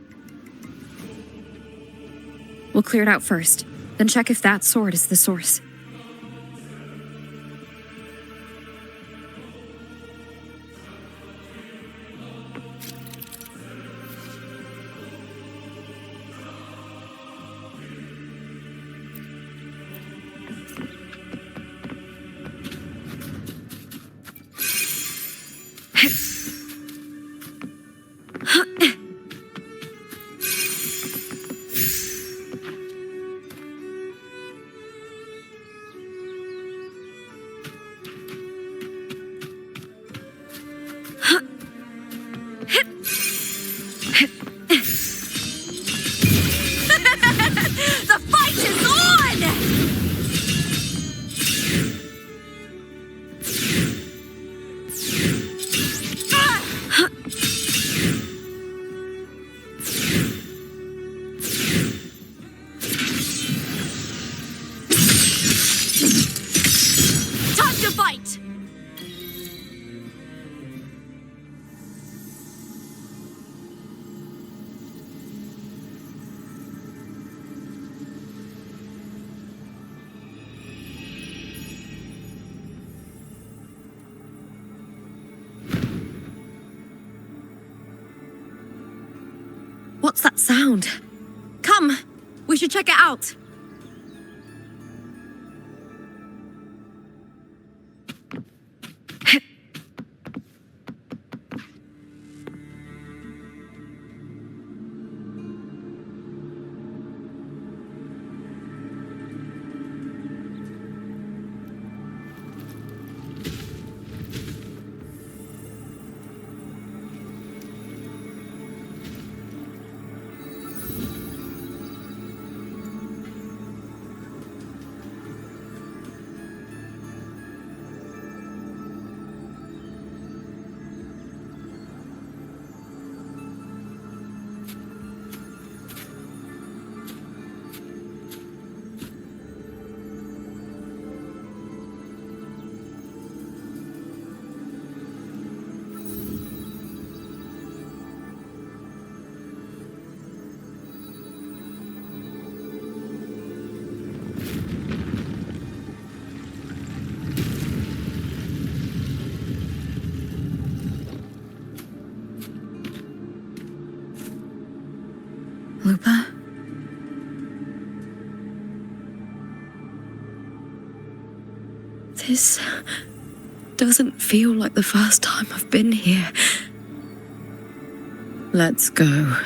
A: We'll clear it out first, then check if that sword is the source.
R: The fight is on! Time to fight!
M: What's that sound? Come, we should check it out.
D: This doesn't feel like the first time I've been here. Let's go.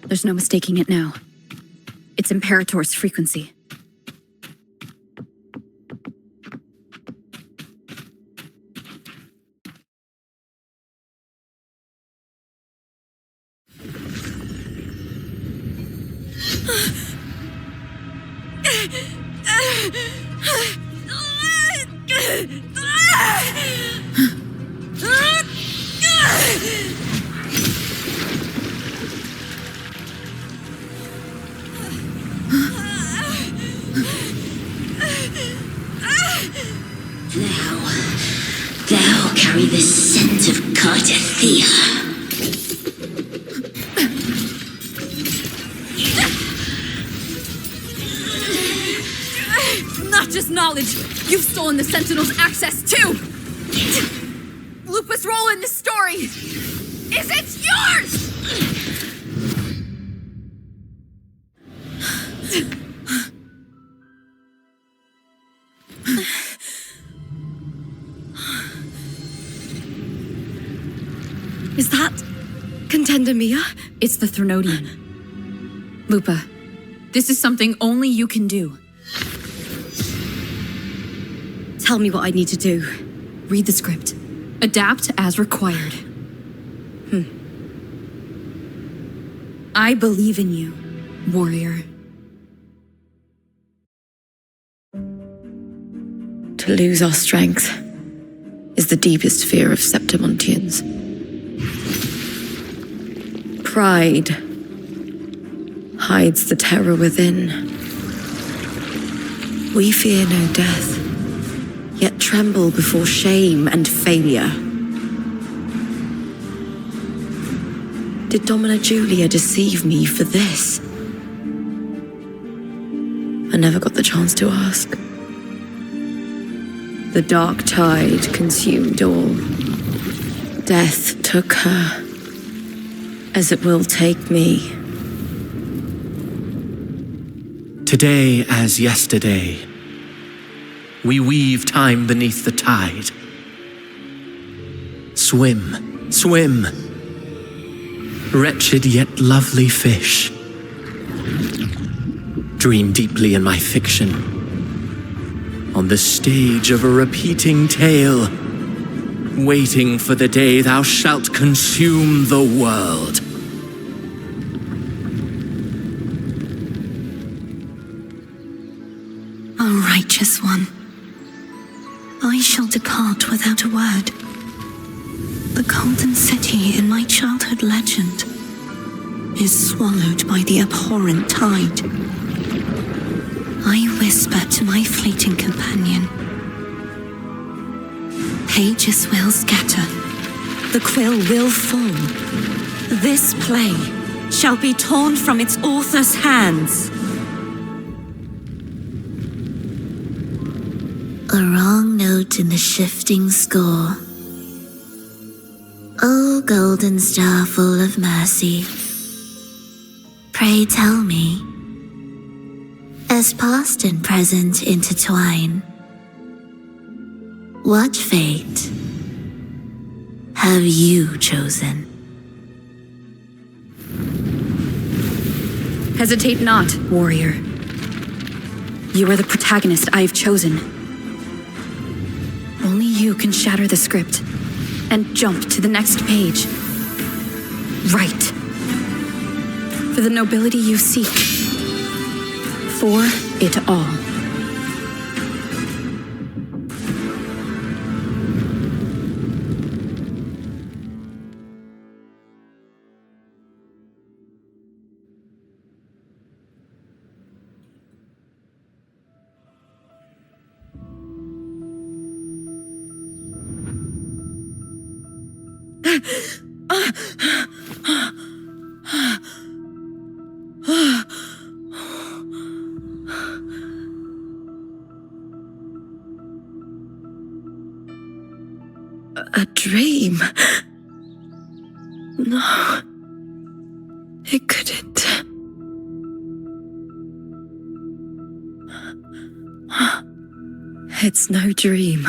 A: There's no mistaking it now. It's Imperator's frequency.
Q: Thou carry the scent of Cartathea.
A: Not just knowledge, you've stolen the Sentinel's access too! Lupa's role in this story is it's yours!
D: Is that Contender Mia?
A: It's the Threnodian. Lupa, this is something only you can do.
D: Tell me what I need to do.
A: Read the script. Adapt as required. I believe in you, warrior.
D: To lose our strength is the deepest fear of Septimontians. Pride hides the terror within. We fear no death, yet tremble before shame and failure. Did Domina Julia deceive me for this? I never got the chance to ask. The dark tide consumed all. Death took her, as it will take me.
C: Today as yesterday, we weave time beneath the tide. Swim, swim, wretched yet lovely fish. Dream deeply in my fiction, on the stage of a repeating tale, waiting for the day thou shalt consume the world.
N: O righteous one, I shall depart without a word. The golden city in my childhood legend is swallowed by the abhorrent tide. I whisper to my fleeting companion. Pages will scatter, the quill will fall. This play shall be torn from its author's hands.
Q: A wrong note in the shifting score. O golden star full of mercy, pray tell me, as past and present intertwine, what fate have you chosen?
A: Hesitate not, warrior. You are the protagonist I have chosen. Only you can shatter the script and jump to the next page. Right. For the nobility you seek. For it all.
N: a dream. No. It couldn't. It's no dream.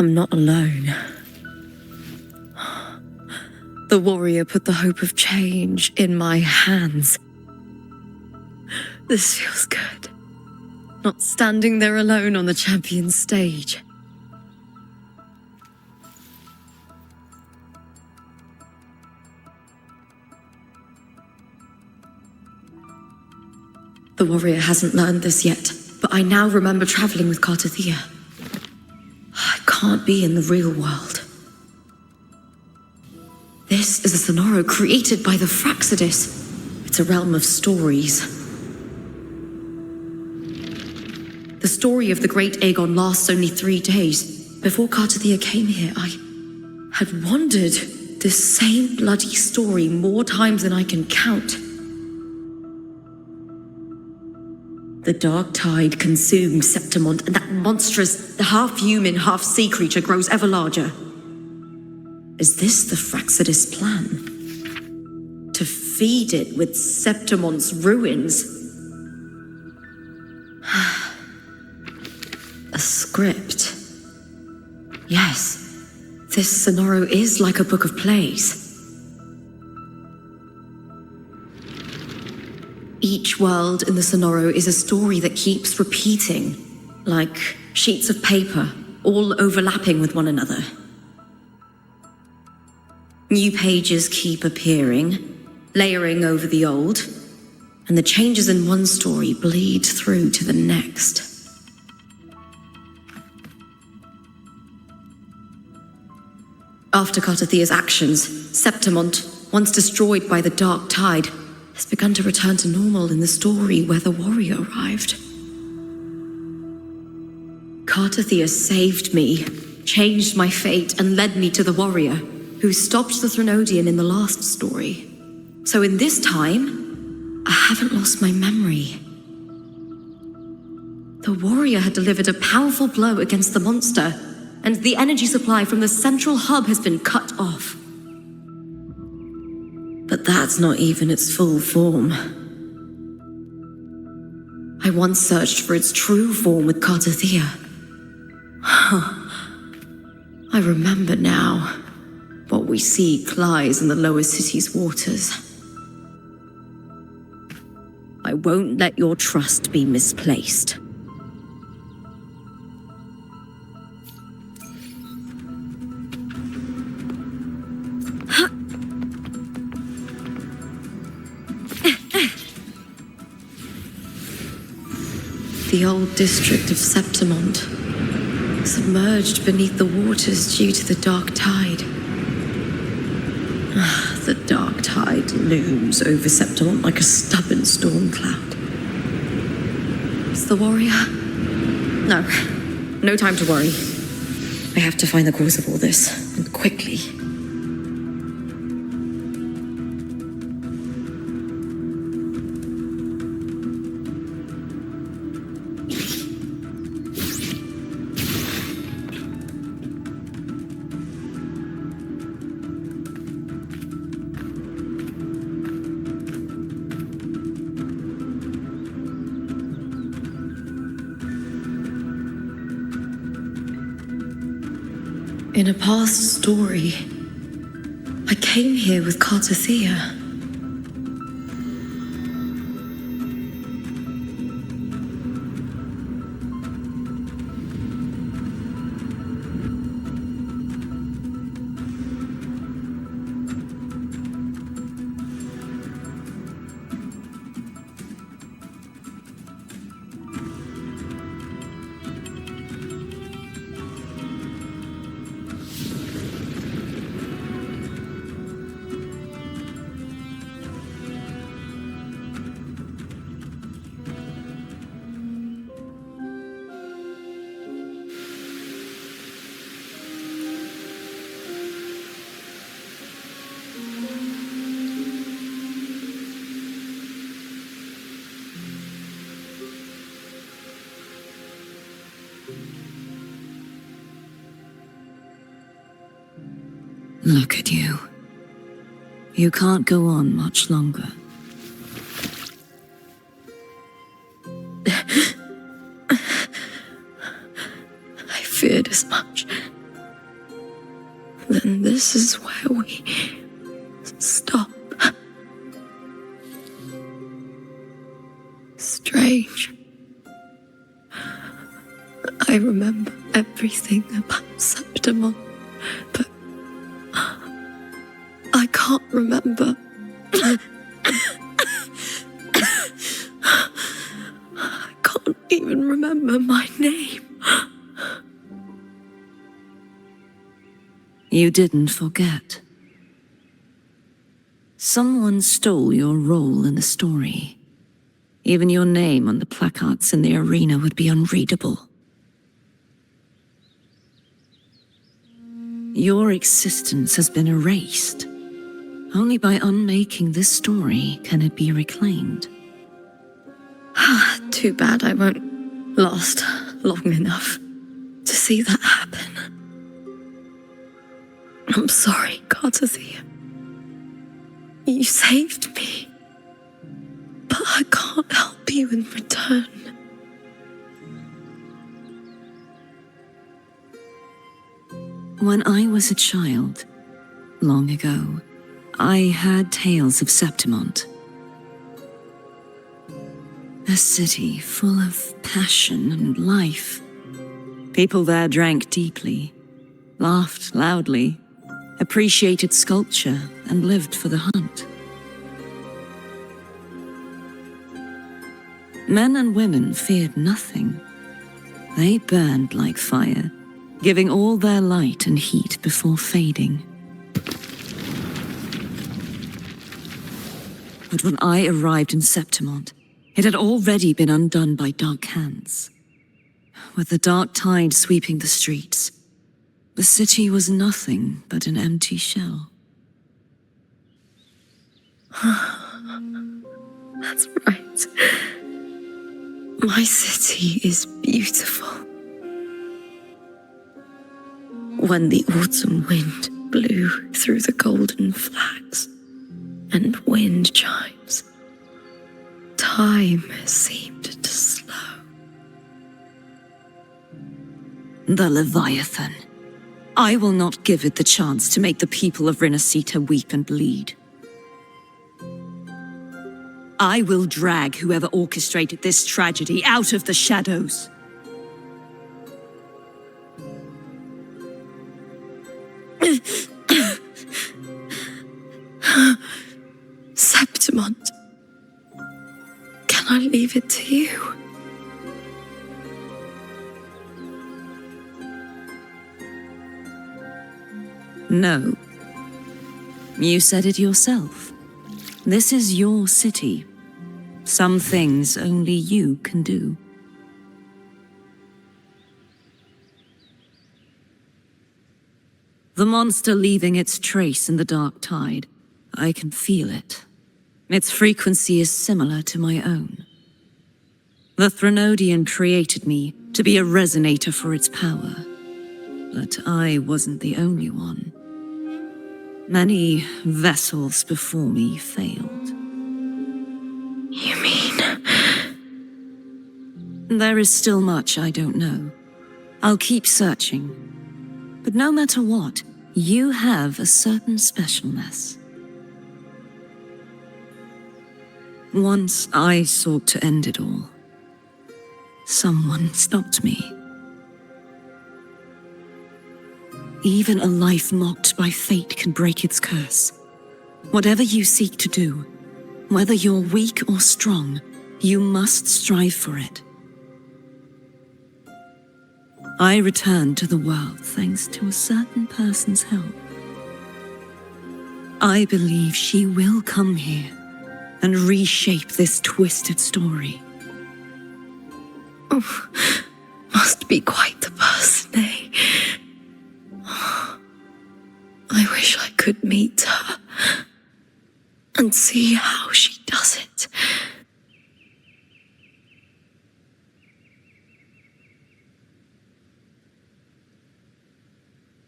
N: I'm not alone. The warrior put the hope of change in my hands. This feels good. Not standing there alone on the champion stage. The warrior hasn't learned this yet, but I now remember traveling with Cartathea. I can't be in the real world. This is a Sonoro created by the Fraxidus. It's a realm of stories. The story of the great Aegon lasts only 3 days. Before Cartathea came here, I had wandered this same bloody story more times than I can count. The dark tide consumed Septimont, and that monstrous, half-human, half-sea creature grows ever larger. Is this the Fraxidus plan? To feed it with Septimont's ruins? A script. Yes, this Sonoro is like a book of plays. Each world in the Sonoro is a story that keeps repeating, like sheets of paper, all overlapping with one another. New pages keep appearing, layering over the old, and the changes in one story bleed through to the next. After Cartathea's actions, Septimont, once destroyed by the dark tide, has begun to return to normal in the story where the warrior arrived. Cartathea saved me, changed my fate, and led me to the warrior, who stopped the Threnodian in the last story. So in this time, I haven't lost my memory. The warrior had delivered a powerful blow against the monster, and the energy supply from the central hub has been cut off. But that's not even its full form. I once searched for its true form with Cartathea. I remember now. What we seek lies in the lower city's waters.
L: I won't let your trust be misplaced.
N: The old district of Septimont, submerged beneath the waters due to the dark tide. The dark tide looms over Septimont like a stubborn storm cloud. It's the warrior? No time to worry. I have to find the cause of all this, and quickly. In a past story, I came here with Cartathea. Look at you. You can't go on much longer.
H: I feared as much. Then this is where we stop. Strange. I remember everything about Septimon, but I can't remember. I can't even remember my name.
N: You didn't forget. Someone stole your role in the story. Even your name on the placards in the arena would be unreadable. Your existence has been erased. Only by unmaking this story can it be reclaimed.
H: Too bad I won't last long enough to see that happen. I'm sorry, Cartathea. You saved me. But I can't help you in return.
N: When I was a child, long ago, I heard tales of Septimont. A city full of passion and life. People there drank deeply, laughed loudly, appreciated sculpture, and lived for the hunt. Men and women feared nothing. They burned like fire, giving all their light and heat before fading. But when I arrived in Septimont, it had already been undone by dark hands. With the dark tide sweeping the streets, the city was nothing but an empty shell.
H: That's right. My city is beautiful. When the autumn wind blew through the golden flags and wind chimes, time seemed to slow.
N: The Leviathan. I will not give it the chance to make the people of Rinacita weep and bleed. I will drag whoever orchestrated this tragedy out of the shadows.
H: Septimont, can I leave it to you?
N: No. You said it yourself. This is your city. Some things only you can do. The monster leaving its trace in the dark tide. I can feel it. Its frequency is similar to my own. The Threnodian created me to be a resonator for its power. But I wasn't the only one. Many vessels before me failed.
H: You mean?
N: There is still much I don't know. I'll keep searching. But no matter what, you have a certain specialness. Once I sought to end it all. Someone stopped me. Even a life mocked by fate can break its curse. Whatever you seek to do, whether you're weak or strong, you must strive for it. I returned to the world thanks to a certain person's help. I believe she will come here and reshape this twisted story.
H: Oh, must be quite the person, eh? I wish I could meet her and see how she does it.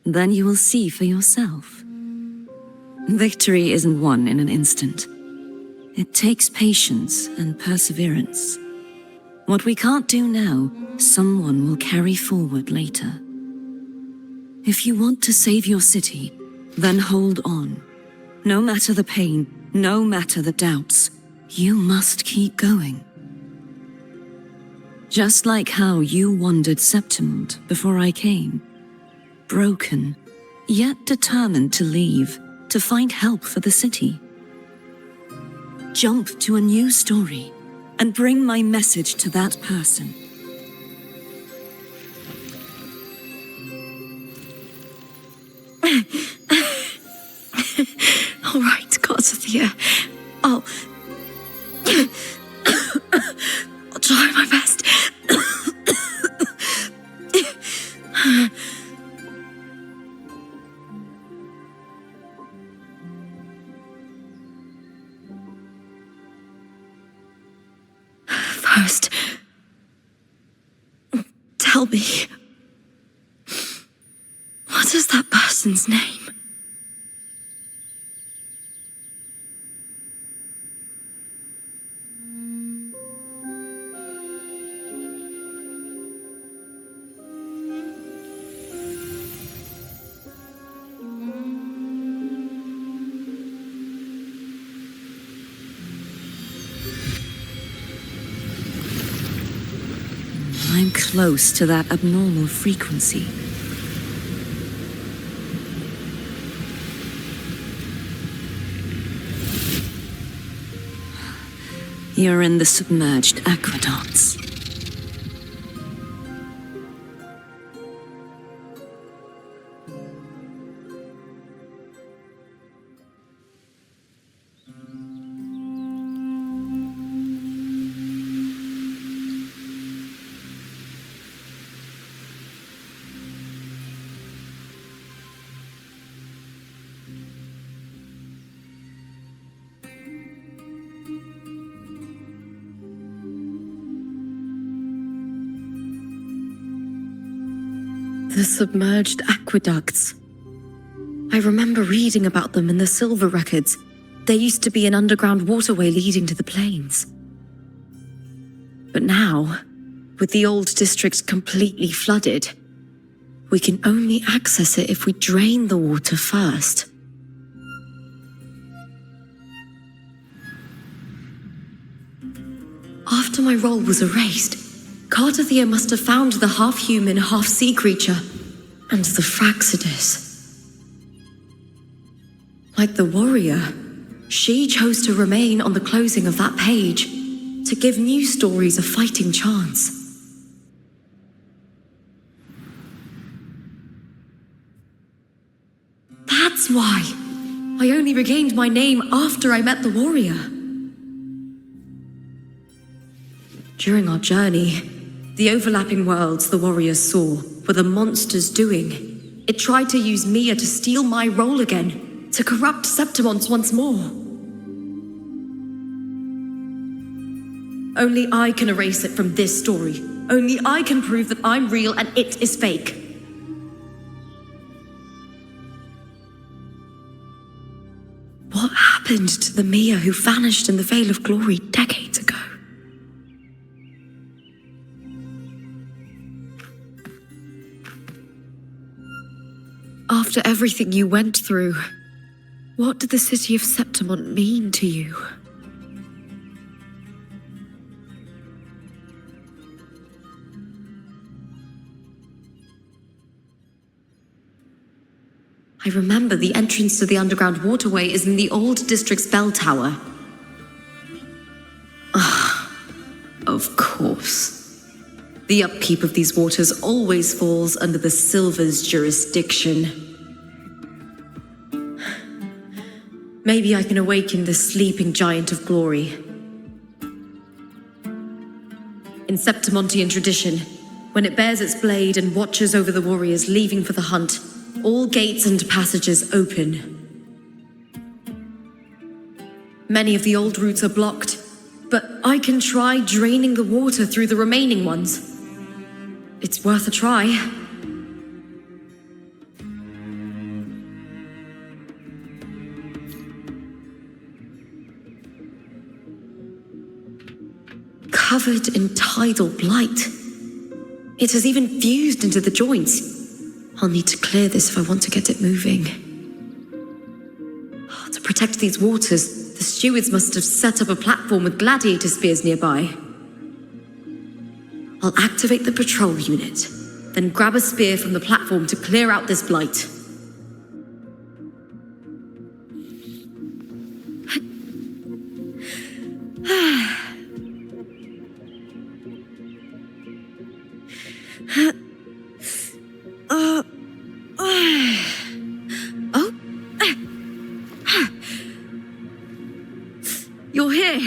N: Then you will see for yourself. Victory isn't won in an instant. It takes patience and perseverance. What we can't do now, someone will carry forward later. If you want to save your city, then hold on. No matter the pain, no matter the doubts, you must keep going. Just like how you wandered Septimont before I came. Broken, yet determined to leave, to find help for the city. Jump to a new story and bring my message to that person.
H: All right, Corsathea. I'll try my best. First, tell me, what is that person's name?
N: I'm close to that abnormal frequency. You're in the submerged aqueducts.
H: The submerged aqueducts. I remember reading about them in the Silver records. There used to be an underground waterway leading to the plains. But now, with the old district completely flooded, we can only access it if we drain the water first. After my role was erased, Cartathea must have found the half-human, half-sea creature, and the Fraxidus. Like the warrior, she chose to remain on the closing of that page, to give new stories a fighting chance. That's why I only regained my name after I met the warrior. During our journey, the overlapping worlds the warriors saw were the monsters doing. It tried to use Mia to steal my role again, to corrupt Septimont once more. Only I can erase it from this story. Only I can prove that I'm real and it is fake. What happened to the Mia who vanished in the Veil of Glory decades ago? After everything you went through, what did the city of Septimont mean to you? I remember the entrance to the underground waterway is in the old district's bell tower. Ah, of course. The upkeep of these waters always falls under the Silver's jurisdiction. Maybe I can awaken the sleeping giant of glory. In Septimontian tradition, when it bears its blade and watches over the warriors leaving for the hunt, all gates and passages open. Many of the old routes are blocked, but I can try draining the water through the remaining ones. It's worth a try. covered in tidal blight. It has even fused into the joints. I'll need to clear this if I want to get it moving. To protect these waters, the stewards must have set up a platform with gladiator spears nearby. I'll activate the patrol unit, then grab a spear from the platform to clear out this blight. You're here.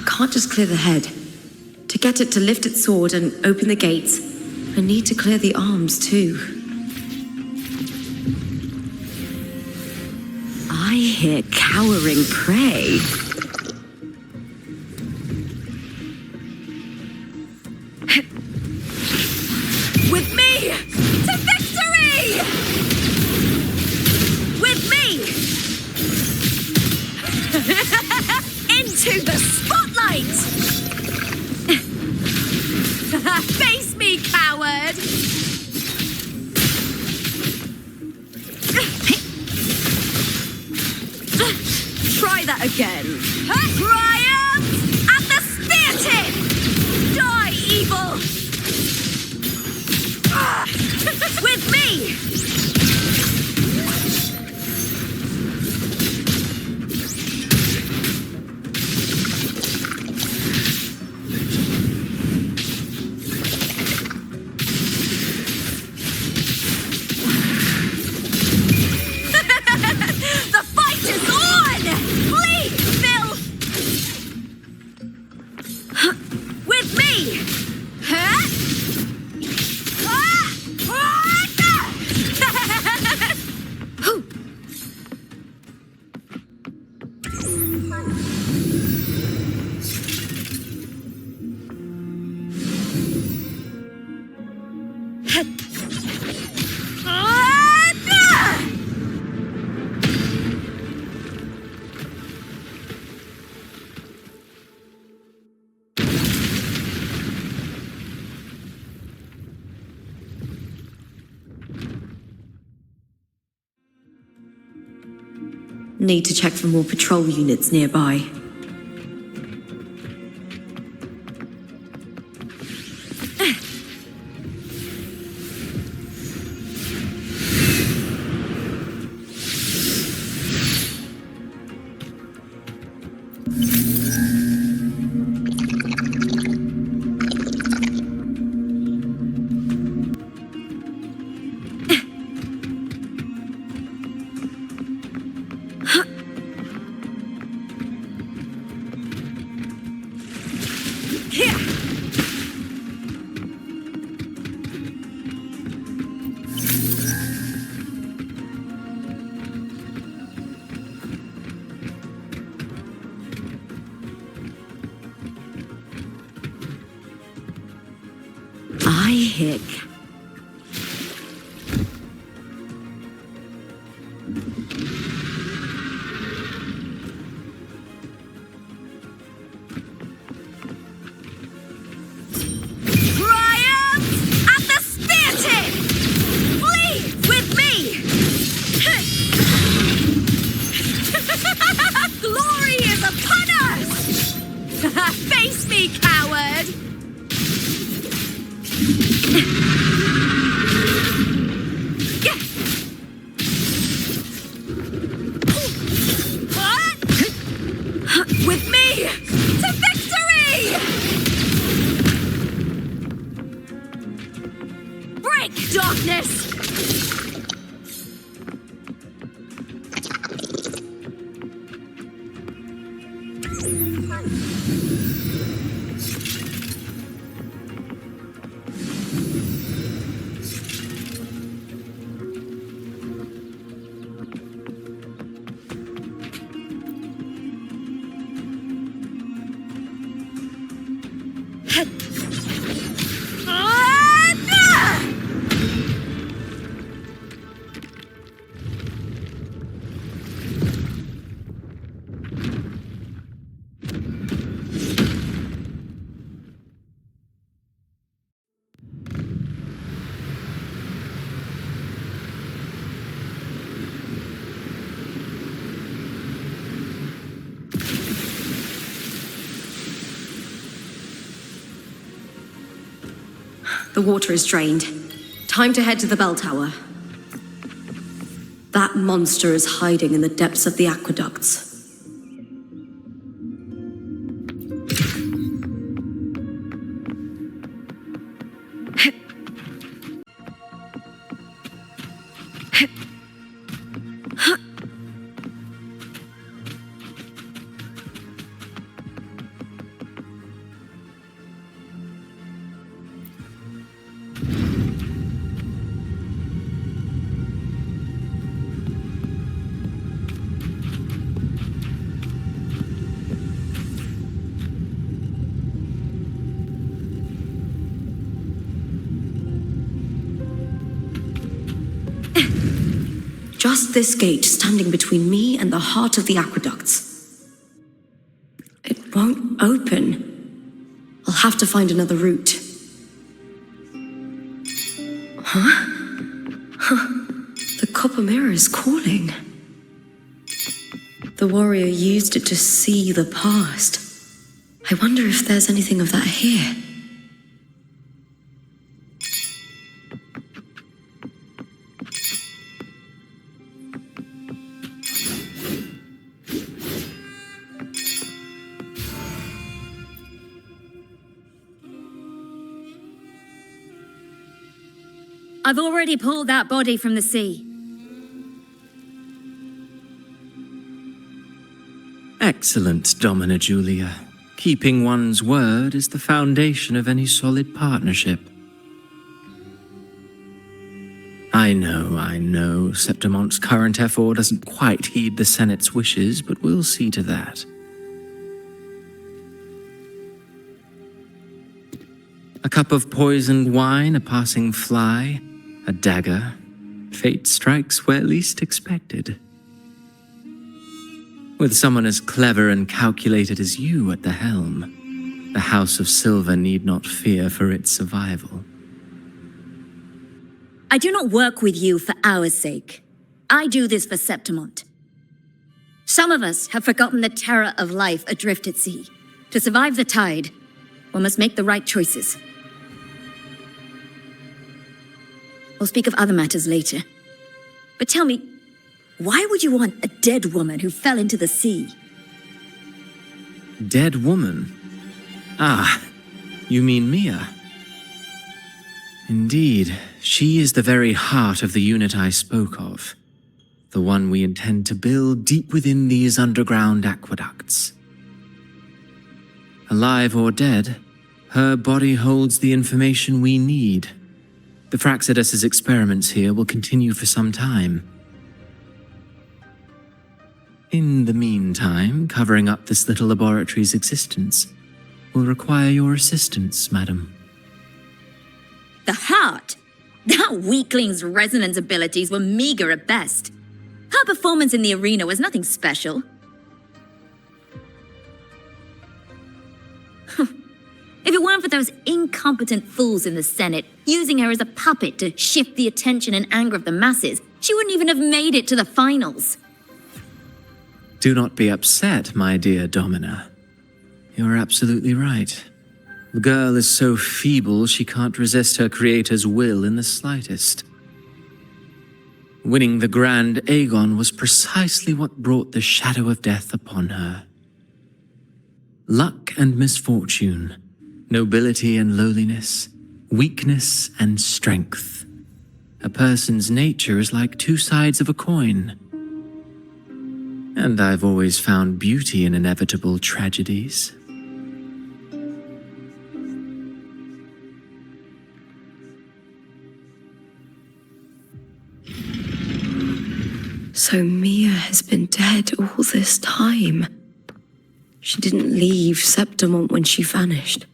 H: Can't just clear the head. To get it to lift its sword and open the gates, I need to clear the arms too.
T: I hear cowering prey.
R: With me to victory! With me into the spotlight! Face me, coward! Try that again. Triumph at the spear tip! Die, evil! With me! The fight is on! Please, Phil! With me! Huh?
H: Need to check for more patrol units nearby.
T: I hear
R: Triumph at the spear tip! Flee with me! Glory is upon us! Face me, coward! With me to victory! Awake, darkness!
H: The water is drained. Time to head to the bell tower. That monster is hiding in the depths of the aqueducts. Just this gate standing between me and the heart of the aqueducts. It won't open. I'll have to find another route. Huh? The copper mirror is calling. The warrior used it to see the past. I wonder if there's anything of that here.
T: I've already pulled that body from the sea.
C: Excellent, Domina Julia. Keeping one's word is the foundation of any solid partnership. I know, Septimonte's current effort doesn't quite heed the Senate's wishes, but we'll see to that. A cup of poisoned wine, a passing fly, a dagger. Fate strikes where least expected. With someone as clever and calculated as you at the helm, the House of Silver need not fear for its survival.
T: I do not work with you for our sake. I do this for Septimont. Some of us have forgotten the terror of life adrift at sea. To survive the tide, one must make the right choices. We'll speak of other matters later. But tell me, why would you want a dead woman who fell into the sea?
C: Dead woman? Ah, you mean Mia? Indeed, she is the very heart of the unit I spoke of. The one we intend to build deep within these underground aqueducts. Alive or dead, her body holds the information we need. The Fraxidus's experiments here will continue for some time. In the meantime, covering up this little laboratory's existence will require your assistance, madam.
T: The heart? That weakling's resonance abilities were meager at best. Her performance in the arena was nothing special. If it weren't for those incompetent fools in the Senate using her as a puppet to shift the attention and anger of the masses, she wouldn't even have made it to the finals.
C: Do not be upset, my dear Domina. You are absolutely right. The girl is so feeble she can't resist her creator's will in the slightest. Winning the Grand Aegon was precisely what brought the shadow of death upon her. Luck and misfortune, nobility and lowliness, weakness and strength. a person's nature is like two sides of a coin. And I've always found beauty in inevitable tragedies.
H: So Mia has been dead all this time. She didn't leave Septimont when she vanished.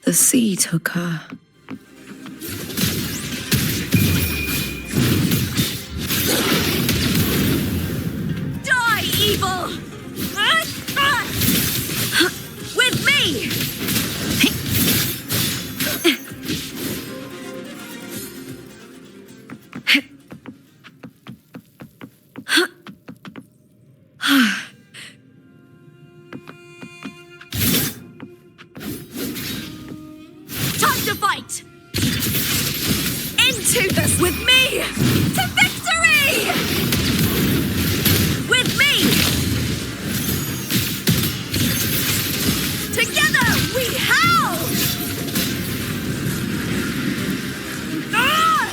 H: The sea took her.
L: Die, evil! With me! Time to fight! Into this with me! To victory! With me! Together we howl! Ah!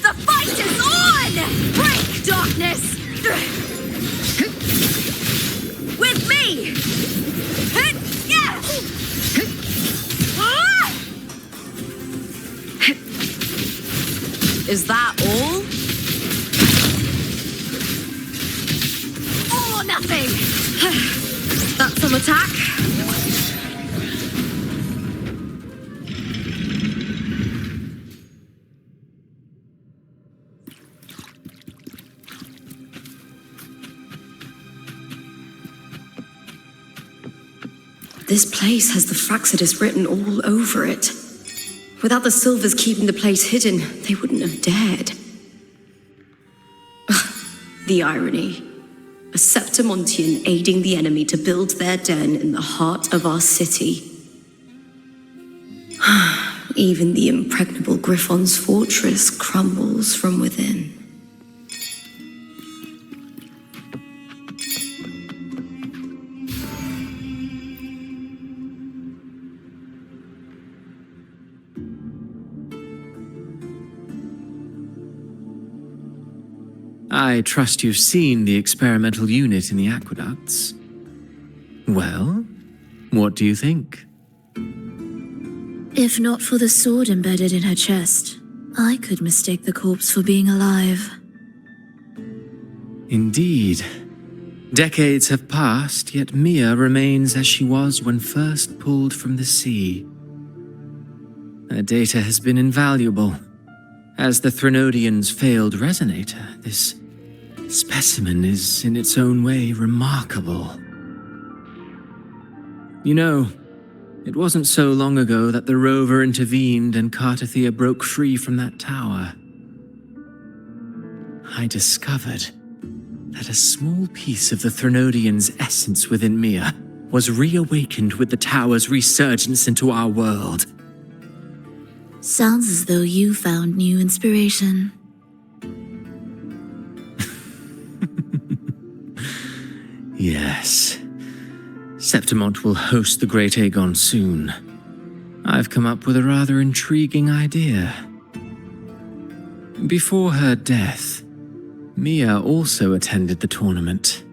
L: The fight is on! Break, darkness! With me! Yeah! Ah!
M: Is that all?
L: All or nothing!
M: That's some attack.
H: This place has the Fraxidus written all over it. Without the Silvers keeping the place hidden, they wouldn't have dared. The irony. A Septimontian aiding the enemy to build their den in the heart of our city. Even the impregnable Griffon's fortress crumbles from within.
C: I trust you've seen the experimental unit in the aqueducts. Well, what do you think?
A: If not for the sword embedded in her chest, I could mistake the corpse for being alive.
C: Indeed. Decades have passed, yet Mia remains as she was when first pulled from the sea. Her data has been invaluable. As the Threnodian's failed resonator, this specimen is in its own way remarkable. You know, it wasn't so long ago that the rover intervened and Cartathea broke free from that tower. I discovered that a small piece of the Threnodian's essence within Mia was reawakened with the tower's resurgence into our world.
A: Sounds as though you found new inspiration.
C: Yes. Septimont will host the Great Aegon soon. I've come up with a rather intriguing idea. Before her death, Mia also attended the tournament.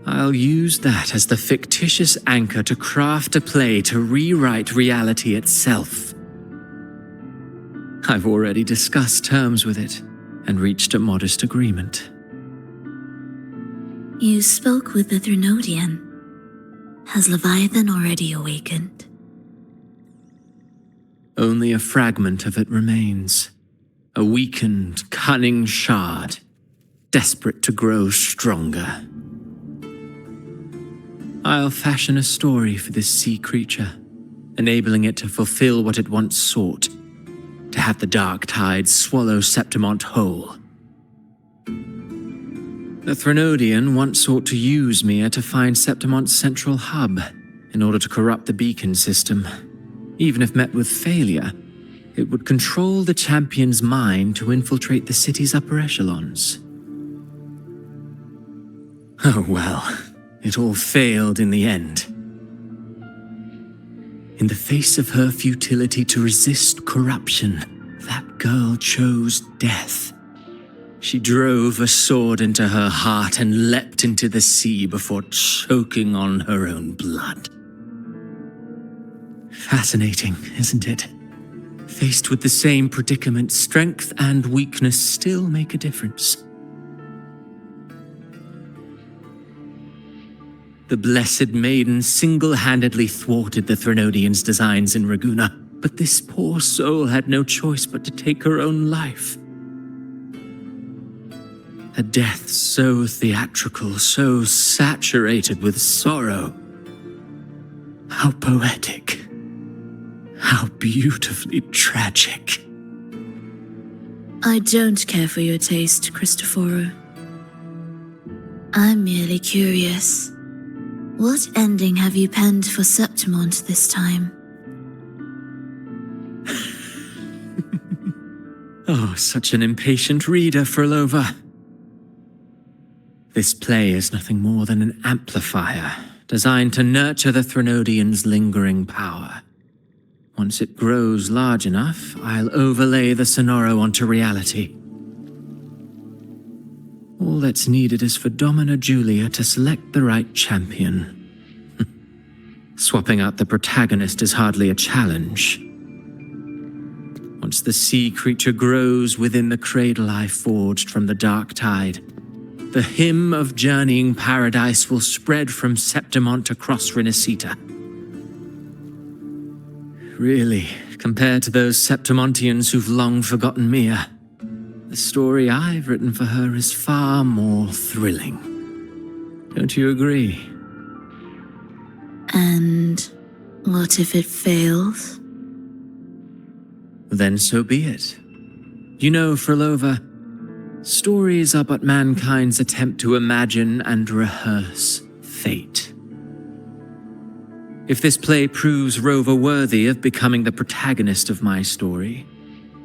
C: I'll use that as the fictitious anchor to craft a play to rewrite reality itself. I've already discussed terms with it and reached a modest agreement.
A: You spoke with the Threnodian. Has Leviathan already awakened?
C: Only a fragment of it remains. A weakened, cunning shard, desperate to grow stronger. I'll fashion a story for this sea creature, enabling it to fulfill what it once sought, to have the dark tides swallow Septimont whole. The Threnodian once sought to use Mia to find Septimont's central hub in order to corrupt the beacon system. Even if met with failure, it would control the champion's mind to infiltrate the city's upper echelons. Oh well, it all failed in the end. In the face of her futility to resist corruption, that girl chose death. She drove a sword into her heart and leapt into the sea before choking on her own blood. Fascinating, isn't it? Faced with the same predicament, strength and weakness still make a difference. The Blessed Maiden single-handedly thwarted the Threnodians' designs in Raguna, but this poor soul had no choice but to take her own life. A death so theatrical, so saturated with sorrow. How poetic. How beautifully tragic.
A: I don't care for your taste, Cristoforo.
Q: I'm merely curious. What ending have you penned for Septimont this time?
C: Oh, such an impatient reader, Frolova. This play is nothing more than an amplifier, designed to nurture the Threnodians' lingering power. Once it grows large enough, I'll overlay the Sonoro onto reality. All that's needed is for Domina Julia to select the right champion. Swapping out the protagonist is hardly a challenge. Once the sea creature grows within the cradle I forged from the dark tide, the hymn of journeying paradise will spread from Septimont across Rinacita. Really, compared to those Septimontians who've long forgotten Mia, the story I've written for her is far more thrilling. Don't you agree?
A: And what if it fails?
C: Then so be it. You know, Frolova, stories are but mankind's attempt to imagine and rehearse fate. If this play proves Rover worthy of becoming the protagonist of my story,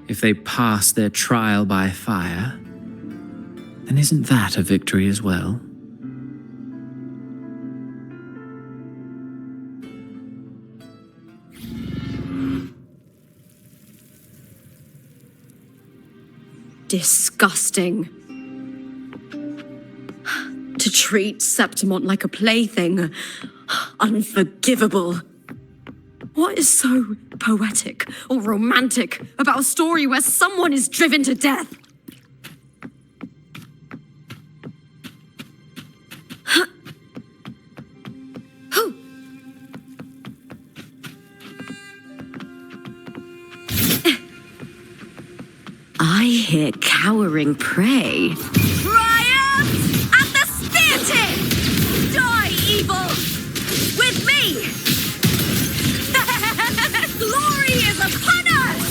C: if they pass their trial by fire, then isn't that a victory as well?
M: Disgusting. To treat Septimont like a plaything. Unforgivable. What is so poetic or romantic about a story where someone is driven to death? I hear cowering prey.
R: Triumph at the spear tip! Die, evil! With me! Glory is upon us!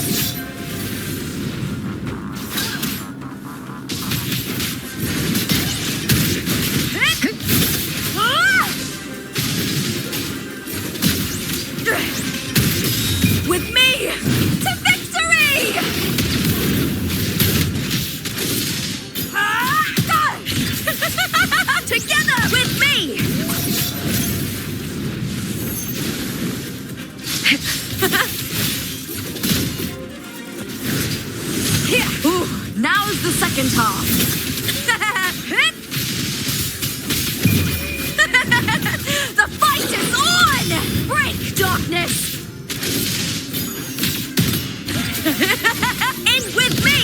R: With me! To victory! Together with me! Ooh, now's the second half. The fight is on! Break, darkness! In with me!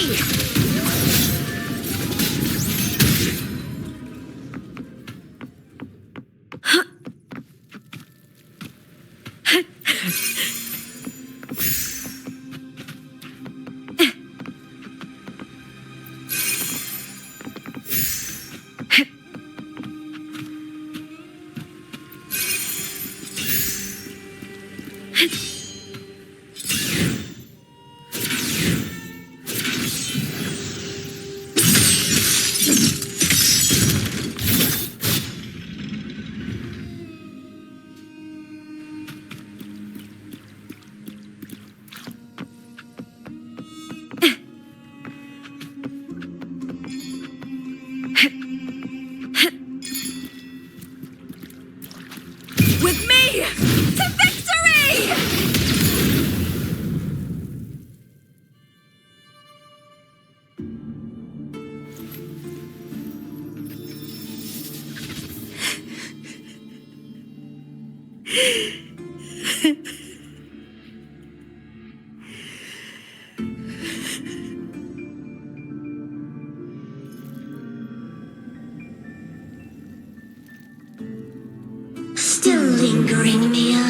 Q: Still lingering, Mia?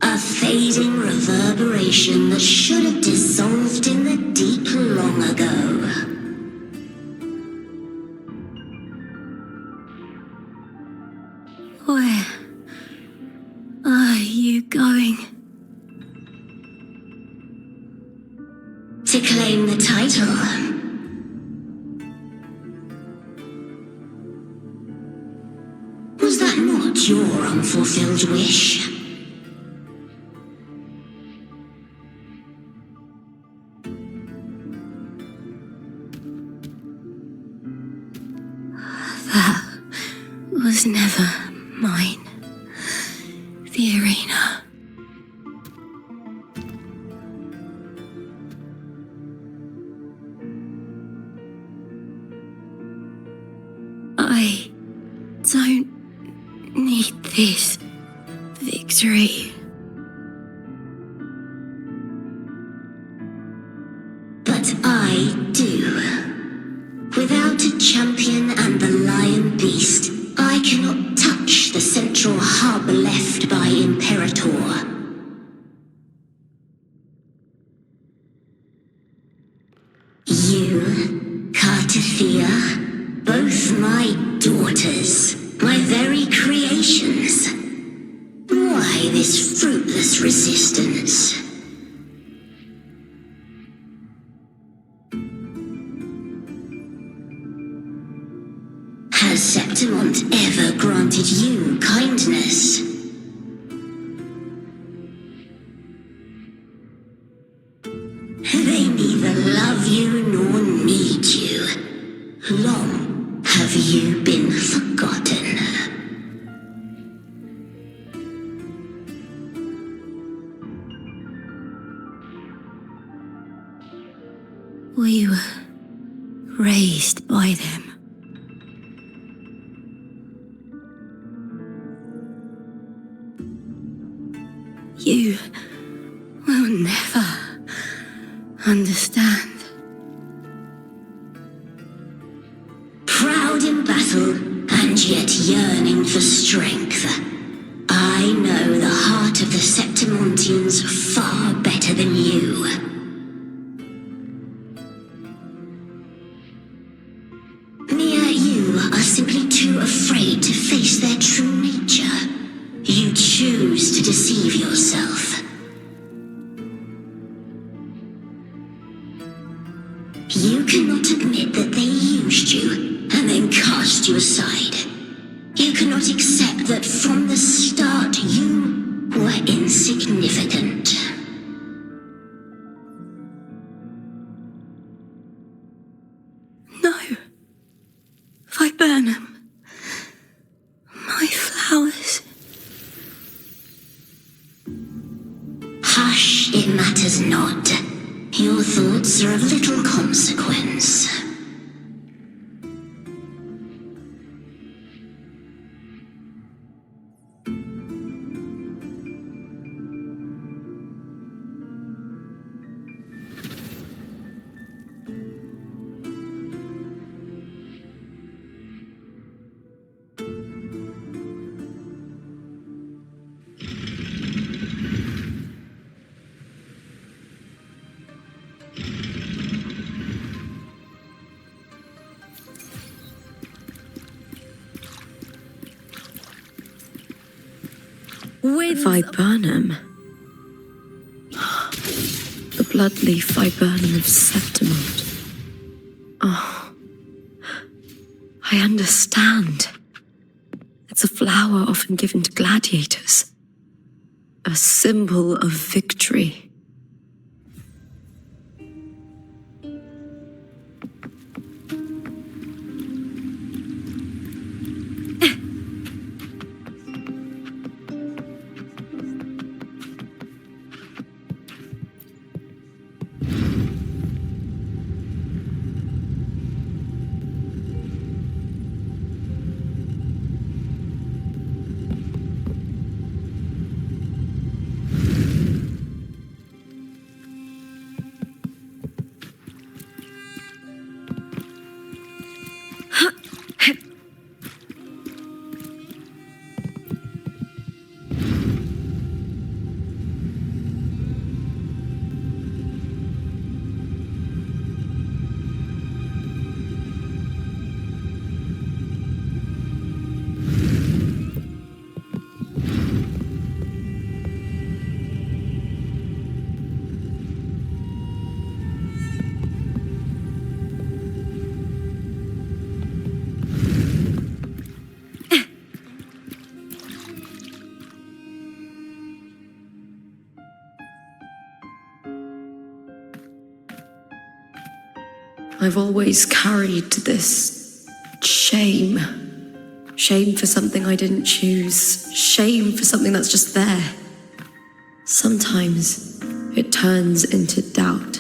Q: A fading reverberation that should have dissolved in the deep long ago.
N: Where are you going?
Q: To claim the title. Was that not your unfulfilled wish?
N: That was never mine. The arena. I don't need this victory.
Q: But I do. Without a champion and the lion beast, I cannot touch the central hub left by Imperator. You, Cartathea, both my daughters, my very creations. Why this fruitless resistance? Has Septimont ever granted you kindness? They neither love you nor need you. Long have you been forgotten.
N: We were raised by them. You will never understand.
Q: Proud in battle, and yet yearning for strength. I know the heart of the Septimontians far better than you. Mia, you are simply too afraid to face their true nature. You choose to deceive yourself. You cannot admit that they used you and then cast you aside. You cannot accept that from the start you were insignificant.
N: No. Viburnum. My flowers.
Q: Hush, it matters not. Your thoughts are of little consequence.
H: Viburnum. The bloodleaf viburnum of Septimont. Oh, I understand. It's a flower often given to gladiators. A symbol of victory. I've always carried this shame. Shame for something I didn't choose. Shame for something that's just there. Sometimes it turns into doubt.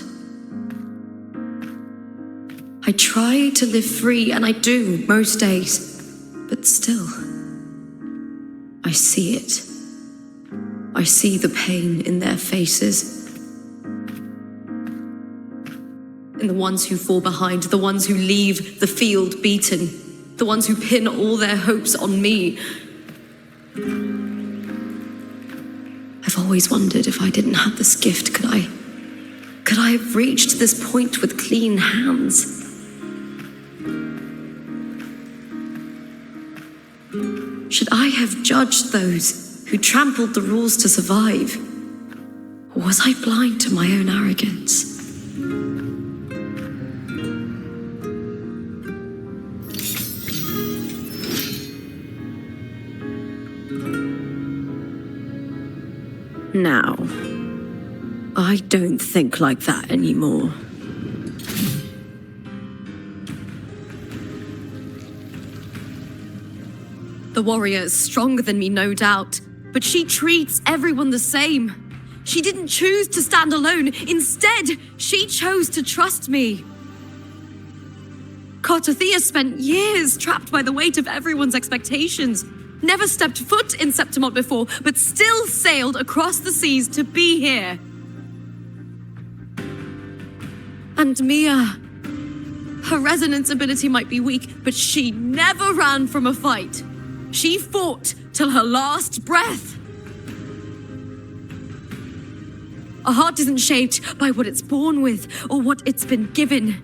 H: I try to live free, and I do most days. But still, I see it. I see the pain in their faces. In the ones who fall behind, the ones who leave the field beaten, the ones who pin all their hopes on me. I've always wondered if I didn't have this gift, could I have reached this point with clean hands? Should I have judged those who trampled the rules to survive? Or was I blind to my own arrogance? Now, I don't think like that anymore. The warrior is stronger than me, no doubt, but she treats everyone the same. She didn't choose to stand alone. Instead, she chose to trust me. Cartothea spent years trapped by the weight of everyone's expectations. Never stepped foot in Septimont before, but still sailed across the seas to be here. And Mia, her resonance ability might be weak, but she never ran from a fight. She fought till her last breath. A heart isn't shaped by what it's born with or what it's been given.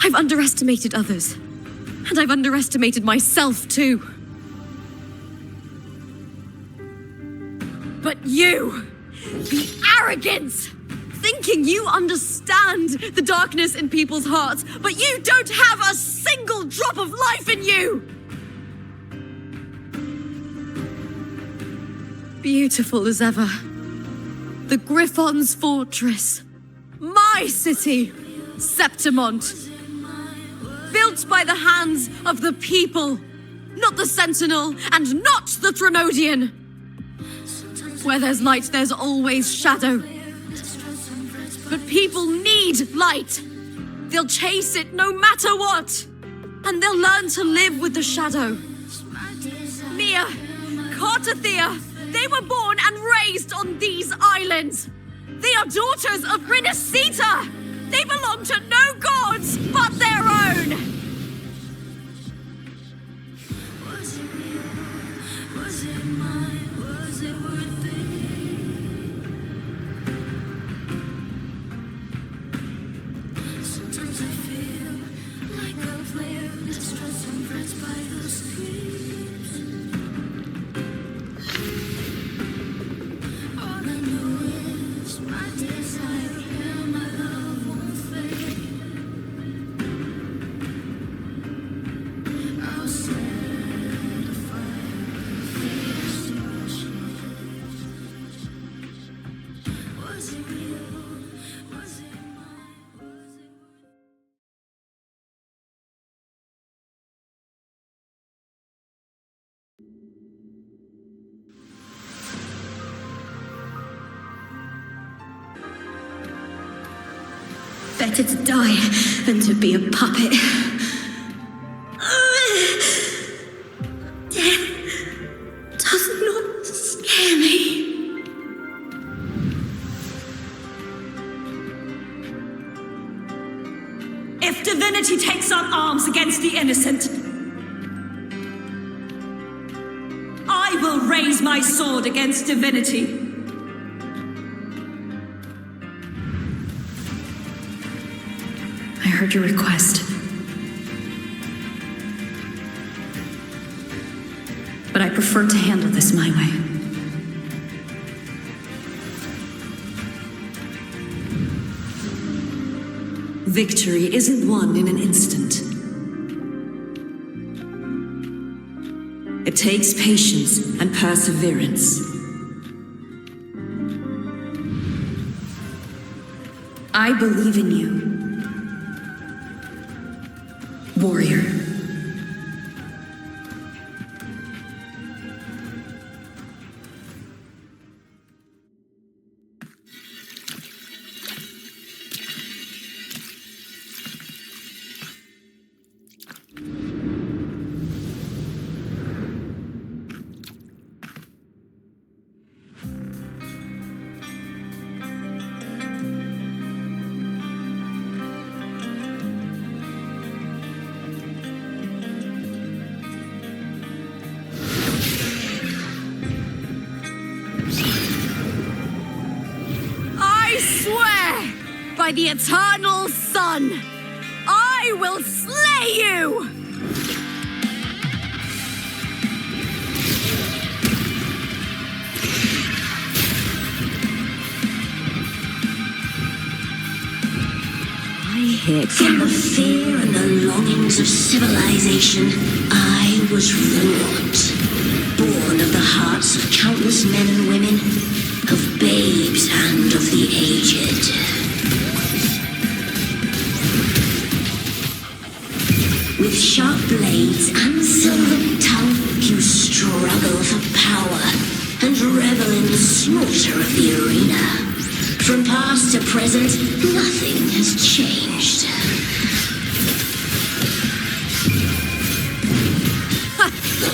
H: I've underestimated others, and I've underestimated myself too. But you, the arrogance, thinking you understand the darkness in people's hearts, but you don't have a single drop of life in you. Beautiful as ever. The Griffon's fortress. My city, Septimont. Built by the hands of the people, not the Sentinel and not the Threnodian. Where there's light, there's always shadow. But people need light. They'll chase it no matter what. And they'll learn to live with the shadow. Mia, Cartothea, they were born and raised on these islands. They are daughters of Rinacita. They belong to no gods but their own. Was it real? Was it mine? Was it worth it? Sometimes I feel like a player distressed and friends by the streets. All I know is my desire and my love won't fade. I'll set a fire for destruction. Was it real? Was it mine? Was it Better to die than to be a puppet. Death does not scare me.
E: If divinity takes up arms against the innocent, I will raise my sword against divinity.
A: I heard your request. But I prefer to handle this my way.
S: Victory isn't won in an instant. It takes patience and perseverance.
A: I believe in you.
S: warrior.
R: I swear by the eternal sun, I will slay you!
Q: From the fear and the longings of civilization, I was wrought. Born of the hearts of countless men and women, of babes and of the aged. With sharp blades and silver tongue, you struggle for power and revel in the slaughter of the arena. From past to present, nothing has changed.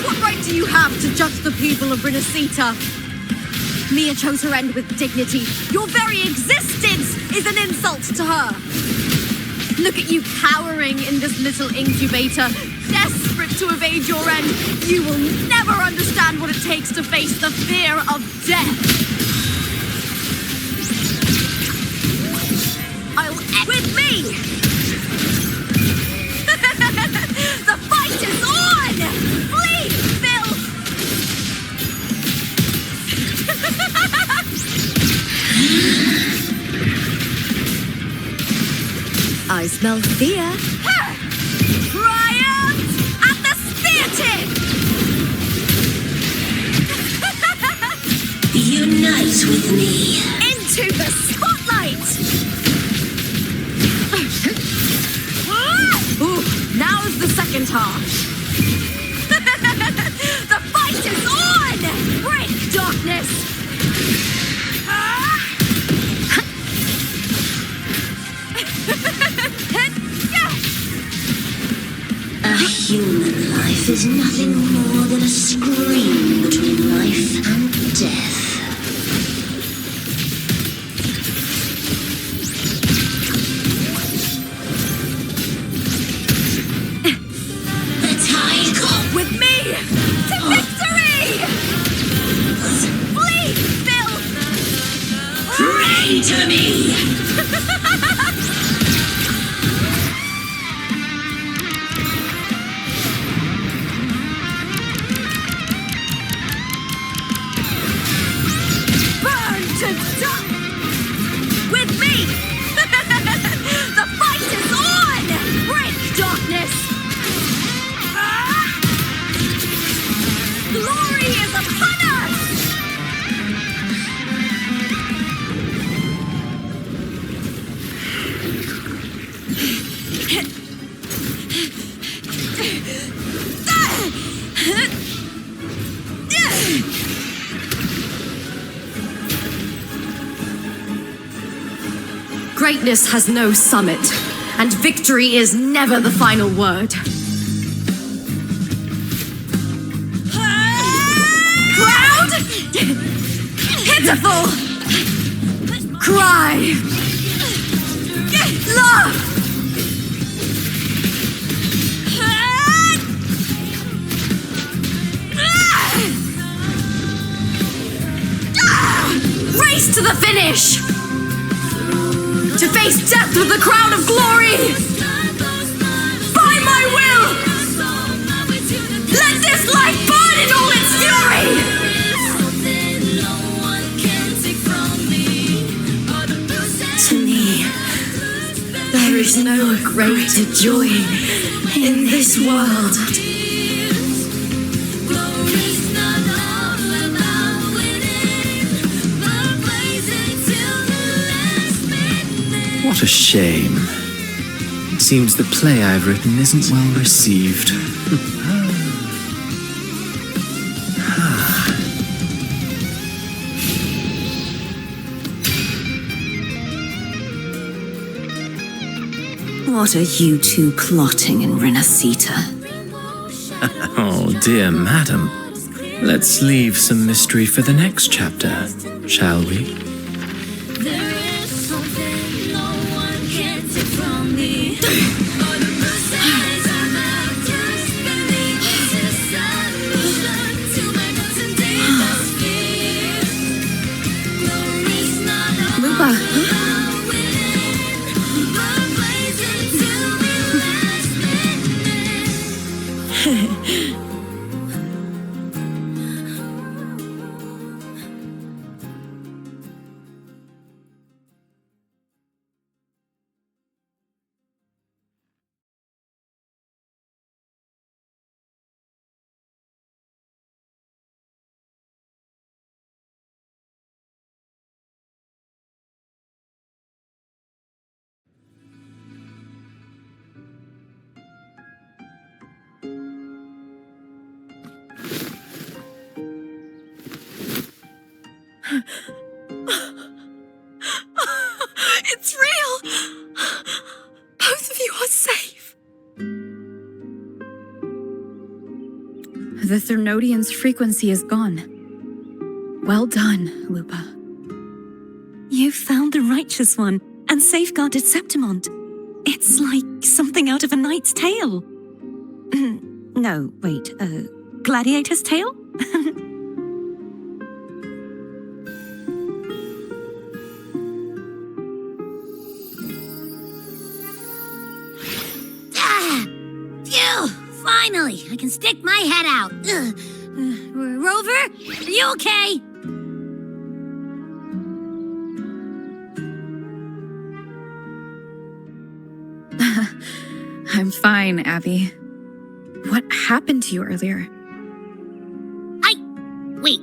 R: What right do you have to judge the people of Rinacita? Mia chose her end with dignity. Your very existence is an insult to her. Look at you cowering in this little incubator, desperate to evade your end. You will never understand what it takes to face the fear of death. I'll end with me! The fight is on! Flee, filth!
O: I smell fear.
R: Triumph at the spear tip!
Q: Unite with me.
R: Into the spotlight! Ooh, now's the second half. The fight is on! Break darkness!
Q: A human life is nothing more than a scream between life and death.
R: With me to victory! Flee, filth!
Q: Pray to me!
R: Burn to dust! With me! The fight is on! Break darkness! Glory is upon us!
M: Greatness has no summit, and victory is never the final word.
R: Proud! Pitiful! Cry! Love! Race to the finish! To face death with the crown of glory! By my will! Let this life burn in all its fury!
Q: To me, there is no greater joy in this world.
C: What a shame. Seems the play I've written isn't well received.
N: What are you two plotting in Rinacita?
C: Oh, dear madam. Let's leave some mystery for the next chapter, shall we?
N: It's real! Both of you are safe!
A: The Threnodian's frequency is gone. Well done, Lupa.
N: You found the righteous one and safeguarded Septimont. It's like something out of a knight's tale. No, wait, gladiator's tale?
B: Phew! Finally, I can stick my head out. Rover, are you okay?
A: I'm fine, Abby. What happened to you earlier?
B: Wait,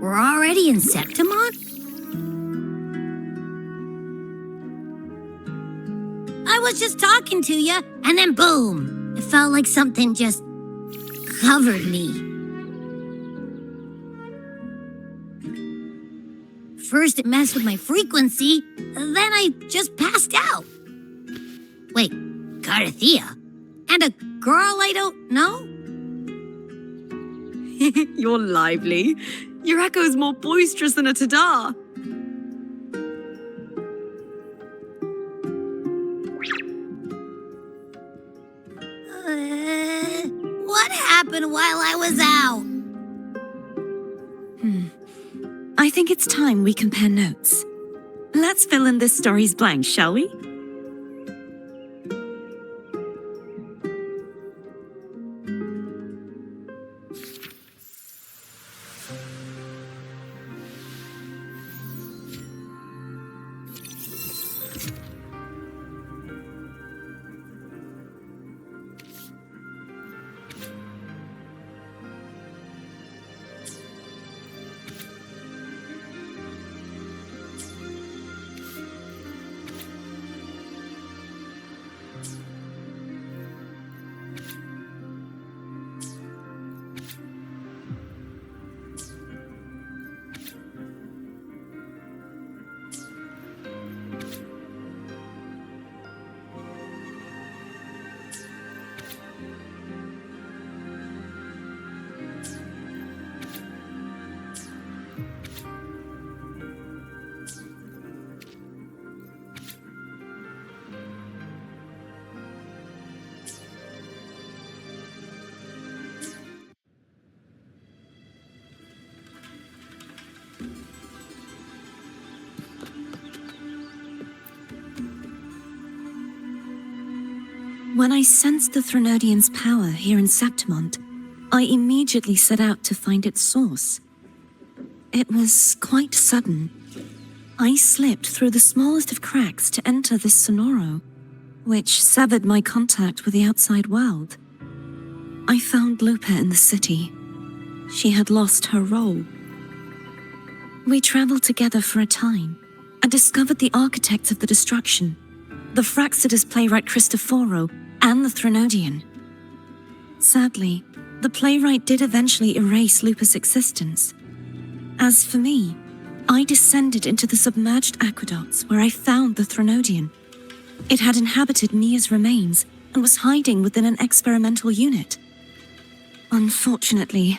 B: we're already in Septimont? I was just talking to you, and then boom! It felt like something just covered me. First it messed with my frequency, then I just passed out. Wait, Carthea? And a girl I don't know?
M: You're lively. Your echo's more boisterous than a Tadar.
B: What happened while I was out?
N: I think it's time we compare notes. Let's fill in this story's blanks, shall we? When I sensed the Threnodian's power here in Septimont, I immediately set out to find its source. It was quite sudden. I slipped through the smallest of cracks to enter this sonoro, which severed my contact with the outside world. I found Lupa in the city. She had lost her role. We traveled together for a time and discovered the architects of the destruction. the Fraxidus playwright Cristoforo, and the Threnodian. Sadly, the playwright did eventually erase Lupa's existence. As for me, I descended into the submerged aqueducts where I found the Threnodian. It had inhabited Mia's remains and was hiding within an experimental unit. Unfortunately,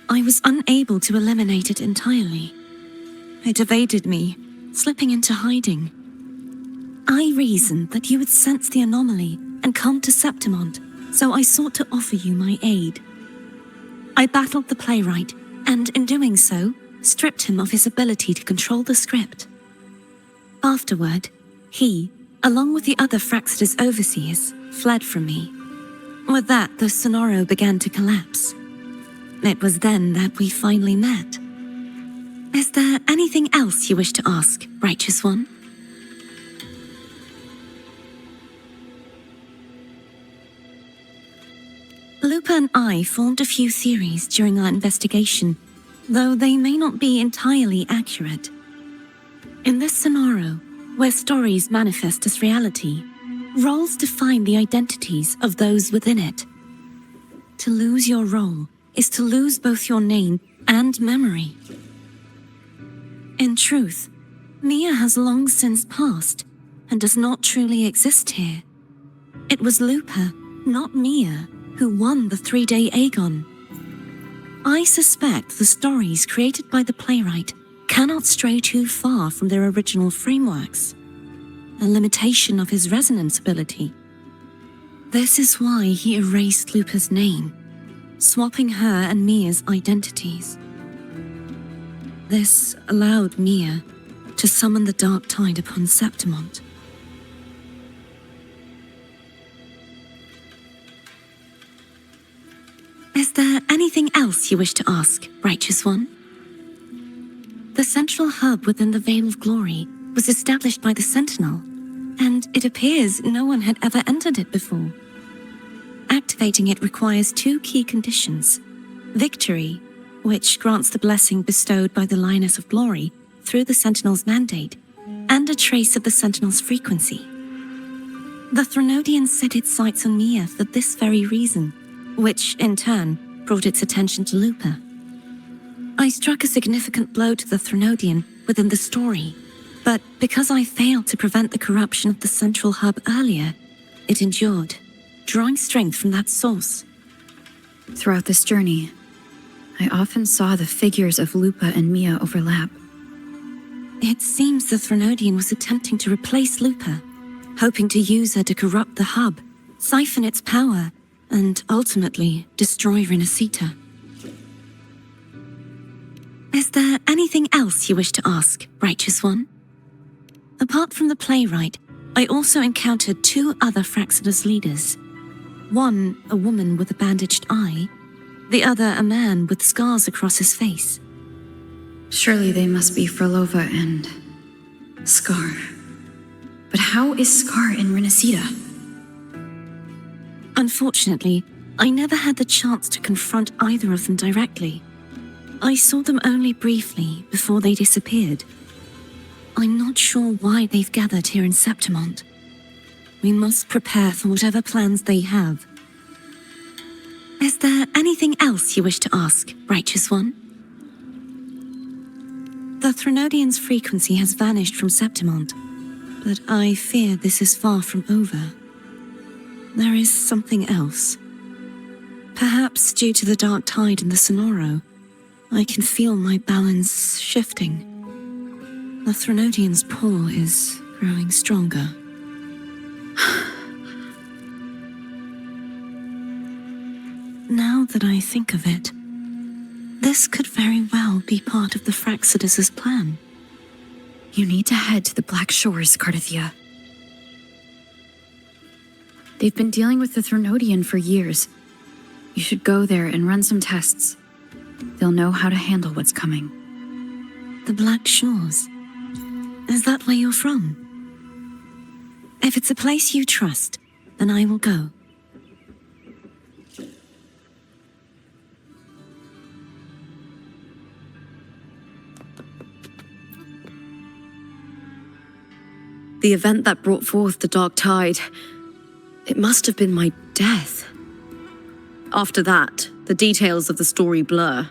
N: I was unable to eliminate it entirely. It evaded me, slipping into hiding. I reasoned that you would sense the anomaly and come to Septimont, so I sought to offer you my aid. I battled the playwright, and in doing so, stripped him of his ability to control the script. Afterward, he, along with the other Fraxidus overseers, fled from me. With that, the Sonoro began to collapse. It was then that we finally met. Is there anything else you wish to ask, Righteous One? Lupa and I formed a few theories during our investigation, though they may not be entirely accurate. In this Sonoro, where stories manifest as reality, roles define the identities of those within it. To lose your role is to lose both your name and memory. In truth, Mia has long since passed and does not truly exist here. It was Lupa, not Mia, who won the 3-day Aegon. I suspect the stories created by the playwright cannot stray too far from their original frameworks, a limitation of his resonance ability. This is why he erased Lupa's name, swapping her and Mia's identities. This allowed Mia to summon the dark tide upon Septimont. Is there anything else you wish to ask, Righteous One? The central hub within the Veil of Glory was established by the Sentinel, and it appears no one had ever entered it before. Activating it requires 2 key conditions: victory, which grants the blessing bestowed by the Lioness of Glory through the Sentinel's mandate, and a trace of the Sentinel's frequency. The Threnodian set its sights on Mia for this very reason, which, in turn, brought its attention to Lupa. I struck a significant blow to the Threnodian within the story, but because I failed to prevent the corruption of the central hub earlier, it endured, drawing strength from that source.
A: Throughout this journey, I often saw the figures of Lupa and Mia overlap.
N: It seems the Threnodian was attempting to replace Lupa, hoping to use her to corrupt the hub, siphon its power, and ultimately destroy Rinacita. Is there anything else you wish to ask, Righteous One? Apart from the playwright, I also encountered 2 other Fraxidus leaders. One, a woman with a bandaged eye, the other a man with scars across his face.
A: Surely they must be Frolova and Scar. But how is Scar in Rinacita?
N: Unfortunately, I never had the chance to confront either of them directly. I saw them only briefly before they disappeared. I'm not sure why they've gathered here in Septimont. We must prepare for whatever plans they have. Is there anything else you wish to ask, Righteous One? The Threnodian's frequency has vanished from Septimont, but I fear this is far from over. There is something else. Perhaps due to the dark tide in the Sonoro, I can feel my balance shifting. The Threnodian's pull is growing stronger. Now that I think of it, this could very well be part of the Fraxidus' plan.
A: You need to head to the Black Shores, Cardathia. They've been dealing with the Threnodian for years. You should go there and run some tests. They'll know how to handle what's coming.
N: The Black Shores? Is that where you're from? If it's a place you trust, then I will go.
H: The event that brought forth the dark tide. It must have been my death. After that, the details of the story blur.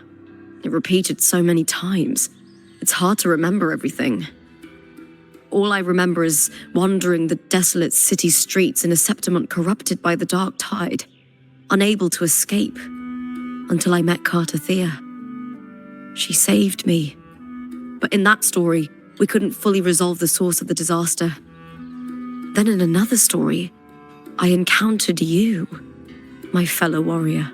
H: It repeated so many times. It's hard to remember everything. All I remember is wandering the desolate city streets in a Septimont corrupted by the dark tide, unable to escape, until I met Cartathea. She saved me. But in that story, we couldn't fully resolve the source of the disaster. Then in another story, I encountered you, my fellow warrior.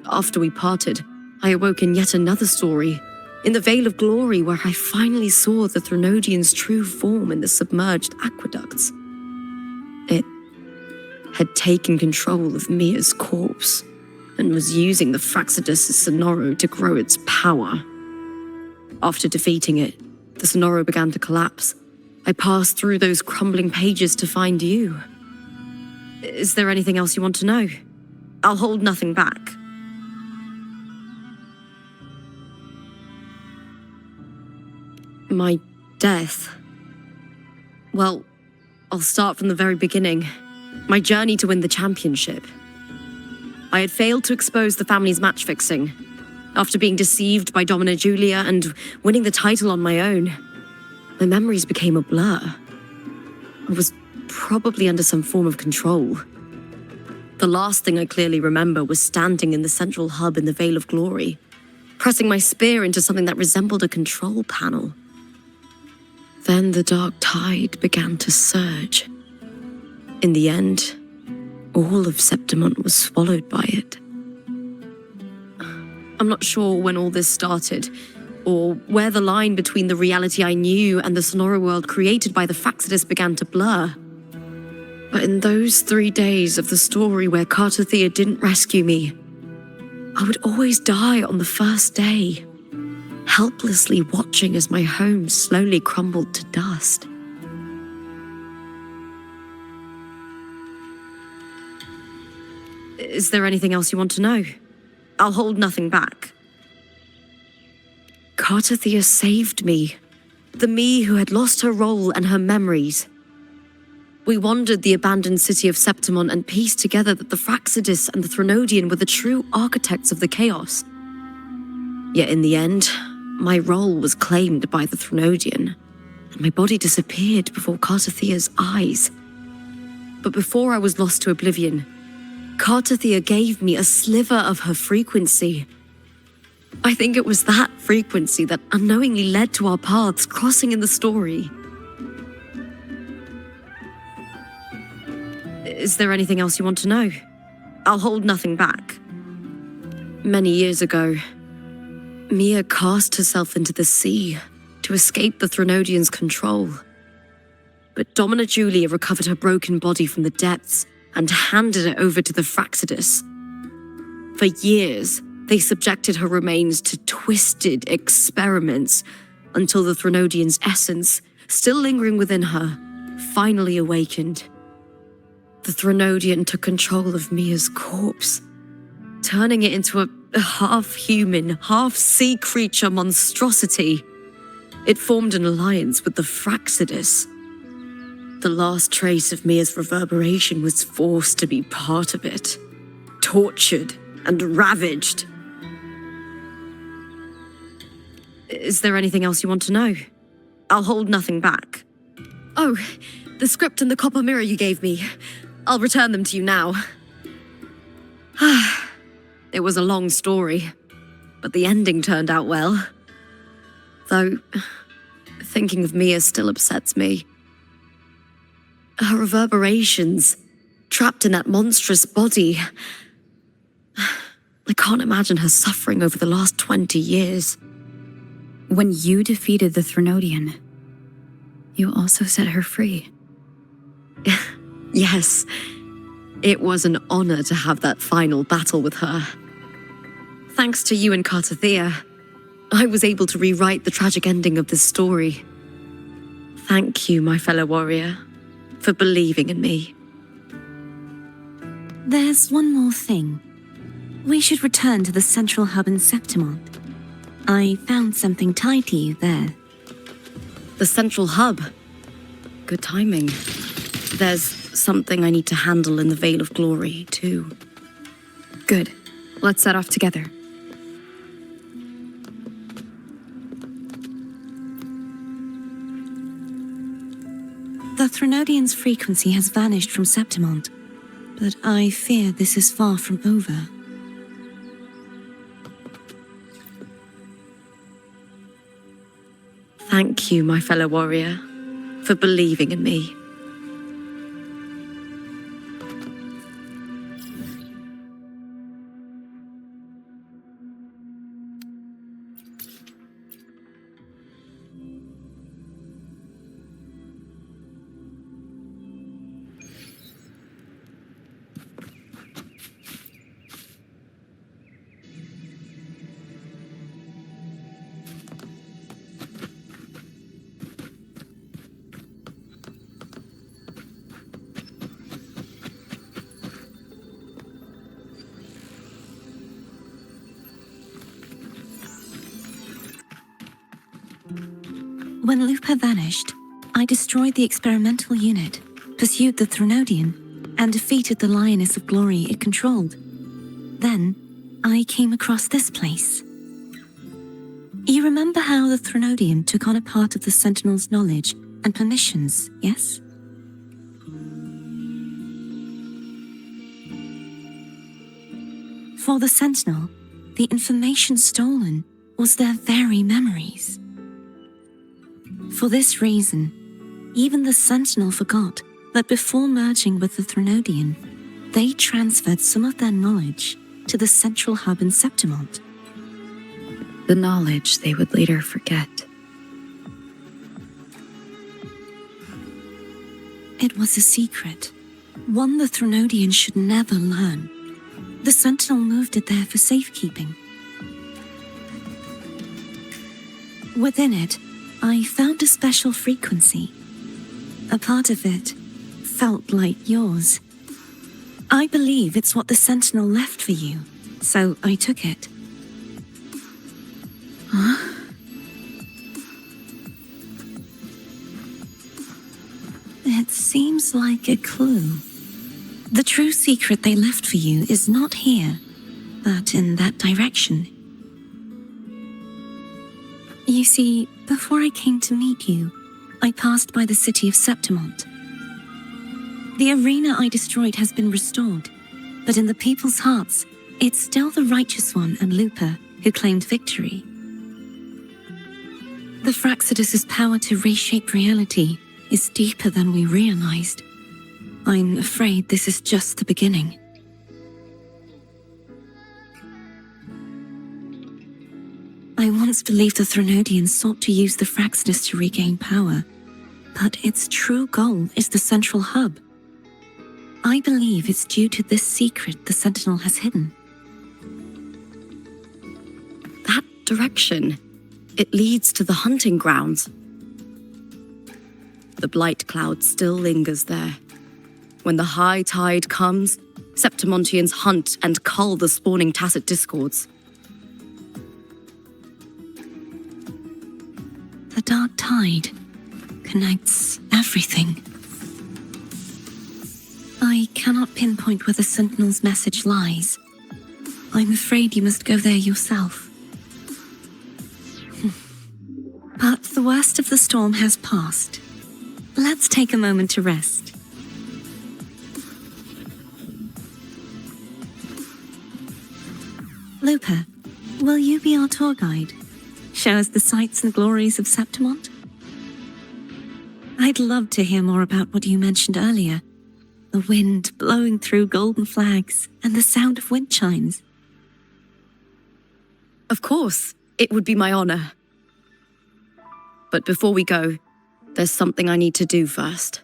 H: After we parted, I awoke in yet another story, in the Vale of Glory, where I finally saw the Threnodian's true form in the submerged aqueducts. It had taken control of Mia's corpse and was using the Fraxidus' Sonoro to grow its power. After defeating it, the Sonoro began to collapse. I passed through those crumbling pages to find you. Is there anything else you want to know? I'll hold nothing back. My death. Well, I'll start from the very beginning. My journey to win the championship. I had failed to expose the family's match fixing. After being deceived by Domina Julia and winning the title on my own, my memories became a blur. I was probably under some form of control. The last thing I clearly remember was standing in the central hub in the Vale of Glory, pressing my spear into something that resembled a control panel. Then the dark tide began to surge. In the end, all of Septimont was swallowed by it. I'm not sure when all this started, or where the line between the reality I knew and the Sonoro world created by the Fraxidus began to blur. But in those 3 days of the story where Cartathea didn't rescue me, I would always die on the first day, helplessly watching as my home slowly crumbled to dust. Is there anything else you want to know? I'll hold nothing back. Cartathea saved me, the me who had lost her role and her memories. We wandered the abandoned city of Septimont and pieced together that the Fraxidus and the Threnodian were the true architects of the chaos. Yet in the end, my role was claimed by the Threnodian, and my body disappeared before Cartathea's eyes. But before I was lost to oblivion, Cartathea gave me a sliver of her frequency. I think it was that frequency that unknowingly led to our paths crossing in the story. Is there anything else you want to know? I'll hold nothing back. Many years ago, Mia cast herself into the sea to escape the Threnodian's control. But Domina Julia recovered her broken body from the depths and handed it over to the Fraxidus. For years, they subjected her remains to twisted experiments until the Threnodian's essence, still lingering within her, finally awakened. The Threnodian took control of Mia's corpse, turning it into a half-human, half-sea creature monstrosity. It formed an alliance with the Fraxidus. The last trace of Mia's reverberation was forced to be part of it, tortured and ravaged. Is there anything else you want to know? I'll hold nothing back. Oh, the script and the copper mirror you gave me. I'll return them to you now. It was a long story, but the ending turned out well. Though, thinking of Mia still upsets me. Her reverberations, trapped in that monstrous body. I can't imagine her suffering over the last 20 years.
A: When you defeated the Threnodian, you also set her free.
H: Yes, it was an honor to have that final battle with her. Thanks to you and Cartathea, I was able to rewrite the tragic ending of this story. Thank you, my fellow warrior, for believing in me.
N: There's one more thing. We should return to the central hub in Septimont. I found something tied to you there.
H: The central hub? Good timing. There's something I need to handle in the Veil of Glory, too.
A: Good. Let's set off together.
N: The Threnodian's frequency has vanished from Septimont, but I fear this is far from over.
H: Thank you, my fellow warrior, for believing in me.
N: When Lupa vanished, I destroyed the experimental unit, pursued the Threnodian, and defeated the Lioness of Glory it controlled. Then, I came across this place. You remember how the Threnodian took on a part of the Sentinel's knowledge and permissions, yes? For the Sentinel, the information stolen was their very memories. For this reason, even the Sentinel forgot that before merging with the Threnodian, they transferred some of their knowledge to the central hub in Septimont.
A: The knowledge they would later forget.
N: It was a secret, one the Threnodian should never learn. The Sentinel moved it there for safekeeping. Within it, I found a special frequency. A part of it felt like yours. I believe it's what the Sentinel left for you, so I took it.
A: Huh?
N: It seems like a clue. The true secret they left for you is not here, but in that direction. You see, before I came to meet you, I passed by the city of Septimont. The arena I destroyed has been restored, but in the people's hearts, it's still the Righteous One and Lupa who claimed victory. The Fraxidus' power to reshape reality is deeper than we realized. I'm afraid this is just the beginning. I once believed the Threnodians sought to use the Fraxidus to regain power, but its true goal is the central hub. I believe it's due to this secret the Sentinel has hidden.
H: That direction, it leads to the hunting grounds. The blight cloud still lingers there. When the high tide comes, Septimontians hunt and cull the spawning tacit discords.
N: The dark tide connects everything. I cannot pinpoint where the Sentinel's message lies. I'm afraid you must go there yourself. But the worst of the storm has passed. Let's take a moment to rest. Lupa, will you be our tour guide? Show us the sights and glories of Septimont? I'd love to hear more about what you mentioned earlier. The wind blowing through golden flags and the sound of wind chimes.
H: Of course, it would be my honor. But before we go, there's something I need to do first.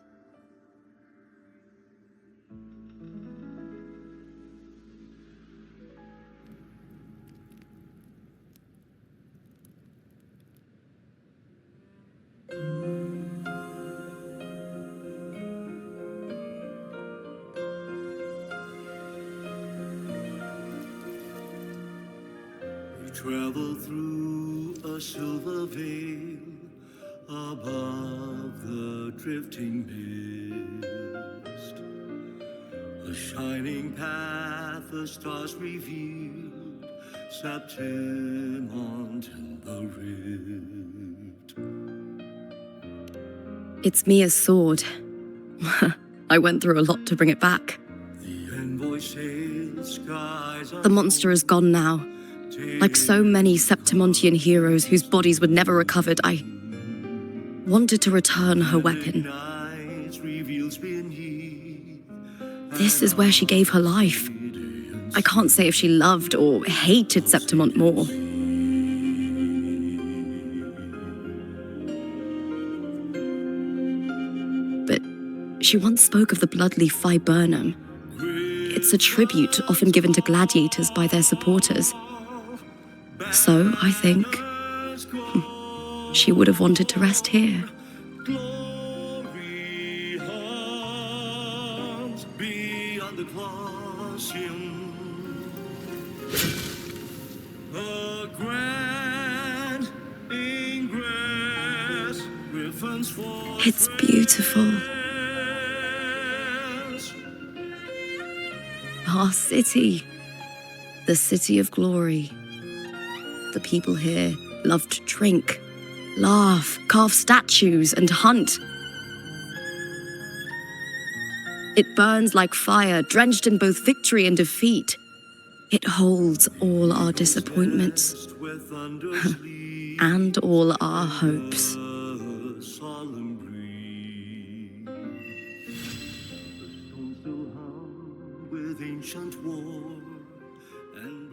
G: Travel through a silver veil above the drifting mist. A shining path, the stars revealed, Septimont in the rift.
M: It's Mia's sword. I went through a lot to bring it back. The monster is gone now. Like so many Septimontian heroes whose bodies were never recovered, I wanted to return her weapon. This is where she gave her life. I can't say if she loved or hated Septimont more. But she once spoke of the bloodleaf viburnum. It's a tribute often given to gladiators by their supporters. So, I think, she would have wanted to rest here. It's beautiful. Our city. The city of glory. The people here love to drink, laugh, carve statues, and hunt. It burns like fire, drenched in both victory and defeat. It holds all our disappointments and all our hopes.
G: Ancient war and